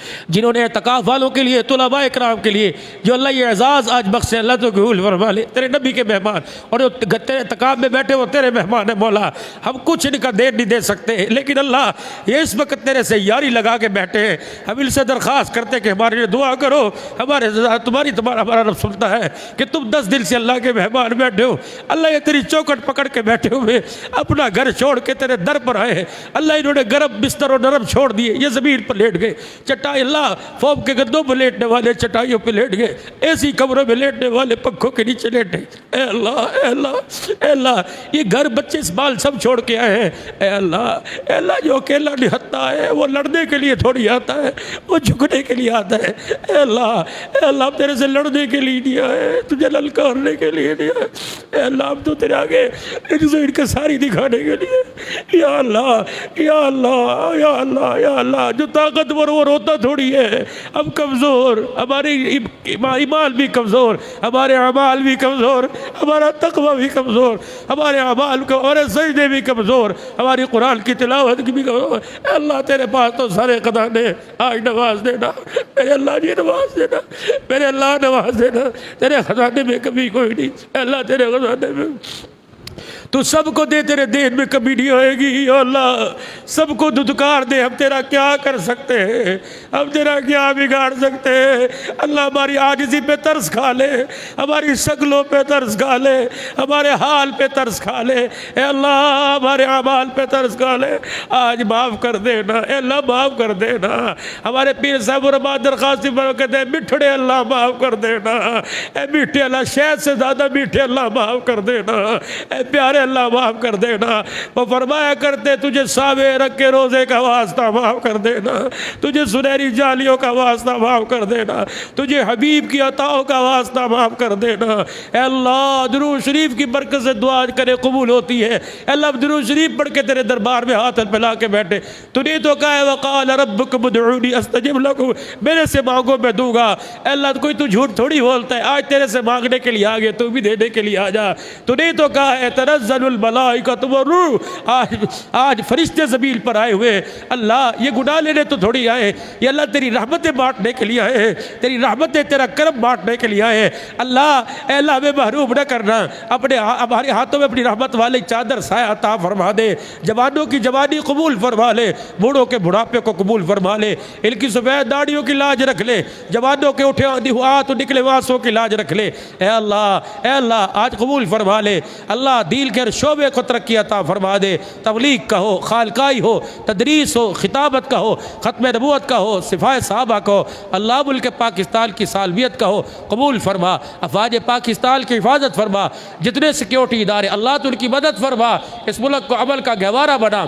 A: जिन्होंने एतकाफ़ वालों के लिए, तुलबा इकराम के लिए जो अल्लाह ये एजाज़ आज बख्शे, अल्लाह तो कबूल फरमा ले। तेरे नबी के मेहमान और जो तेरे एतकाफ़ में बैठे वो तेरे मेहमान है मौला। हम कुछ इनका देर नहीं दे सकते, लेकिन अल्लाह ये इस वक्त तेरे से यारी लगा के बैठे हैं। हम इनसे दरख्वास्त करते कि हमारे लिए दुआ करो। हमारा रब सुनता है कि तुम 10 दिन से अल्लाह के मेहमान बैठे हो। अल्लाह ये तेरी चौखट पकड़ के बैठे हुए, अपना घर छोड़ के तेरे दर पर आए। अल्लाह इन्होंने गर्म बिस्तर और नरम छोड़ दिए, ये ज़मीन पर लेट गए। अल्लाह फोम के गद्दों पर लेटने वाले चटाइयों पर लेट गए, ऐसी कब्रों में लेटने वाले पंखों के नीचे लेटे। ए अल्लाह, ए अल्लाह, ए अल्लाह, ये घर बच्चे इस बाल सब छोड़ के आए हैं। ए अल्लाह, ए अल्लाह, जो अकेला निहत्ता है वो लड़ने के लिए थोड़ी आता है, वो झुकने के लिए आता है। ए अल्लाह, ए अल्लाह, तेरे से लड़ने के लिए नहीं आए, तुझे ललकारने के लिए नहीं आए। ए अल्लाह, हम तो तेरे आगे इनके सारी दिखाने के लिए। या अल्लाह, या अल्लाह, या अल्लाह, या अल्लाह, जो ताकतवर वो रोता
B: होता थोड़ी है। अब कमज़ोर, हमारी ईमान भी कमज़ोर, हमारे अमाल भी कमज़ोर, हमारा तकवा भी कमज़ोर, हमारे अमाल को और सजदे भी कमज़ोर, हमारी कुरान की तिलावत की भी कमज़ोर। अल्लाह तेरे पास तो सारे खजाने, आज नवाज देना मेरे अल्लाह जी, नवाज देना मेरे अल्लाह, नवाज देना। तेरे खजाने में कभी कोई नहीं अल्लाह, तेरे खजाने में तू सबको दे, तेरे देन में कमी नहीं होएगी। या अल्लाह सबको दुदकार दे, हम तेरा क्या कर सकते हैं, हम तेरा क्या बिगाड़ सकते हैं। अल्लाह हमारी आजिज़ी पे तरस खा ले, हमारी शक्लों पे तरस खा ले, हमारे हाल पे तरस खा ले। ए अल्लाह हमारे अमाल पे तरस खा ले, आज माफ़ कर देना। ए अल्लाह माफ़ कर देना। हमारे पीर साहब रबा दरखास्त कहते हैं मिठड़े अल्लाह माफ़ कर देना। ए मीठे अल्लाह, शहद से ज़्यादा मीठे अल्लाह माफ़ कर देना। ए प्यारे अल्लाह माफ़ कर देना। वो फरमाया करते तुझे सावे रख के रोज़े का वास्ता माफ़ कर देना, तुझे सुनहरी जालियों का वास्ता माफ़ कर देना, तुझे हबीब की अताओं का वास्ता माफ़ कर देना। अल्लाह दुरूद शरीफ की बरकत से दुआ करे कबूल होती है। अल्लाह दुरूद शरीफ पढ़ के तेरे दरबार में हाथ फैला के बैठे। तूने तो कहा है वक़ाल रब्बुकुम उदऊनी अस्तजिब लकुम, मेरे से मांगो मैं दूंगा। अल्लाह कोई तू झूठ थोड़ी बोलता है, आज तेरे से मांगने के लिए आ गए, तू भी देने के लिए आ जा। तूने तो कहा है तनज़्ज़लुल मलाइकतु वर्रूह, आज फरिश्ते ज़मीन पर आए हुए। अल्लाह ये गुनाह लेने तो थोड़ी आए, ये अल्लाह तेरी रहमतें बांटने के लिए आए, तेरी रहमतें तेरा करम बांटने के लिए आए। अल्लाह अल्लाह हमें महरूम न करना, अपने हमारे हाथों में अपनी रहमत वाली चादर साया अता फरमा दे। जवानों की जवानी कबूल फरमा ले, बूढ़ों के बुढ़ापे को कबूल फरमा ले, इनकी सफ़ेद दाढ़ियों की लाज रख ले, जवानों के उठे हाथ निकले वासों की लाज रख ले। ए अल्लाह आज कबूल फरमा ले। अल्लाह दील के शोबे को तरक्की अता फरमा दे। तबलीग का हो, खालकाई हो, तदरीस हो, खिताबत का हो, ख़त्म नबूवत का हो, सिफाए साहबा का हो, अल्लाह मुल्क पाकिस्तान की सालवियत का हो, कबूल फरमा। अफवाज पाकिस्तान की हिफाजत फरमा, जितने सिक्योरिटी इदारे अल्लाह तो उनकी मदद फरमा, इस मुल्क को अमल का गहवारा बना।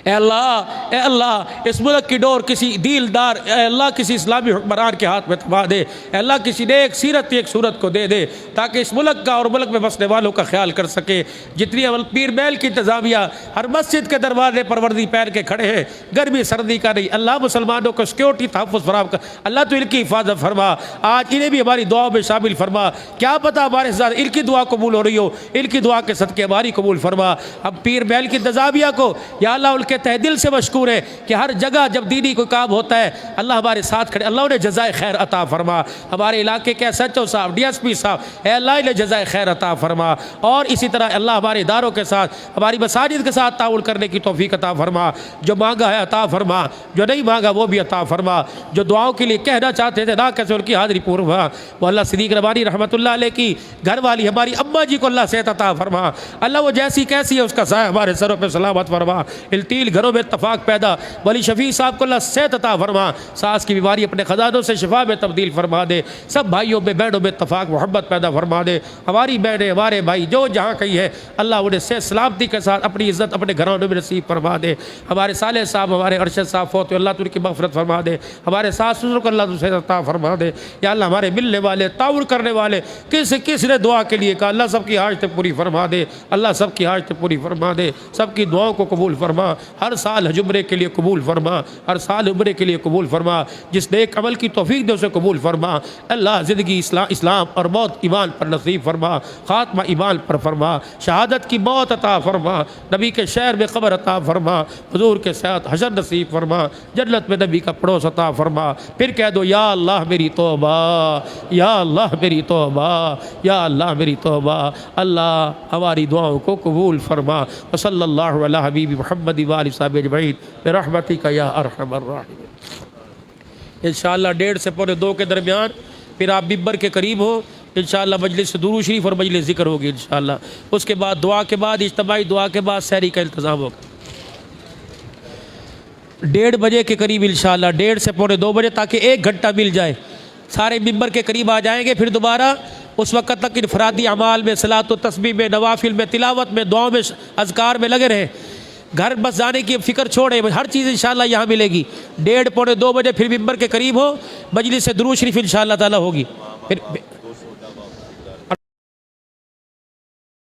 B: ए अल्लाह इस मुल्क की डोर किसी दीलदार अल्लाह किसी इस्लामी हुक्मरान के हाथ में थमा दे। अल्लाह किसी ने एक सीरत एक सूरत को दे दे, ताकि इस मुल्क का और मुल्क में बसने वालों का ख्याल कर सके। जितनी पीर महल की इंतज़ामिया हर मस्जिद के दरवाजे पर वर्दी पहन के खड़े हैं, गर्मी सर्दी का नहीं। अल्लाह मुसलमानों को सिक्योरिटी तहफ़्फ़ुज़ फराहम कर, अल्लाह तो इनकी हिफाजत फरमा। आज इन्हें भी हमारी दुआ में शामिल फरमा। क्या पता हमारे साथ इनकी दुआ कबूल हो रही हो, इनकी दुआ के सदक़े हमारी कबूल फरमा। अब पीर महल की इंतज़ामिया को या अल्लाह के तहे दिल से मशकूर है कि हर जगह जब दीनी कोई काम होता है अल्लाह हमारे साथ खड़े। अल्लाह उन्हें जज़ाए खैर अता फरमा। हमारे इलाके के SHO साहब, DSP साहब, अल्लाह इन्हें जज़ाए खैर अता फरमा। और इसी तरह अल्लाह हमारे इदारों के साथ, हमारी मसाजिद के साथ ताउन करने की तौफीक अता फरमा। जो मांगा है अता फरमा, जो नहीं मांगा वो भी अता फरमा। जो दुआओं के लिए कहना चाहते थे ना कैसे उनकी हाज़िरी पूर्ण हुआ। वो अल्लाह सिद्दीक़ रबानी रहमतुल्लाह अलैह की घर वाली हमारी अम्मा जी को अल्लाह सेहत अता फरमा। अल्लाह वो जैसी कैसी है उसका साया हमारे सरों पर सलामत फरमा। इल्तील घरों में इत्तफाक पैदा। वली शफी साहब को अल्लाह सेहत अता फरमा। सास की बीमारी अपने खजानों से शिफा में तब्दील फरमा दे। सब भाइयों में बहनों में इत्तफाक मोहब्बत पैदा फरमा दे। हमारी बहनें हमारे भाई जो जहाँ कहीं है अल्लाह उन्हें सेहत सलामती के साथ अपनी इज़्ज़त अपने घरों में नसीब फरमा दे। हमारे साले साहब, हमारे अरशद साहब फोत अल्लाह तो उनकी मग़फ़िरत फरमा दे। हमारे सास ससुर को अल्लाह तो सेहत अता फरमा दे। या अल्लाह हमारे मिलने वाले ताउन करने वाले किसने दुआ के लिए कहा अल्लाह सबकी हाजतें पूरी फरमा दे। अल्लाह सबकी हाजतें पूरी फरमा दे। सबकी दुआओं को कबूल फरमा। हर साल हज उम्रे के लिए कबूल फरमा। हर साल उम्रे के लिए कबूल फरमा। जिस नेक अमल की तौफीक दे उसे कबूल फरमा। अल्लाह ज़िंदगी इस्लाम और मौत ईमान पर नसीब फरमा। ख़ात्मा ईमान पर फरमा। शहादत की मौत अता फरमा। नबी के शहर में क़ब्र अता फरमा। हुज़ूर के साथ हशर नसीब फरमा। जन्नत में नबी का पड़ोस अता फरमा। फिर कह दो या अल्लाह मेरी तौबा, या अल्लाह मेरी तौबा, या अल्लाह मेरी तौबा। अल्लाह हमारी दुआओं को कबूल फरमा। सल्लल्लाहु अला हबीबी मुहम्मद व आलिहि वसहबिहि अजमईन बिरहमतिका या अरहमर राहिमीन। इंशाअल्लाह 1:30 से 1:45 के दरमियान फिर आप मिंबर के करीब हो। इंशाअल्लाह मजलिस दुरूद शरीफ और मजलिस ज़िक्र होगी इंशाअल्लाह। उसके बाद दुआ के बाद इज्तिमाई दुआ के बाद सहरी का इंतज़ाम होगा 1:30 बजे के करीब इंशाअल्लाह, 1:30 से 1:45 बजे, ताकि 1 घंटा मिल जाए। सारे मिंबर के करीब आ जाएंगे। फिर दोबारा उस वक्त तक इनफरादी अमाल में, सलात व तस्बीह में, नवाफिल में, तिलावत में, दुआओं में, अज़कार में लगे रहें। घर बस जाने की फ़िक्र छोड़े, हर चीज़ इंशाअल्लाह यहाँ मिलेगी। 1:30 पौने 2 बजे फिर मिंबर के करीब हो, मजलिस से दुरूद शरीफ इंशाअल्लाह ताला होगी। फिर